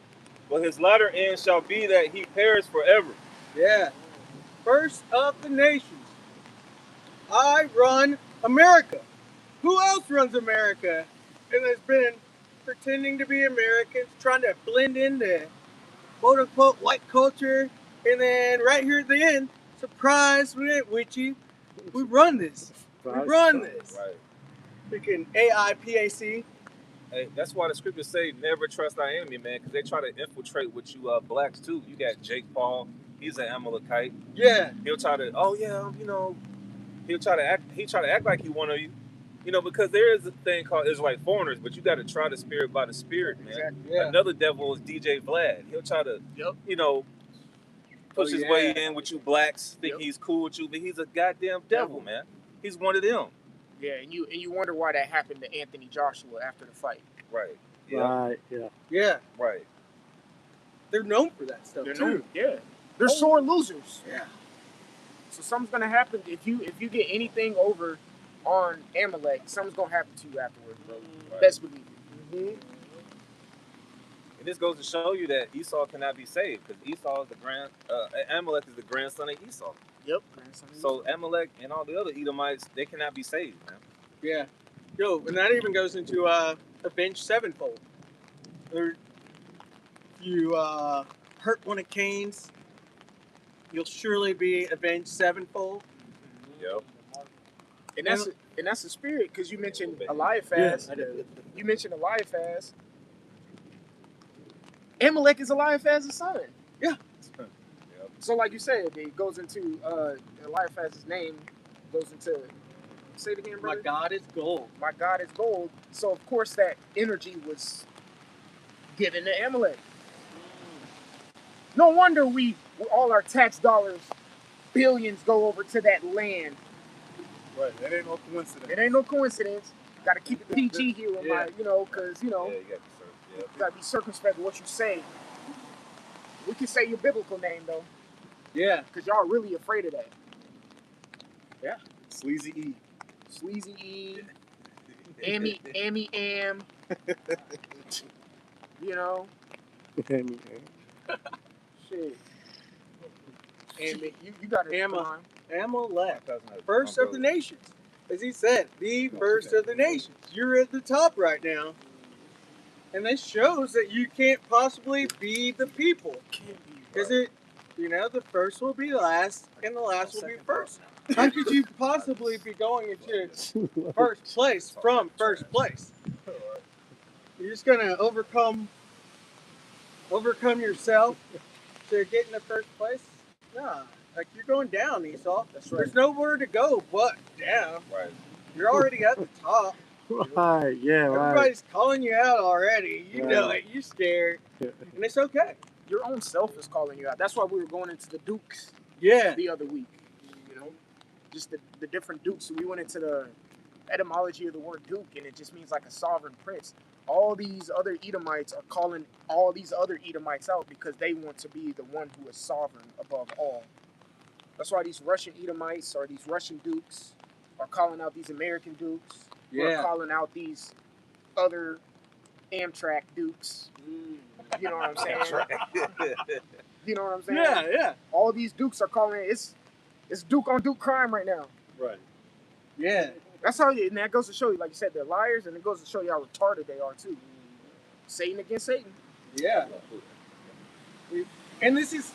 but his latter end shall be that he perish forever. Yeah. First of the nations. I run America. Who else runs America and has been pretending to be Americans, trying to blend into quote-unquote white culture, and then right here at the end, surprise, we ain't with you. We run this. We run this. Right. Freaking AIPAC. Hey, that's why the scriptures say never trust thy enemy, man, because they try to infiltrate with you blacks too. You got Jake Paul, he's an Amalekite. Yeah. He'll try to, he'll try to act like he one of you. Because there is a thing called Israelite foreigners, but you got to try the spirit by the spirit, man. Exactly. Yeah. Another devil is DJ Vlad. He'll try to, push his way in with you blacks, think he's cool with you, but he's a goddamn devil, man. He's one of them. Yeah, and you wonder why that happened to Anthony Joshua after the fight. Right. Yeah. Right. Yeah. Yeah. Right. They're known for that stuff They're too. known, yeah. They're sore losers. Yeah. So something's gonna happen if you get anything over on Amalek. Something's gonna happen to you afterwards, bro. Right. Best believe it. Mm-hmm. And this goes to show you that Esau cannot be saved because Esau is Amalek is the grandson of Esau. Yep. So Amalek and all the other Edomites, they cannot be saved, man. Yeah. Yo, and that even goes into avenge sevenfold. Or you hurt one of Cain's, you'll surely be avenged sevenfold. Yep. And that's the spirit, because you mentioned Eliphaz. I did. You mentioned Eliphaz. Amalek is Eliphaz's son. Yeah. So like you said, it goes into Eliphaz's name, goes into, say it again, My brother. God is gold. My God is gold. So of course that energy was given to Amalek. No wonder all our tax dollars, billions go over to that land. Right. That ain't no coincidence. It ain't no coincidence. Got to keep it PG here with my, because, Yeah, you got to serve. you got to be circumspect with what you say. We can say your biblical name, though, Yeah. because y'all really afraid of that. Yeah. Sleazy E. Sleazy E, Am. You know, shit. Amy. You got it. Amalek, first of the nations. As he said, the first of the nations. You're at the top right now. And this shows that you can't possibly be the people. Because the first will be last and the last will be first. How could you possibly be going into first place from first place? You're just gonna overcome yourself to get into first place? Nah. Like, you're going down, Esau. That's right. There's nowhere to go but down. Right. You're already at the top. Right, yeah, right. Everybody's calling you out already. You know Right. it. You're scared. And it's okay. Your own self is calling you out. That's why we were going into the Dukes Yeah. the other week. You know, just the different Dukes. So we went into the etymology of the word Duke, and it just means like a sovereign prince. All these other Edomites are calling all these other Edomites out because they want to be the one who is sovereign above all. That's why these Russian Edomites or these Russian Dukes are calling out these American Dukes. We're calling out these other Amtrak Dukes. You know what I'm saying? You know what I'm saying? Yeah, yeah. All these Dukes are calling it. It's Duke on Duke crime right now. Right. Yeah. That's how, and that goes to show you, like you said, they're liars, and it goes to show you how retarded they are too. Satan against Satan. Yeah. And this is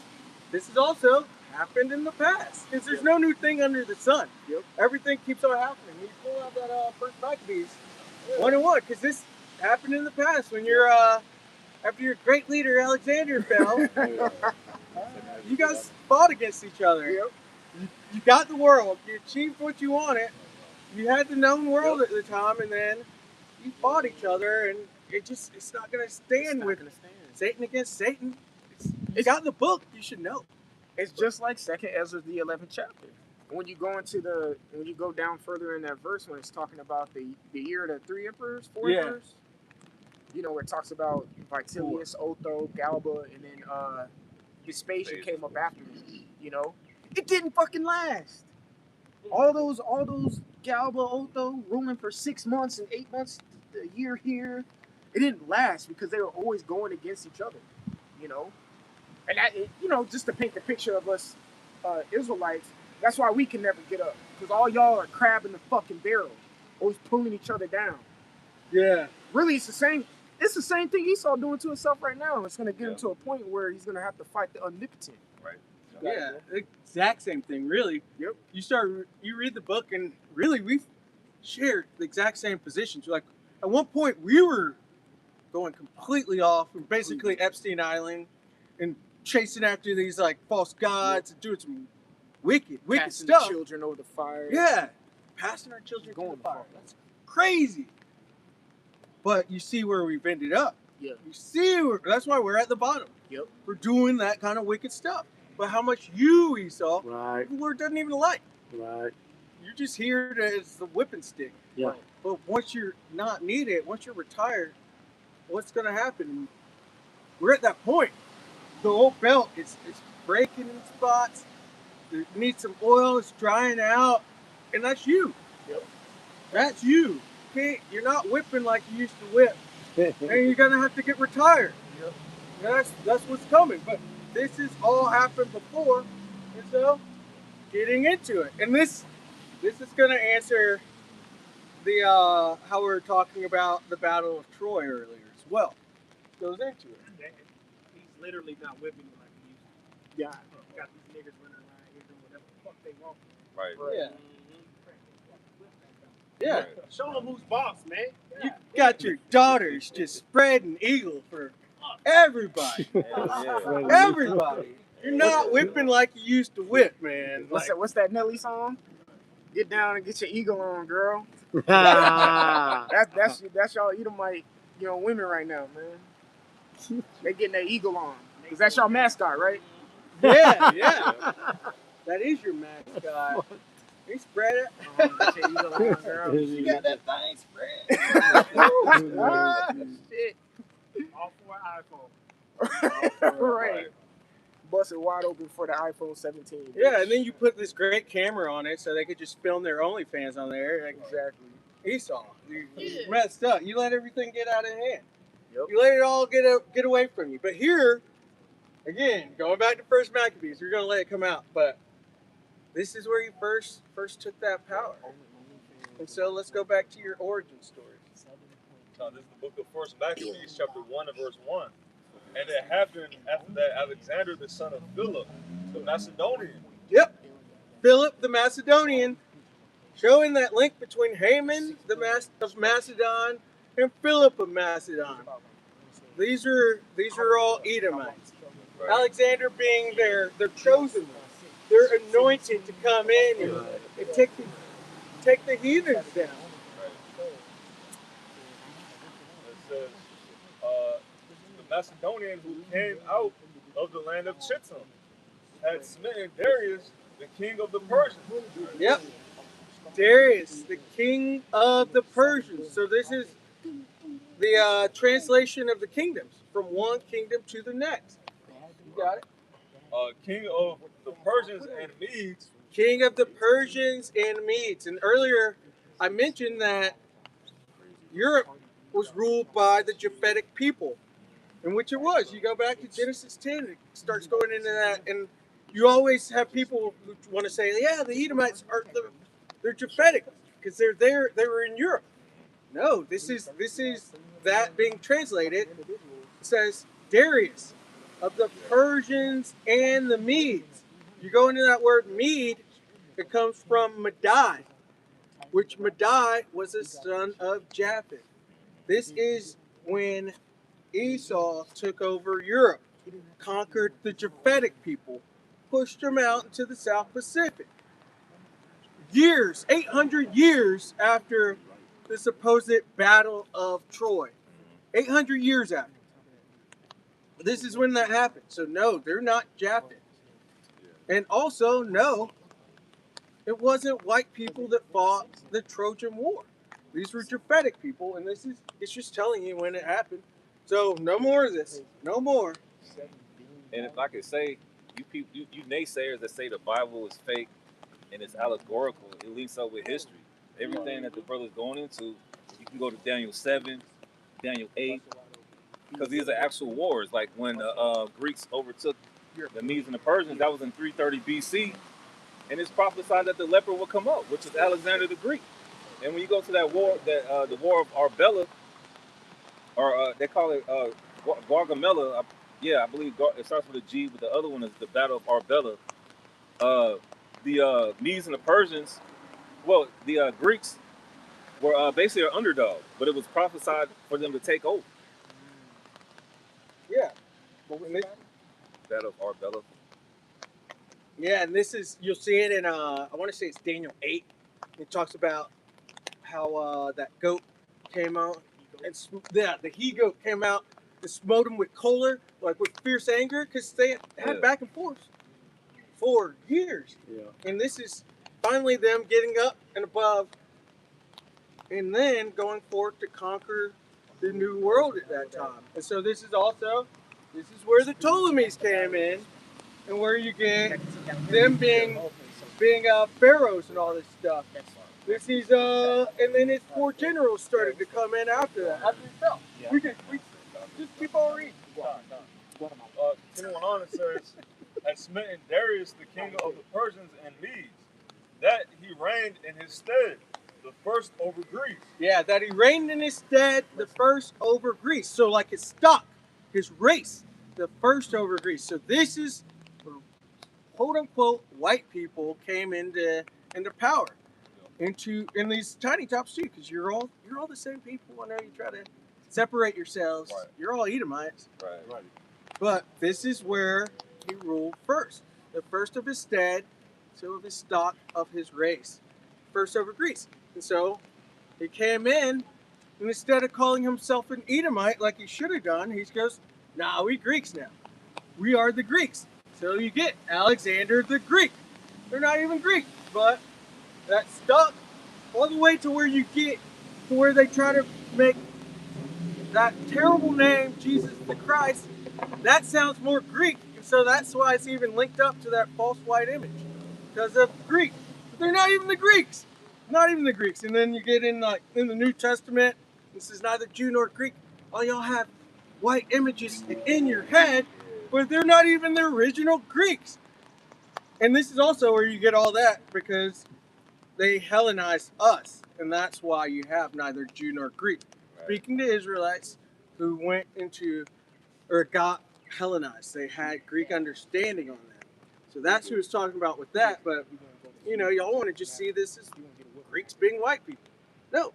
also happened in the past. Because there's no new thing under the sun. Yep. Everything keeps on happening. You pull out that first Maccabees 1-1, because this happened in the past when you're after your great leader Alexander fell. You guys fought against each other. Yep. You got the world. You achieved what you wanted. You had the known world at the time, and then you fought each other, and it's not going to stand with Satan against Satan. It's got in the book. You should know. It's just like 2nd Ezra, the 11th chapter. When you go down further in that verse, when it's talking about the year of the 3 emperors, 4 emperors, you know, where it talks about Vitellius, Otho, Galba, and then Vespasian came up after him. You know, it didn't fucking last. All those Galba, Otho ruling for 6 months and 8 months, a year here, it didn't last because they were always going against each other. You know, and just to paint the picture of us Israelites, that's why we can never get up, because all y'all are crabbing the fucking barrel, always pulling each other down. Yeah. Really, it's the same thing Esau doing to himself right now. It's going to get him to a point where he's going to have to fight the omnipotent. Right. Yeah, exact same thing, really. Yep. You read the book, and really we've shared the exact same positions. Like, at one point we were going completely off, and basically Epstein Island, and chasing after these like false gods and doing some wicked Passing stuff. the children over the fire. Yeah, passing our children Going to the fire. far. That's crazy. But you see where we've ended up. Yeah. You see, that's why we're at the bottom. Yep. We're doing that kind of wicked stuff. But how much you, Esau, Right, the Lord doesn't even like. right. You're just here as the whipping stick. Yeah. But once you're not needed, once you're retired, what's going to happen? We're at that point. The old belt is breaking in spots. It needs some oil. It's drying out. And that's you. Yep. That's you. You're not whipping like you used to whip. And you're going to have to get retired. Yep. That's what's coming. But this has all happened before. And so, getting into it. And this is going to answer how we were talking about the Battle of Troy earlier as well. Goes into it. He's literally not whipping you like he used to. Yeah. Got these niggas running around here doing whatever the fuck they want. Right. Yeah. Yeah. Show them who's boss, man. You got your daughters just spreading eagle for everybody. Yeah. Everybody. You're not whipping like you used to whip, man. Like, What's that Nelly song? Get down and get your eagle on, girl. That's y'all Edomite, women right now, man. They getting their eagle on. Cause that's your mascot, right? yeah. That is your mascot. They spread it. Get your eagle on, girl. You got that thing spread. Shit. All for iPhone. Right. Bust it wide open for the iPhone 17. Bitch. Yeah, and then you put this great camera on it so they could just film their OnlyFans on there. Like Exactly. Esau, you messed up. You let everything get out of hand. Yep. You let it all get away from you. But here, again, going back to First Maccabees, you're gonna let it come out. But this is where you first took that power. And so let's go back to your origin story. Now, this is the book of First Maccabees, chapter 1 and verse 1. And it happened after that Alexander, the son of Philip, the Macedonian. Yep. Philip the Macedonian, showing that link between Haman of Macedon and Philip of Macedon. These are all Edomites. Right. Alexander being their chosen one. They're anointed to come in and take the heathens down. It says, the Macedonian who came out of the land of Chittim had smitten Darius, the king of the Persians. Yep. Darius, the king of the Persians. So this is the translation of the kingdoms from one kingdom to the next. You got it? King of the Persians and Medes. King of the Persians and Medes. And earlier I mentioned that Europe was ruled by the Japhetic people, in which it was. You go back to Genesis 10, it starts going into that, and you always have people who want to say, yeah, the Edomites they're Japhetic because they're there. They were in Europe. No, this is that being translated. It says Darius of the Persians and the Medes. You go into that word Mede, it comes from Madai, which Madai was a son of Japheth. This is when Esau took over Europe, conquered the Japhetic people, pushed them out into the South Pacific. 800 years after the supposed Battle of Troy. 800 years after. This is when that happened. So no, they're not Japheth. And also, no, it wasn't white people that fought the Trojan War. These were Japhetic people, and it's just telling you when it happened. So no more of this. No more. And if I could say, you naysayers that say the Bible is fake and it's allegorical, it links up with history. Everything that the brother's going into, you can go to Daniel 7, Daniel 8, because these are actual wars. Like when the Greeks overtook the Medes and the Persians, that was in 330 BC, and it's prophesied that the leper will come up, which is Alexander the Greek. And when you go to that war, the War of Arbela, or they call it Gargamella, I believe it starts with a G, but the other one is the Battle of Arbela. The Medes and the Persians, the Greeks were basically an underdog, but it was prophesied for them to take over. Yeah. Battle of Arbela. Yeah, and this is, you'll see it in, I want to say it's Daniel 8. It talks about how that goat came out, and the he-goat came out and smote him with choler, like with fierce anger, because they had back and forth for years. Yeah. And this is finally them getting up and above, and then going forth to conquer the new world at that time. And so this is where the Ptolemies came in, and where you get them being pharaohs and all this stuff. This is and then his 4 generals started to come in after that. After he fell, we just keep on reading. Continuing on, it says, had smitten Darius, the king of the Persians and Medes, that he reigned in his stead the first over Greece. Yeah, that he reigned in his stead, the first over Greece. So like his stock, his race, the first over Greece. So this is where, quote unquote, white people came into power, in these tiny tops too, because you're all the same people. I know you try to separate yourselves. Right. You're all Edomites. Right. But this is where he ruled first. The first of his stead, so of his stock, of his race. First over Greece. And so he came in, and instead of calling himself an Edomite like he should have done, he goes, nah, we Greeks now. We are the Greeks. So you get Alexander the Greek. They're not even Greek, but that stuck all the way to where you get to where they try to make that terrible name, Jesus the Christ. That sounds more Greek, and so that's why it's even linked up to that false white image, because of Greek. But they're not even the Greeks. Not even the Greeks. And then you get in the New Testament. This is neither Jew nor Greek. All y'all have white images in your head, but they're not even the original Greeks. And this is also where you get all that, because they Hellenized us, and that's why you have neither Jew nor Greek. Right. Speaking to Israelites who went into or got Hellenized, they had Greek understanding on them. So that's who it's talking about with that. But y'all want to just see this as Greeks being white people. No,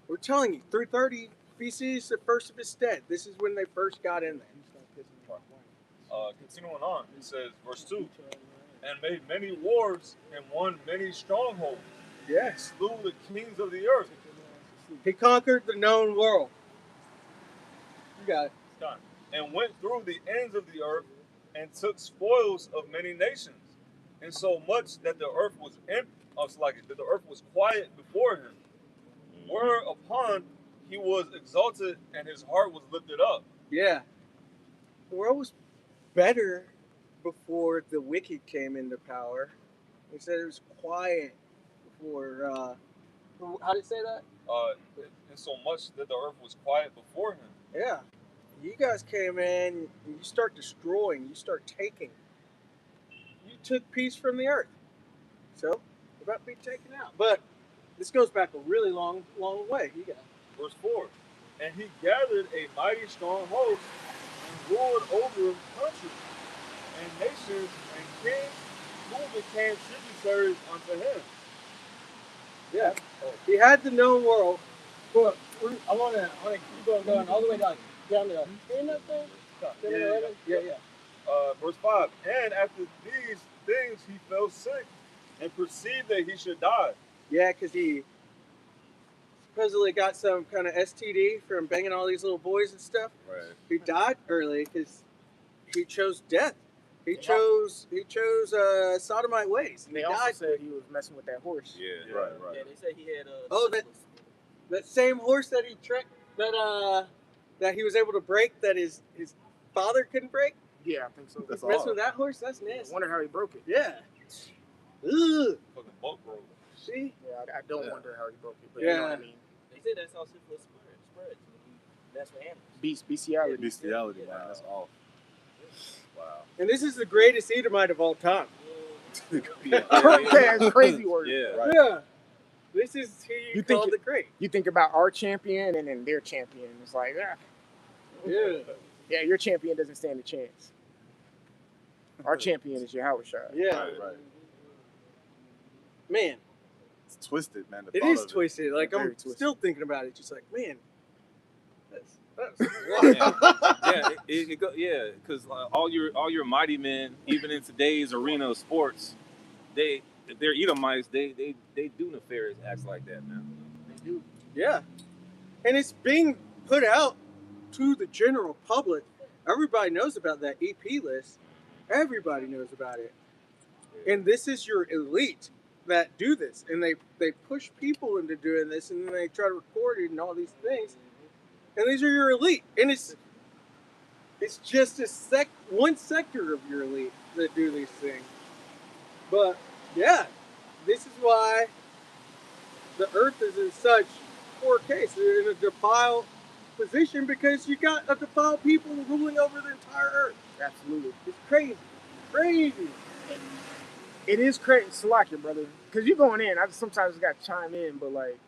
we're telling you, 330 BC is the first of his stead. This is when they first got in there. Continuing on, it says, verse 2, and made many wars and won many strongholds. Yes. Slew the kings of the earth. He conquered the known world. You got it. Done. And went through the ends of the earth and took spoils of many nations, and so much that the earth was that the earth was quiet before him. Whereupon he was exalted and his heart was lifted up. Yeah. The world was better before the wicked came into power. He said it was quiet before. How did it say that? And so much that the earth was quiet before him. Yeah. You guys came in and you start destroying, you start taking. You took peace from the earth. So, you're about to be taken out. But this goes back a really long way. You got it. Verse 4. And he gathered a mighty strong host and ruled over countries and nations and kings who became tributaries unto him. Yeah. He had the known world. But I want to keep on going all the way down to 10 up there? Yeah. Verse 5. And after these things he fell sick and perceived that he should die. Yeah, because he supposedly got some kind of STD from banging all these little boys and stuff. Right. He died early because he chose death. He chose sodomite ways. And they also said he was messing with that horse. Yeah, right. Yeah, they said he had that same horse that he tricked that he was able to break that his father couldn't break. Yeah, I think so. He's messing with that horse. That's nasty. I wonder how he broke it. Yeah. Ugh. Fucking boat broke. See? Yeah, I don't wonder how he broke it. But yeah. You know what I mean? They say that's how syphilis spreads when you mess with animals. Bestiality. Bestiality, man. That's awful. Wow. And this is the greatest Edomite of all time. That's crazy word. Yeah. Right. Yeah. This is You called think the great. You think about our champion and then their champion. It's like, yeah, your champion doesn't stand a chance. Our champion is Yahushua. Yeah. Right. Man, It's twisted, man. it is twisted. Like, Very I'm twisted. still thinking about it. Just like, man, that's Because all your mighty men, even in today's arena of sports, if they're Edomites, they do nefarious acts like that, man. They do. Yeah. And it's being put out to the general public. Everybody knows about that EP list. Everybody knows about it. And this is your elite that do this. And they push people into doing this, and then they try to record it and all these things. And these are your elite. And it's just one sector of your elite that do these things. But yeah, this is why the earth is in such poor case. They're in a defiled position because you got a defiled people ruling over the entire earth. Absolutely. It's crazy. Crazy. it is crazy. Salakia, brother, because you're going in. I sometimes got to chime in, but like,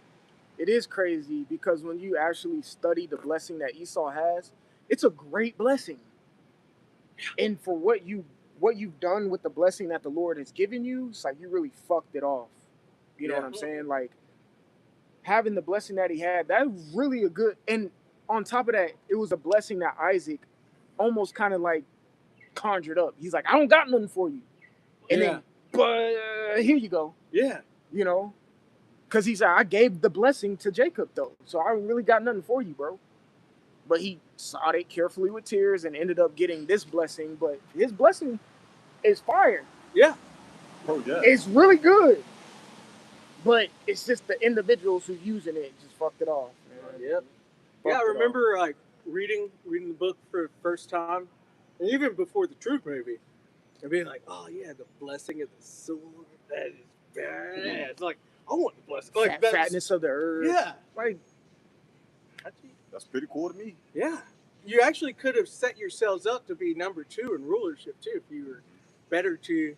it is crazy because when you actually study the blessing that Esau has, it's a great blessing. And for what you've done with the blessing that the Lord has given you, it's like you really fucked it off. You know what I'm saying? Like having the blessing that he had, that was really a good. And on top of that, it was a blessing that Isaac almost kind of like conjured up. He's like, I don't got nothing for you, and then, but here you go. Yeah. You know, because he said, I gave the blessing to Jacob though, so I really got nothing for you, bro. But he sought it carefully with tears and ended up getting this blessing. But his blessing is fire. Yeah. Oh yeah. It's really good. But it's just the individuals who's using it just fucked it off, man. Yep. Fucked Yeah, I it remember like reading the book for the first time, and even before the Truth movie, and being like, "Oh yeah, the blessing of the sword, that is bad." It's like I want the blessing, like that fatness of the earth. Yeah, like That's pretty cool to me. yeah. You actually could have set yourselves up to be number 2 in rulership too, if you were better to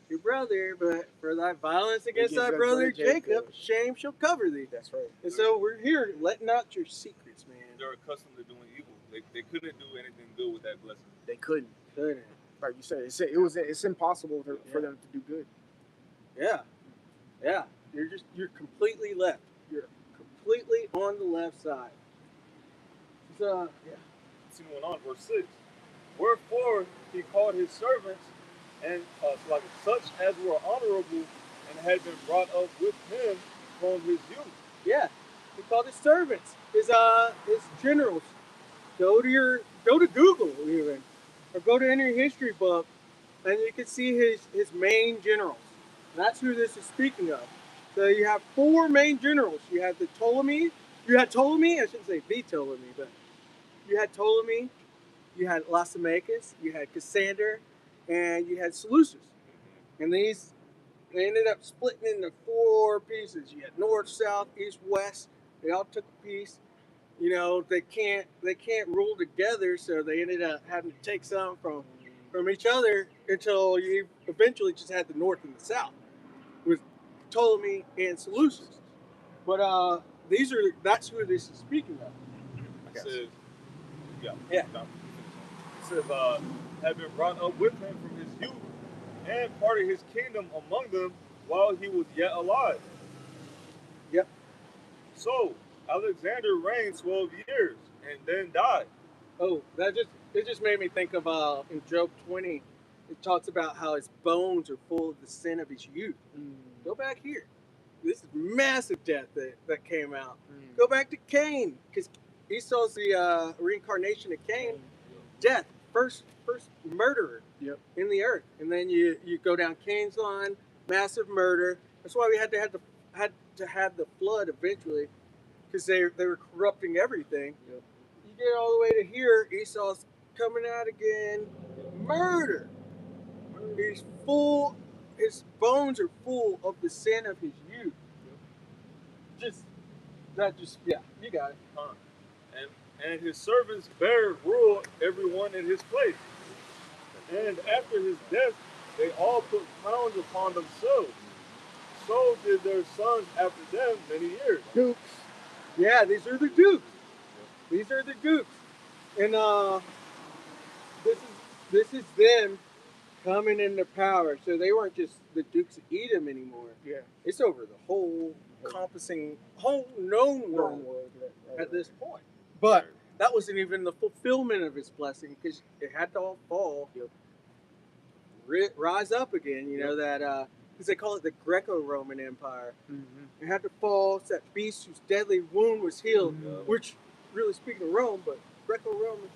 your brother. But for thy violence against thy brother Jacob, shame shall cover thee. That's right. And so we're here letting out your secrets, man. They're accustomed to doing evil. They couldn't do anything good with that blessing. They couldn't. Couldn't. Like you said, it's impossible for them to do good. Yeah, yeah. You're completely left. You're completely on the left side. So yeah. Continuing on, verse 6. Wherefore he called his servants, and like such as were honorable, and had been brought up with him from his youth. Yeah, he called his servants, his generals. Go to Google even, or go to any history book, and you can see his main generals. That's who this is speaking of. So you have 4 main generals. You have the Ptolemy. You had Ptolemy. I shouldn't say the Ptolemy, but you had Ptolemy. You had Lysimachus. You had Cassander, and you had Seleucus. And they ended up splitting into 4 pieces. You had north, south, east, west. They all took a piece. You know, they can't rule together, so they ended up having to take some from each other until you eventually just had the north and the south with Ptolemy and Seleucus. But that's who this is speaking of. It says, Yeah. It says, had been brought up with him from his youth, and parted his kingdom among them while he was yet alive. Yep. So Alexander reigned 12 years and then died. Oh, it just made me think of in Job 20, it talks about how his bones are full of the sin of his youth. Go back here. This is massive death that came out. Go back to Cain, because Esau's the reincarnation of Cain. Death, first murderer in the earth, and then you go down Cain's line, massive murder. That's why we had to have the flood eventually, because they were corrupting everything. You get all the way to here, Esau's coming out again, murder. He's full. His bones are full of the sin of his youth. Yeah, you got it. And his servants bare rule everyone in his place. And after his death, they all put crowns upon themselves. So did their sons after them many years. Dukes. Yeah, these are the dukes. These are the dukes. And this is them coming into power. So they weren't just the Dukes of Edom anymore. Yeah. It's over the whole encompassing, whole known world at this point. But that wasn't even the fulfillment of his blessing, because it had to all fall, rise up again. You know that because they call it the Greco-Roman Empire. It had to fall so that beast whose deadly wound was healed, which, really speaking of Rome, but Greco-Roman,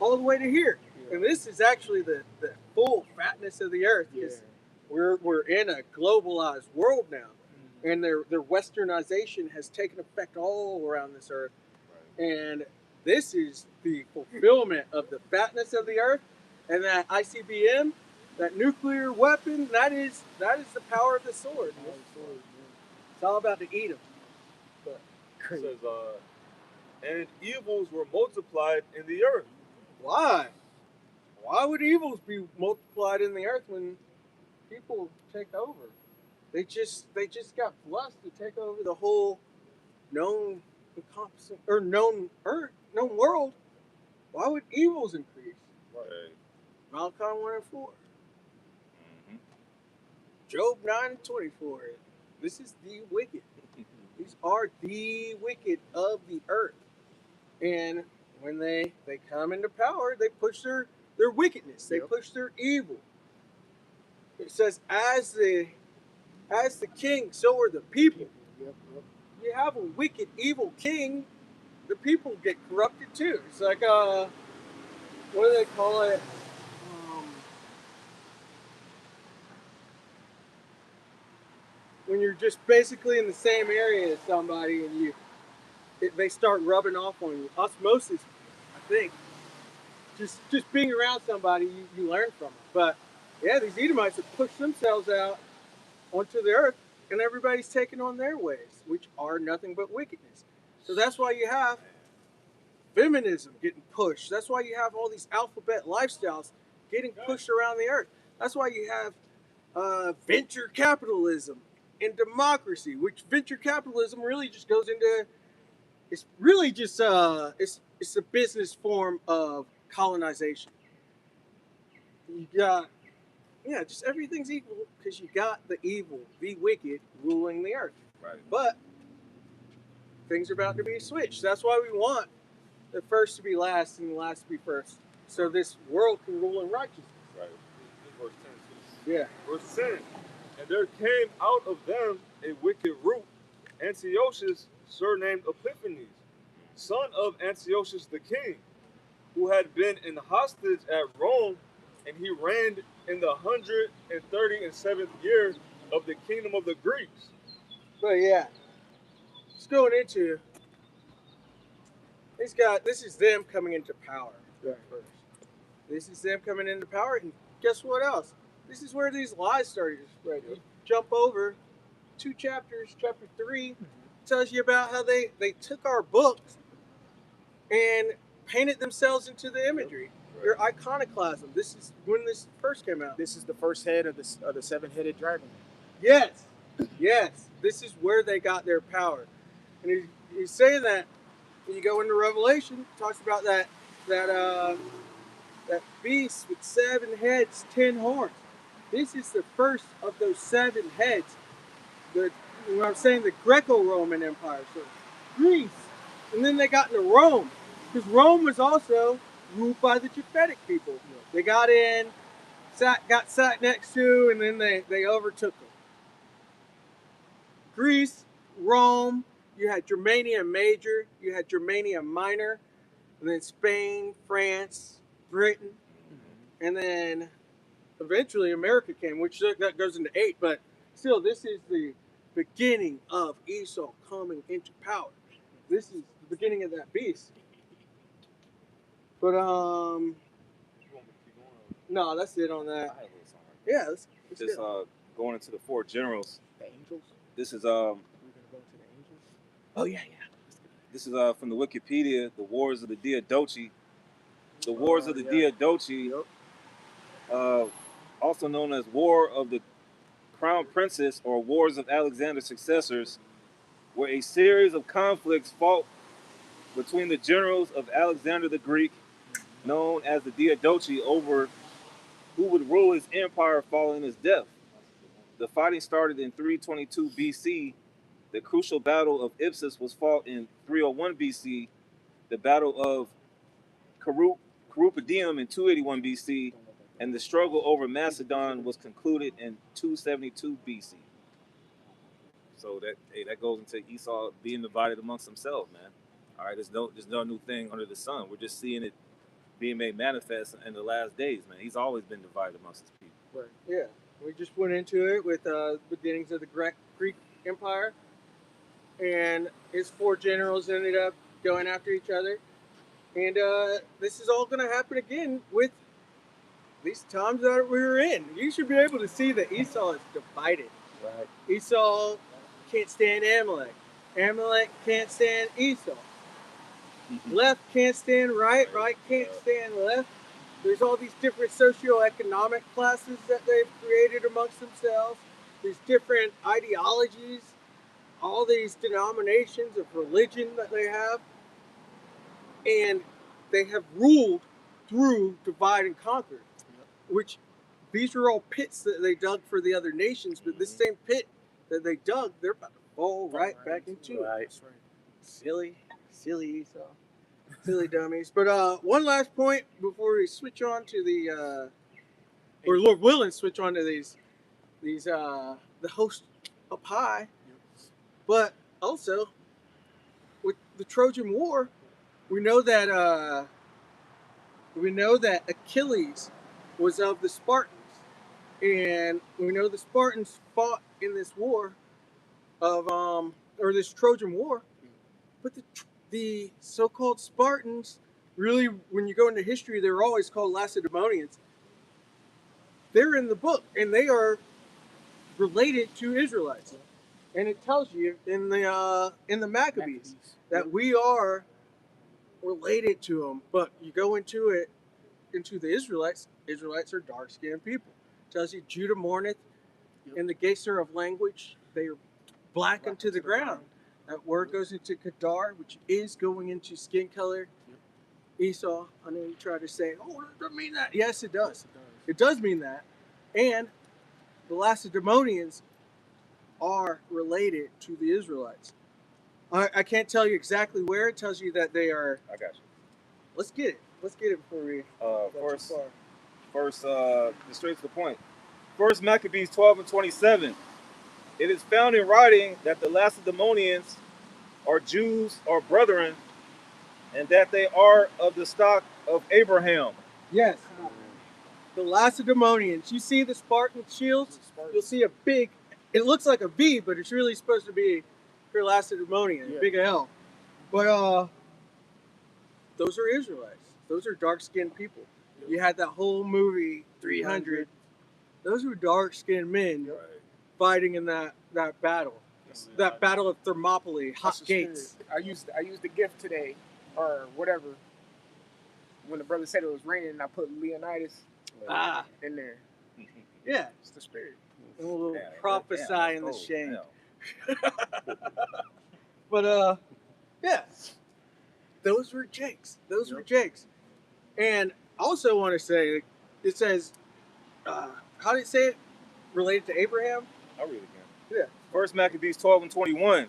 all the way to here. And this is actually the full fatness of the earth, because we're in a globalized world now, and their westernization has taken effect all around this earth, and this is the fulfillment of the fatness of the earth, and that ICBM, that nuclear weapon, that is the power of the sword. It's all about to eat them. It says, and evils were multiplied in the earth. Why? Why would evils be multiplied in the earth when people take over. They just got blessed to take over the whole known encompassing or known earth, known world. Why would evils increase? Right. Malachi 1 and 4. Mhm. Job 9 and 24. This is the wicked. These are the wicked of the earth. And when they come into power, they push their wickedness. They push their evil. It says, as the king, so are the people. You have a wicked, evil king, the people get corrupted too. It's like what do they call it? When you're just basically in the same area as somebody and they start rubbing off on you. Osmosis, I think. Just being around somebody, you learn from it. But yeah, these Edomites have pushed themselves out onto the earth, and everybody's taking on their ways, which are nothing but wickedness. So that's why you have feminism getting pushed. That's why you have all these alphabet lifestyles getting pushed around the earth. That's why you have venture capitalism and democracy, which venture capitalism really just goes into, it's really just it's a business form of colonization. You got, yeah, just everything's equal because you got the evil, the wicked ruling the earth. Right. But things are about to be switched. That's why we want the first to be last and the last to be first, so this world can rule in righteousness. Right. Verse 10. Yeah. Verse 10. And there came out of them a wicked root, Antiochus, surnamed Epiphanes, son of Antiochus the king, who had been in hostage at Rome, and he reigned in the 137th year of the kingdom of the Greeks. But yeah, just going into this is them coming into power. Right. First. This is them coming into power, and guess what else? This is where these lies started to spread. You jump over 2 chapters, chapter 3 tells you about how they took our books and painted themselves into the imagery. Their iconoclasm. This is when this first came out. This is the first head of the 7-headed dragon. Yes, yes. This is where they got their power. And he's saying that when you go into Revelation, it talks about that beast with 7 heads, 10 horns. This is the first of those 7 heads. I'm saying the Greco-Roman Empire, so Greece, and then they got into Rome, because Rome was also ruled by the Japhetic people. They got in, got sat next to, and then they overtook them. Greece, Rome, you had Germania Major, you had Germania Minor, and then Spain, France, Britain, and then eventually America came, which that goes into 8, but still, this is the beginning of Esau coming into power. This is the beginning of that beast. But no, that's it on that. Yeah, let's Just going into the 4 generals. The angels? This is We're gonna go to the angels. Oh yeah. This is from the Wikipedia, the Wars of the Diadochi. The Wars of the Diadochi, also known as War of the Crown Princes or Wars of Alexander's Successors, were a series of conflicts fought between the generals of Alexander the Greek, known as the Diadochi, over who would rule his empire following his death. The fighting started in 322 BC. The crucial battle of Ipsus was fought in 301 BC. The battle of Carupadium in 281 BC. And the struggle over Macedon was concluded in 272 BC. So that goes into Esau being divided amongst themselves, man. All right, there's no new thing under the sun. We're just seeing it being made manifest in the last days, man. He's always been divided amongst his people. Right. Yeah, we just went into it with the beginnings of the Greek Empire, and his 4 generals ended up going after each other, and this is all going to happen again with these times that we were in. You should be able to see that Esau is divided. Right. Esau can't stand Amalek. Amalek can't stand Esau. Left can't stand right. Right can't stand left. There's all these different socioeconomic classes that they've created among amongst themselves, these different ideologies, all these denominations of religion that they have, and they have ruled through divide and conquer, which these are all pits that they dug for the other nations, but this same pit that they dug, they're about to fall right back into it. Right. Silly Esau. Silly dummies. But one last point before we switch on to the or Lord willing switch on to these the host up high. But also with the Trojan War, we know that Achilles was of the Spartans, and we know the Spartans fought in this war of or this Trojan War, but the so-called Spartans, really, when you go into history, they were always called Lacedaemonians. They're in the book, and they are related to Israelites, and it tells you in the Maccabees that we are related to them. But you go into the Israelites. Israelites are dark-skinned people. It tells you Judah mourneth, in the Geser of language, they are black unto the ground. That word goes into Kedar, which is going into skin color. Esau, I know you try to say, oh, it doesn't mean that. Yes, it does. It does mean that. And the Lacedaemonians are related to the Israelites. I can't tell you exactly where. It tells you that they are. I got you. Let's get it. Let's get it before we go too far. First, straight to the point. First Maccabees 12 and 27. It is found in writing that the Lacedaemonians are Jews or brethren, and that they are of the stock of Abraham. Yes. The Lacedaemonians. You see the Spartan shields? You'll see a big, it looks like a V, but it's really supposed to be for Lacedaemonian, big L. But those are Israelites. Those are dark-skinned people. You had that whole movie, 300. Those were dark-skinned men fighting in that battle. That battle of Thermopylae, hot gates. I used the gift today, or whatever. When the brother said it was raining, and I put Leonidas in there. Yeah. It's the spirit. And we'll prophesy in the shade. But yeah. Those were Jakes. Those were Jakes. And I also want to say, it says, how did it say it? Related to Abraham? I'll read it again. Yeah. First Maccabees 12 and 21.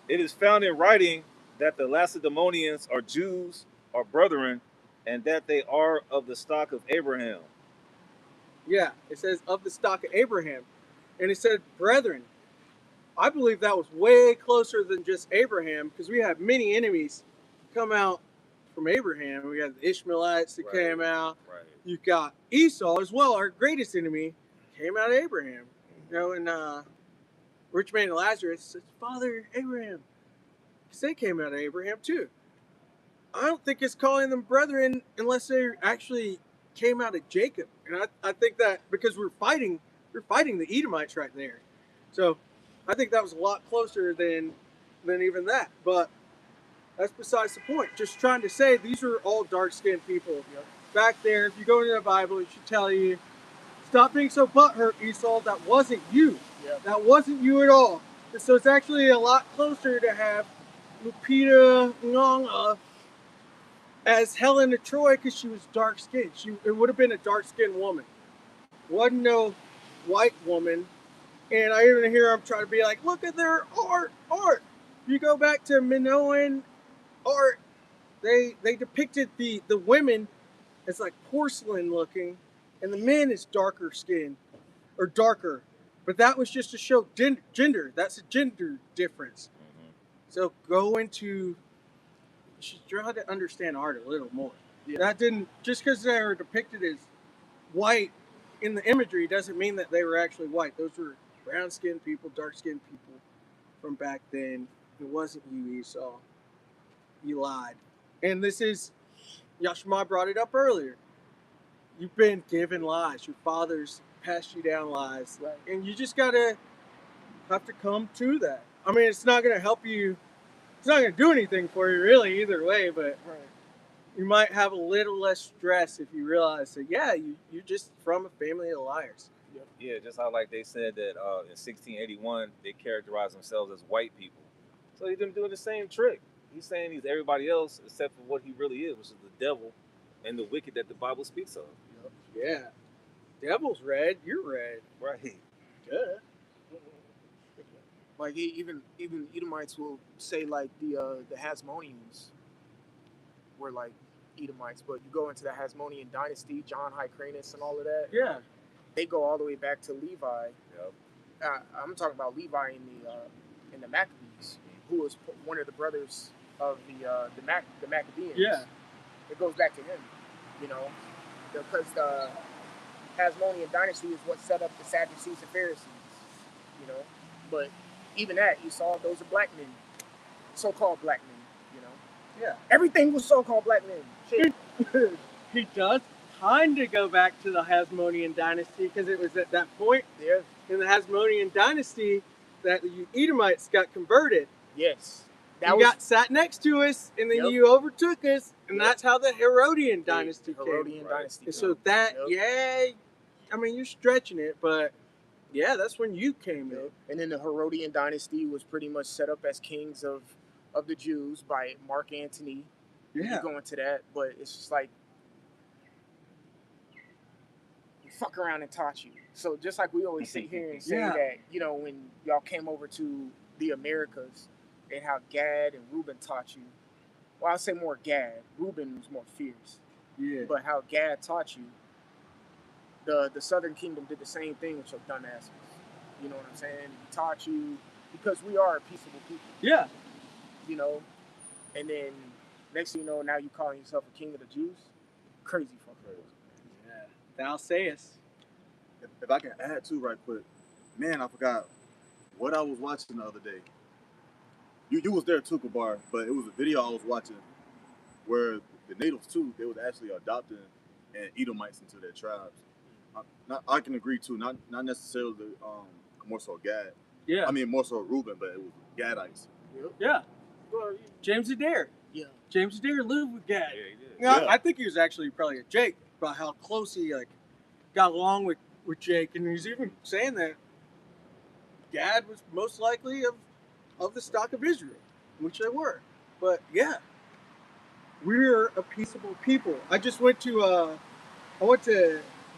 It is found in writing that the Lacedaemonians are Jews or brethren, and that they are of the stock of Abraham. Yeah, it says of the stock of Abraham. And it said brethren. I believe that was way closer than just Abraham, because we have many enemies come out from Abraham. We got the Ishmaelites that came out. Right. You've got Esau as well, our greatest enemy, came out of Abraham. You know, and Rich Man and Lazarus says, Father Abraham. Because they came out of Abraham too. I don't think it's calling them brethren unless they actually came out of Jacob. And I think that because we're fighting the Edomites right there. So I think that was a lot closer than even that. But that's besides the point. Just trying to say these are all dark-skinned people. Back there, if you go into the Bible, it should tell you, stop being so butthurt, Esau. That wasn't you. That wasn't you at all. And so it's actually a lot closer to have Lupita Nyong'o as Helen of Troy, because she was dark-skinned. It would have been a dark-skinned woman. Wasn't no white woman. And I even hear them try to be like, look at their art. You go back to Minoan art, they depicted the women as like porcelain looking, and the men is darker skin, or darker. But that was just to show gender. That's a gender difference. So go into, you should try to understand art a little more. That didn't, just because they were depicted as white in the imagery doesn't mean that they were actually white. Those were brown-skinned people, dark-skinned people from back then. It wasn't you, Esau. You lied. And this is, Yashma brought it up earlier. You've been given lies. Your fathers passed you down lies. And you just have to come to that. I mean, it's not going to help you. It's not going to do anything for you, really, either way. But you might have a little less stress if you realize that, you're just from a family of liars. Yeah, just how like they said that in 1681 they characterized themselves as white people. So he's been doing the same trick. He's saying he's everybody else except for what he really is, which is the devil and the wicked that the Bible speaks of. Yeah. Devil's red, you're red. Right. Duh. Like even Edomites will say like the Hasmoneans were like Edomites, but you go into the Hasmonean dynasty, John Hyrcanus and all of that. Yeah. They go all the way back to Levi. Yep. I'm talking about Levi in the Maccabees, who was one of the brothers of the Maccabees. Yeah. It goes back to him, you know, because the Hasmonean dynasty is what set up the Sadducees and Pharisees, you know. But even that, you saw those are black men, so-called black men, you know. Yeah. Everything was so-called black men. Shit. He does kind of go back to the Hasmonean dynasty because it was at that point in the Hasmonean dynasty that the Edomites got converted. Yes. You got sat next to us, and then you overtook us, and that's how the Herodian dynasty came. Herodian dynasty. And so that, I mean, you're stretching it, but yeah, that's when you came in. And then the Herodian dynasty was pretty much set up as kings of the Jews by Mark Antony. Yeah. You go into that, but it's just like, fuck around and taught you. So just like we always sit here and say that, you know, when y'all came over to the Americas and how Gad and Reuben taught you. Well, I'll say more Gad. Reuben was more fierce. Yeah. But how Gad taught you, the Southern Kingdom did the same thing with your dumb asses. You know what I'm saying? He taught you, because we are a peaceable people. Yeah. You know? And then next thing you know, now you calling yourself a king of the Jews? Crazy fucker. Yeah. Thou sayest. If I can add too right quick, man, I forgot what I was watching the other day. You was there too, Kabar, but it was a video I was watching where the natives too, they was actually adopting and Edomites into their tribes. I can agree too, not necessarily more so Gad. Yeah. I mean more so Reuben, but it was Gadites. Yeah. James Adair. Yeah. James Adair lived with Gad. Yeah, he did. Yeah. I think he was actually probably a Jake about how close he got along with Jake, and he's even saying that Gad was most likely of the stock of Israel, which they were. But yeah, we're a peaceable people. I just went to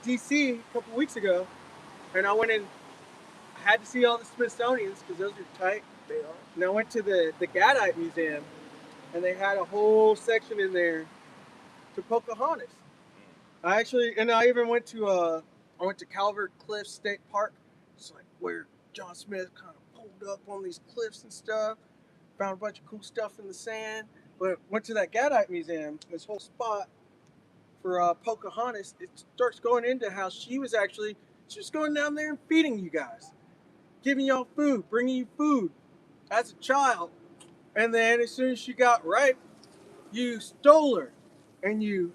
DC a couple weeks ago, and I went in. I had to see all the Smithsonians because those are tight. They are. And I went to the Gadite Museum, and they had a whole section in there to Pocahontas. I even went to Calvert Cliffs State Park. It's like where John Smith kind of pulled up on these cliffs and stuff. Found a bunch of cool stuff in the sand. But went to that Gadite Museum, this whole spot for Pocahontas. It starts going into how she was going down there and feeding you guys, giving y'all food, bringing you food as a child. And then as soon as she got ripe, you stole her and you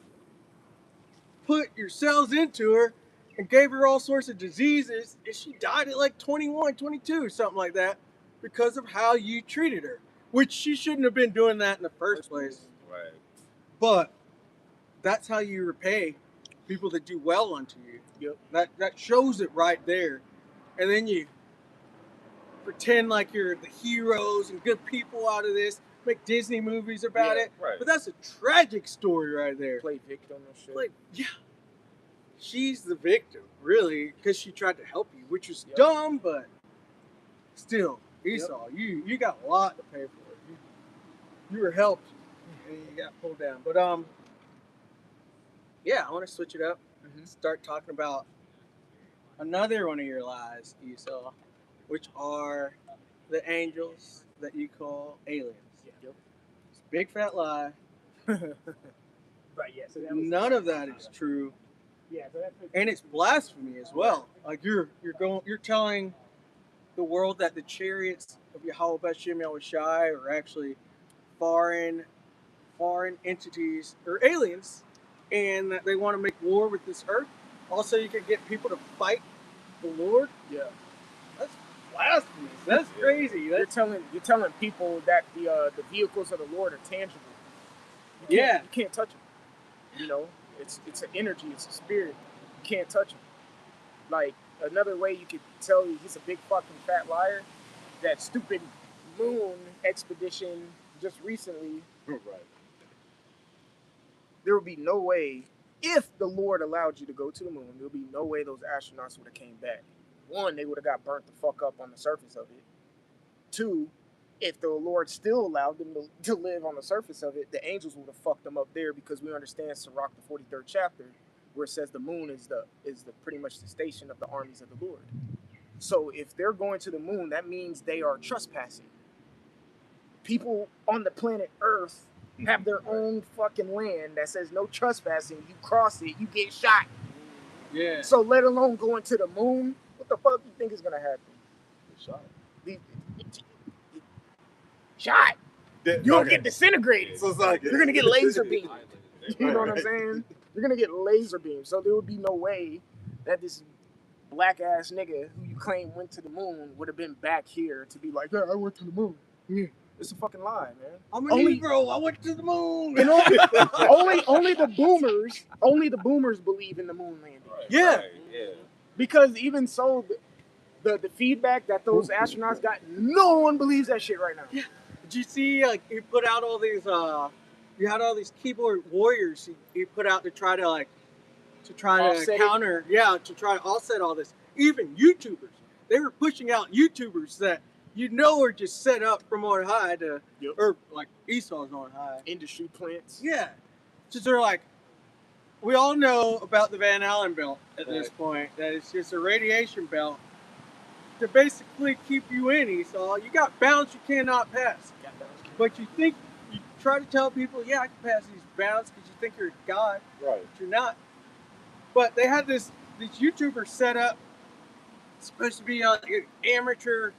put yourselves into her and gave her all sorts of diseases, and she died at like 21, 22 or something like that because of how you treated her, which she shouldn't have been doing that in the first place. Right. But that's how you repay people that do well unto you. Yep. That shows it right there. And then you pretend like you're the heroes and good people out of this, make Disney movies about it. Right. But that's a tragic story right there. Play victim and shit. Yeah. She's the victim, really, because she tried to help you, which was dumb, but still, Esau, you got a lot to pay for. You were helped, and you got pulled down. But yeah, I want to switch it up and start talking about another one of your lies, Esau, which are the angels that you call aliens. It's a big fat lie. Right. Yeah. So None of that is true. Yeah. So And it's blasphemy as well. Like you're telling the world that the chariots of Yahweh B'Shem Yahushai are actually foreign entities or aliens, and that they want to make war with this earth. Also, you could get people to fight the Lord. Yeah. That's blasphemous. That's crazy. You're telling people that the vehicles of the Lord are tangible. You can't touch them. You know, it's an energy, it's a spirit. You can't touch them. Like another way you could tell he's a big fucking fat liar. That stupid moon expedition just recently. Right. There would be no way, if the Lord allowed you to go to the moon, there would be no way those astronauts would have came back. One, they would have got burnt the fuck up on the surface of it. Two, if the Lord still allowed them to live on the surface of it, the angels would have fucked them up there, because we understand Sirach, the 43rd chapter, where it says the moon is the pretty much the station of the armies of the Lord. So if they're going to the moon, that means they are trespassing. People on the planet Earth have their own fucking land that says no trespassing. You cross it, you get shot. Yeah. So let alone going to the moon, what the fuck you think is gonna happen? Shot. Shot. You're gonna get disintegrated. So it's like You're gonna get laser beamed. You know what I'm saying? You're gonna get laser beamed. So there would be no way that this black ass nigga who you claim went to the moon would have been back here to be like, yeah, I went to the moon. Yeah. It's a fucking lie, man. I'm a Negro. I went to the moon. And only the boomers believe in the moon landing. Right. Yeah. Right, yeah. Because even so, the feedback that those astronauts got, no one believes that shit right now. Yeah. Did you see? Like, he put out all these. You had all these keyboard warriors. He put out to try to Offset counter. it? Yeah, to try to offset all this. Even YouTubers. They were pushing out YouTubers that are just set up from on high to, or like Esau's on high. Industry plants. Yeah. So they're like, we all know about the Van Allen belt at this point. That it's just a radiation belt to basically keep you in, Esau. You got bounds you cannot pass. But you try to tell people, yeah, I can pass these bounds because you think you're a god. Right. But you're not. But they had these YouTubers set up, supposed to be amateur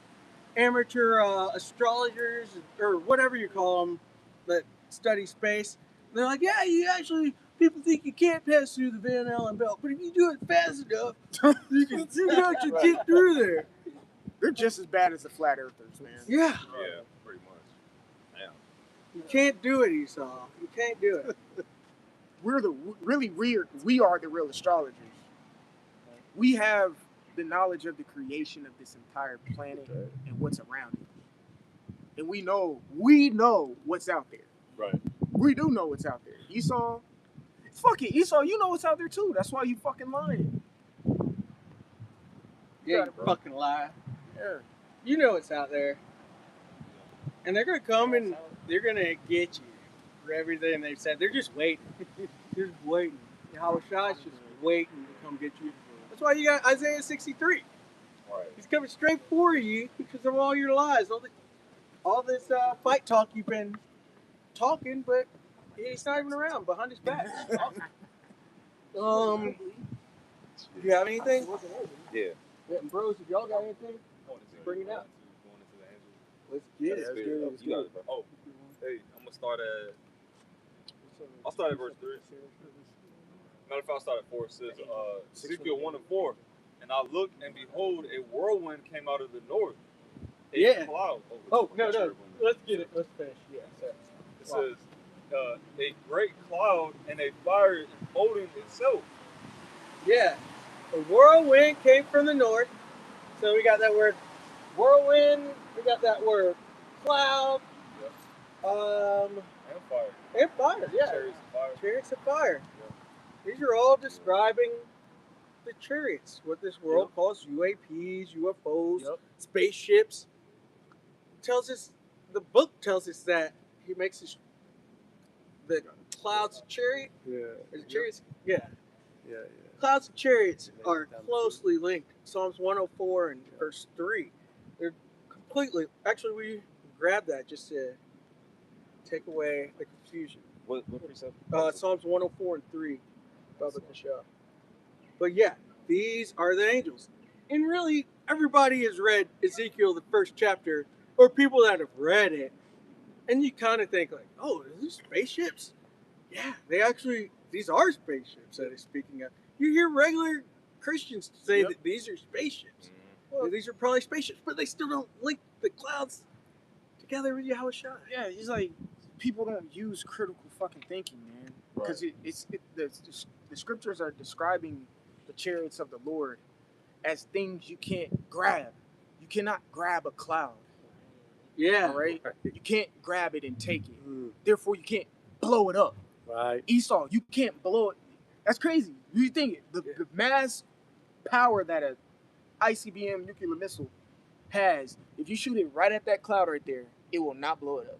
astrologers or whatever you call them that study space. And they're like, yeah, people think you can't pass through the Van Allen belt, but if you do it fast enough, you can get through there. They're just as bad as the flat earthers, man. Yeah. Yeah, pretty much. Yeah. You can't do it, Esau. You can't do it. We are the real astrologers. We have the knowledge of the creation of this entire planet and what's around it. And we know what's out there. Right. We do know what's out there. Esau, fuck it, Esau, you know what's out there too. That's why you fucking lying. Yeah, you fucking lie. Yeah. You know what's out there. And they're going to come and they're going to get you for everything they've said. They're just waiting. They're just waiting. Yahushua is just waiting to come get you. That's why you got Isaiah 63. Right. He's coming straight for you because of all your lies. All this fight talk you've been talking, but he's not even around, behind his back. Do you have anything? Yeah. Yeah, bros, if y'all got anything, bring it out. Let's get it. Let's You got it, bro. Oh, hey, I'm gonna start at. I'll start at verse 3. Matter of fact, I'll start at 4. It says, Ezekiel 1 and 4. And I looked, and behold, a whirlwind came out of the north. A cloud. No. Let's get it. Let's finish. Yeah. It says, a great cloud and a fire enfolding itself. Yeah. A whirlwind came from the north. So we got that word whirlwind. We got that word cloud. And fire. And fire. Yeah. Chariots of fire. Chariots of fire. These are all describing the chariots, what this world calls UAPs, UFOs, spaceships. The book tells us that he makes the clouds of chariot. Yeah. Or the chariots. Yeah. Clouds of chariots are closely linked. Psalms 104 and verse 3. They're completely. Actually, we grabbed that just to take away the confusion. What precept? Psalms 104 and 3. But yeah, these are the angels. And really, everybody has read Ezekiel, the first chapter, or people that have read it. And you kind of think like, oh, are these spaceships? Yeah, these are spaceships that he's speaking of. You hear regular Christians say that these are spaceships. Well, these are probably spaceships, but they still don't link the clouds together with Yahushua. Yeah, it's like people don't use critical fucking thinking, man. Because the scriptures are describing the chariots of the Lord as things you can't grab. You cannot grab a cloud. Yeah. All right? You can't grab it and take it. Mm. Therefore, you can't blow it up. Right. Esau, you can't blow it. That's crazy. You think the mass power that a ICBM nuclear missile has, if you shoot it right at that cloud right there, it will not blow it up.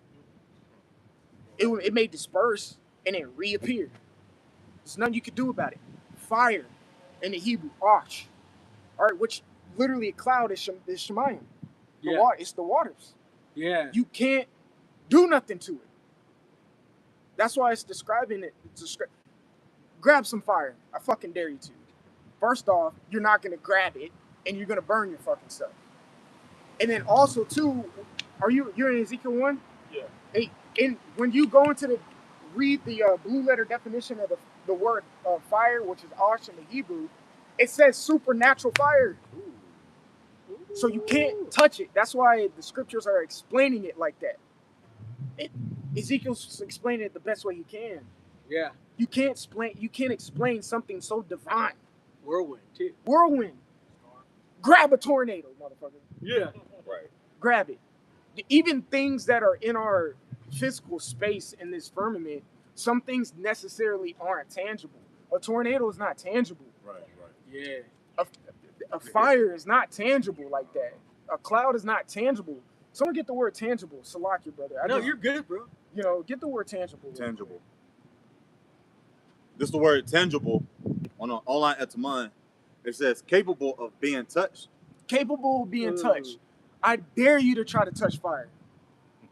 It may disperse and then reappear. There's nothing you can do about it. Fire in the Hebrew, arch. All right, which literally a cloud is Shemayim. Yeah. It's the waters. Yeah. You can't do nothing to it. That's why it's describing it. Grab some fire. I fucking dare you to. First off, you're not gonna grab it, and you're gonna burn your fucking stuff. And then also too, you're in Ezekiel 1? Yeah. Hey, and when you go into read the blue letter definition of the word fire, which is ash in the Hebrew, it says supernatural fire. So you can't touch it. That's why the scriptures are explaining it like that. Ezekiel's explaining it the best way he can. Yeah. You can't explain something so divine. Whirlwind too. Whirlwind. Grab a tornado, motherfucker. Yeah. Right. Grab it. Even things that are in our physical space in this firmament, some things necessarily aren't tangible. A tornado is not tangible. Right. Yeah. A fire is not tangible like that. A cloud is not tangible. Someone get the word tangible. Salaki, brother. No, you're good, bro. Get the word tangible. Tangible. This is the word tangible on an online etymon. It says capable of being touched. Capable of being touched. I dare you to try to touch fire.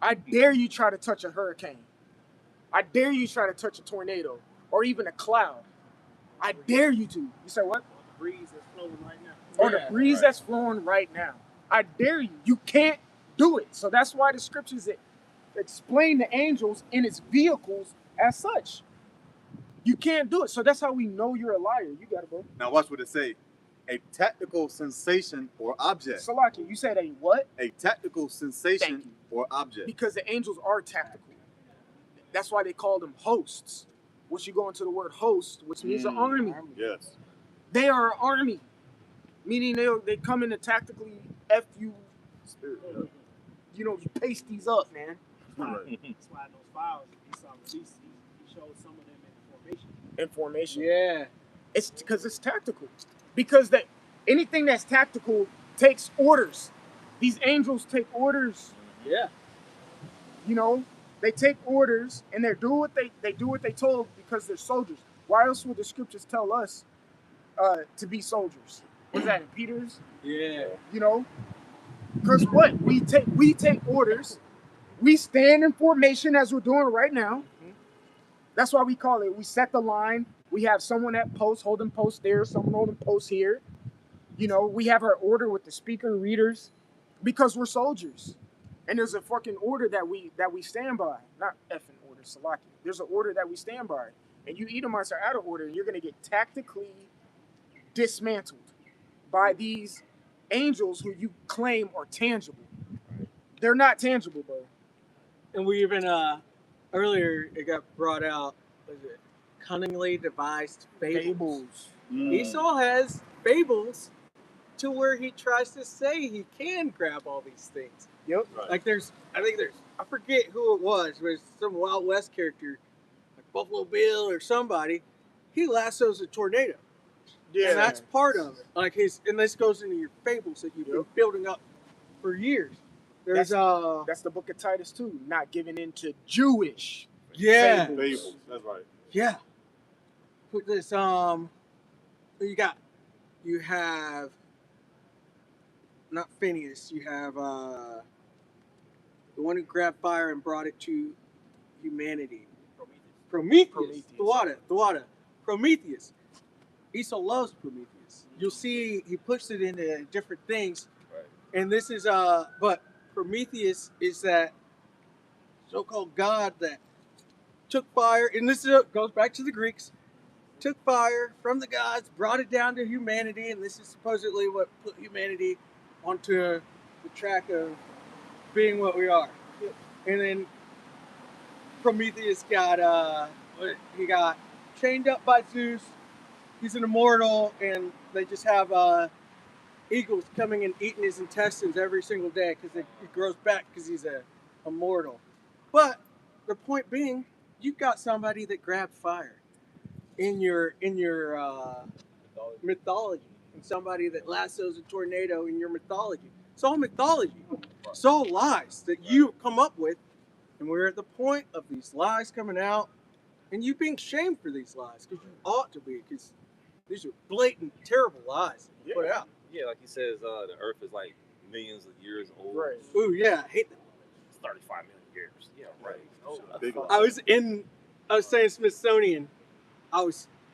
I dare you try to touch a hurricane. I dare you try to touch a tornado or even a cloud. I dare you to. You say what? The breeze that's flowing right now. Or the breeze that's flowing right now. I dare you. You can't do it. So that's why the scriptures explain the angels in its vehicles as such. You can't do it. So that's how we know you're a liar. You got it, bro. Now watch what it say. A tactical sensation or object. Salaki, you said a what? A tactical Thank sensation you. or object. Because the angels are tactical. That's why they call them hosts. Once you go into the word host, which means an army. Yes. They are an army. Meaning they come in to tactically F you. You paste these up, man. Right. That's why those files Esau released, he showed some of them in formation. Information. Yeah. It's because it's tactical. Because anything that's tactical takes orders. These angels take orders. Yeah. They take orders and they do what they told because they're soldiers. Why else would the scriptures tell us to be soldiers? What's that in Peter's? Yeah. Because what? We take orders. We stand in formation as we're doing right now. That's why we call it. We set the line. We have someone at post holding post there, someone holding post here. We have our order with the speaker readers because we're soldiers. And there's a fucking order that we stand by. Not effing order, Salaki. There's an order that we stand by. And you Edomites are out of order, and you're going to get tactically dismantled by these angels who you claim are tangible. They're not tangible, bro. And we even earlier it got brought out. Was it cunningly devised fables? Esau has fables to where he tries to say he can grab all these things. Yep. Right. Like I forget who it was, but it's some Wild West character, like Buffalo Bill or somebody. He lassos a tornado. Yeah. And that's part of it. And this goes into your fables that you've been building up for years. There's That's the book of Titus too. Not giving in to Jewish. yeah. fables. Fables. That's right. Yeah. Put this you have not Phineas, you have the one who grabbed fire and brought it to humanity. Prometheus. Thwada. Prometheus. Esau loves Prometheus. You'll see he puts it into different things. Right. And this is but Prometheus is that so-called god that took fire, and goes back to the Greeks, took fire from the gods, brought it down to humanity, and this is supposedly what put humanity onto the track of being what we are. And then Prometheus got chained up by Zeus. He's an immortal, and they just have eagles coming and eating his intestines every single day because it grows back because he's a immortal. But the point being, you've got somebody that grabbed fire in your mythology, and somebody that lassos a tornado in your mythology. It's all mythology. It's all lies that you come up with, and we're at the point of these lies coming out, and you being shamed for these lies because you ought to be, because these are blatant, terrible lies that you put out. Yeah, like he says, the Earth is like millions of years old. Right. Ooh, yeah, I hate that. It's 35 million years. Yeah, right. Oh, Big lie. I was saying Smithsonian.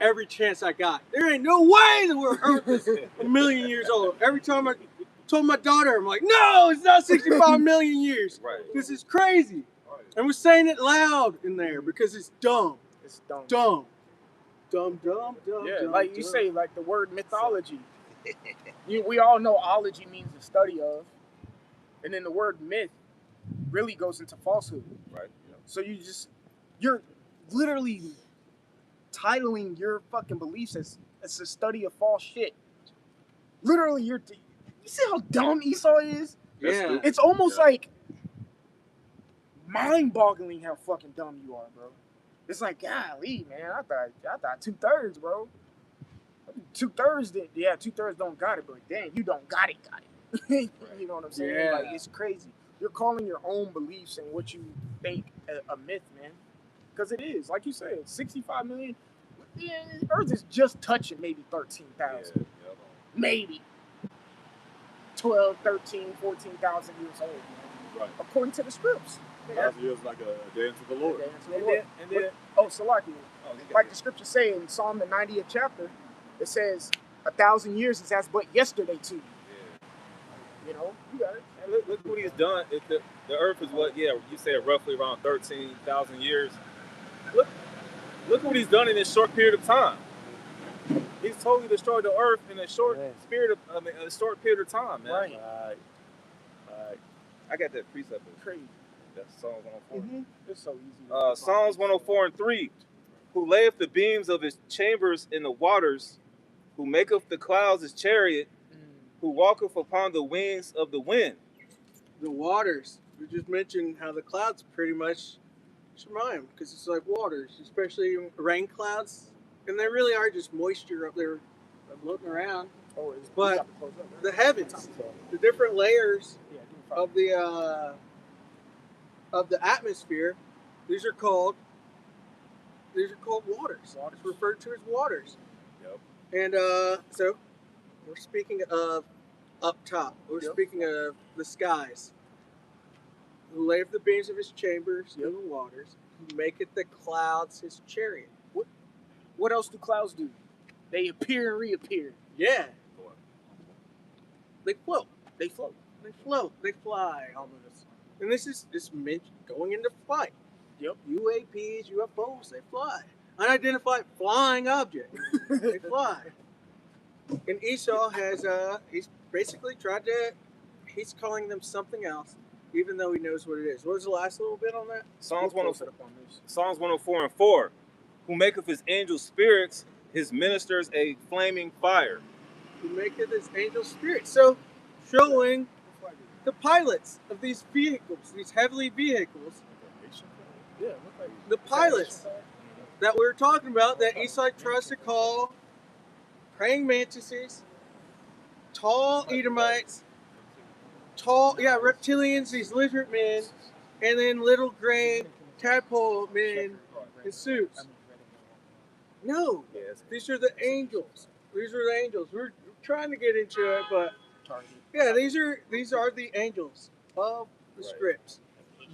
Every chance I got, there ain't no way the Earth is a million years old. Every time I told my daughter, I'm like, no, it's not 65 million years. Right. This is crazy. And we're saying it loud in there because it's dumb. It's dumb. Dumb. Yeah, dumb, like you dumb. say, like the word mythology. We all know ology means the study of, and then the word myth really goes into falsehood. Right. So you're literally titling your fucking beliefs as a study of false shit. Literally, you see how dumb Esau is? Yeah. It's almost like mind-boggling how fucking dumb you are, bro. It's like, golly, man, I thought 2/3, bro. 2/3, 2/3 don't got it, but dang, you don't got it. You know what I'm saying? Yeah. Like, it's crazy. You're calling your own beliefs and what you think a myth, man. Because it is, like you said, 65 million. Yeah, Earth is just touching maybe 13,000. Yeah. Maybe 12, 13, 14,000 years old, man. Right. According to the scripts. 1,000 years like a day unto the Lord. And then Salaki, like the scriptures say in Psalm the 90th chapter, it says 1,000 years is as but yesterday to you. Yeah. You know, you got it. And look what he's done. If the Earth is what? Yeah, you said roughly around 13,000 years. Look what he's done in this short period of time. He's totally destroyed the Earth in a short period of time, man. Right. I got that precept. Crazy. That's Psalms 104. Mm-hmm. It's so easy. Psalms 104:3. Who layeth the beams of his chambers in the waters, who maketh the clouds his chariot, who walketh upon the wings of the wind. The waters. We just mentioned how the clouds pretty much rhyme because it's like waters, especially rain clouds, and they really are just moisture up there floating around. But the heavens, the different layers of the atmosphere, these are called waters. It's referred to as waters. Yep. And so we're speaking of up top. We're speaking of the skies. Who layeth the beams of his chambers in the waters, who maketh the clouds his chariot. What else do clouds do? They appear and reappear. Yeah. They float. They float. They float. They fly almost. And this is going into flight. Yep. UAPs, UFOs, they fly. Unidentified flying objects. They fly. And Esau has, he's basically he's calling them something else, even though he knows what it is. What was the last little bit on that? Psalms 104:4. Who maketh his angels spirits, his ministers a flaming fire. Who maketh his angels spirits. So, showing the pilots of these vehicles, these heavily vehicles, the pilots that we were talking about, that Esau tries to call praying mantises, tall Edomites, reptilians, these lizard men, and then little gray tadpole men in suits. No, these are the angels. These are the angels. We're trying to get into it, but yeah, these are the angels of the scripts.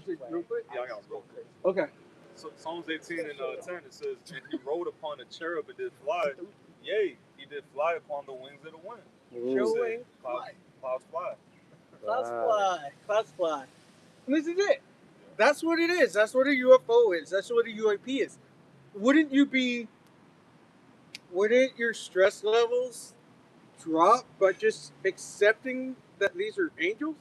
Real quick? Yeah, I got real quick. Okay. So Psalms 18 and 10, it says, and he rode upon a cherub and did fly. Yea, he did fly upon the wings of the wind. Showing Clouds fly. Clouds fly. And this is it. That's what it is. That's what a UFO is. That's what a UAP is. Wouldn't your stress levels drop by just accepting that these are angels?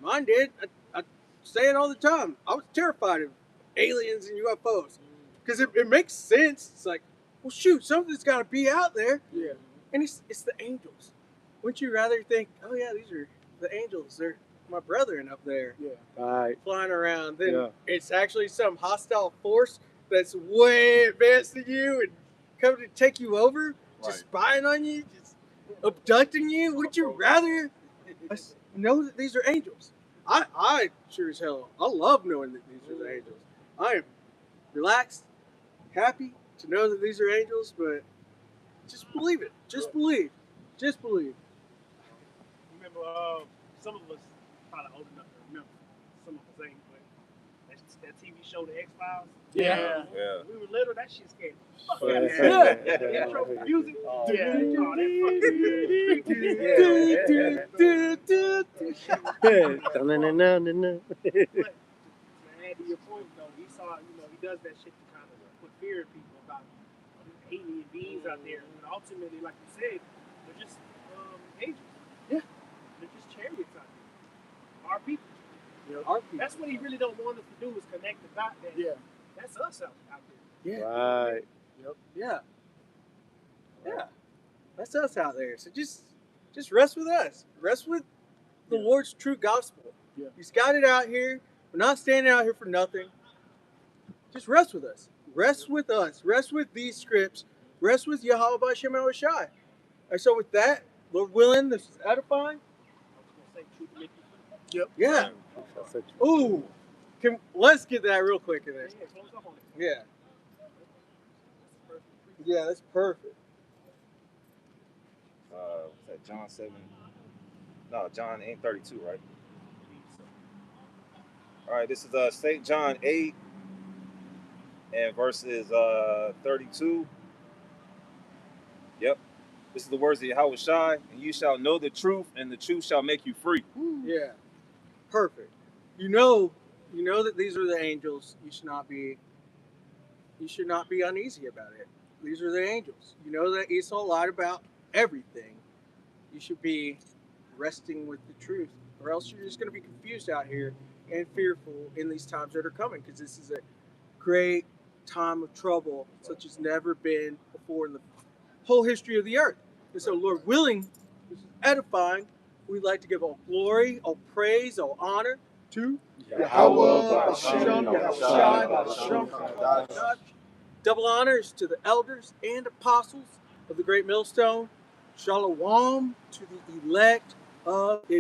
Mine did. I say it all the time. I was terrified of aliens and UFOs because it makes sense. It's like, well, shoot, something's got to be out there. Yeah. And it's the angels. wouldn't you rather think, oh yeah, these are the angels, they're my brethren up there Right. flying around, then Yeah. it's actually some hostile force that's way advanced than you and coming to take you over, just spying on you, just abducting you? Would you rather know that these are angels? I sure as hell, I love knowing that these are the angels. I am relaxed, happy to know that these are angels, but just believe it. Just believe. Just believe. Remember, some of us probably old enough to remember. Some of us ain't, but that TV show, The X-Files. Yeah. Yeah. We were little. That shit scared the fuck Yeah. out of us. Yeah. Intro music. Oh, Yeah. yeah. Oh, that Yeah. But to add to your point, though, Esau, he does that shit to kind of put fear in people about alien beings out there. And ultimately, like you said, they're just angels. Yeah. They're just chariots out there. Our people. Our people. That's what he really don't want us to do is connect the dot that that's us out there. Yeah. Right. Yep. Yeah. Yeah. That's us out there. So just rest with us. Rest with the Lord's true gospel. Yeah. He's got it out here. We're not standing out here for nothing. Just rest with us. Rest with us. Rest with these scripts. Rest with Yahweh B'Shem Shai. And so with that, Lord willing, this is edifying. Yep. Yeah. Ooh. Let's get that real quick in there. Yeah. Yeah, that's perfect. What's that? John 7. No, John 8:32, right? All right, this is St. John 8 and verses 32. Yep. This is the words of Yahweh Shai, and you shall know the truth, and the truth shall make you free. Yeah. Perfect. You know that these are the angels. You should not be uneasy about it. These are the angels. You know that Esau lied about everything. You should be resting with the truth, or else you're just going to be confused out here and fearful in these times that are coming, because this is a great time of trouble such as never been before in the whole history of the earth. And so, Lord willing, this is edifying. We'd like to give all glory, all praise, all honor to Yahweh. Double honors to the elders and apostles of the great millstone. Shalom to the elect of Israel.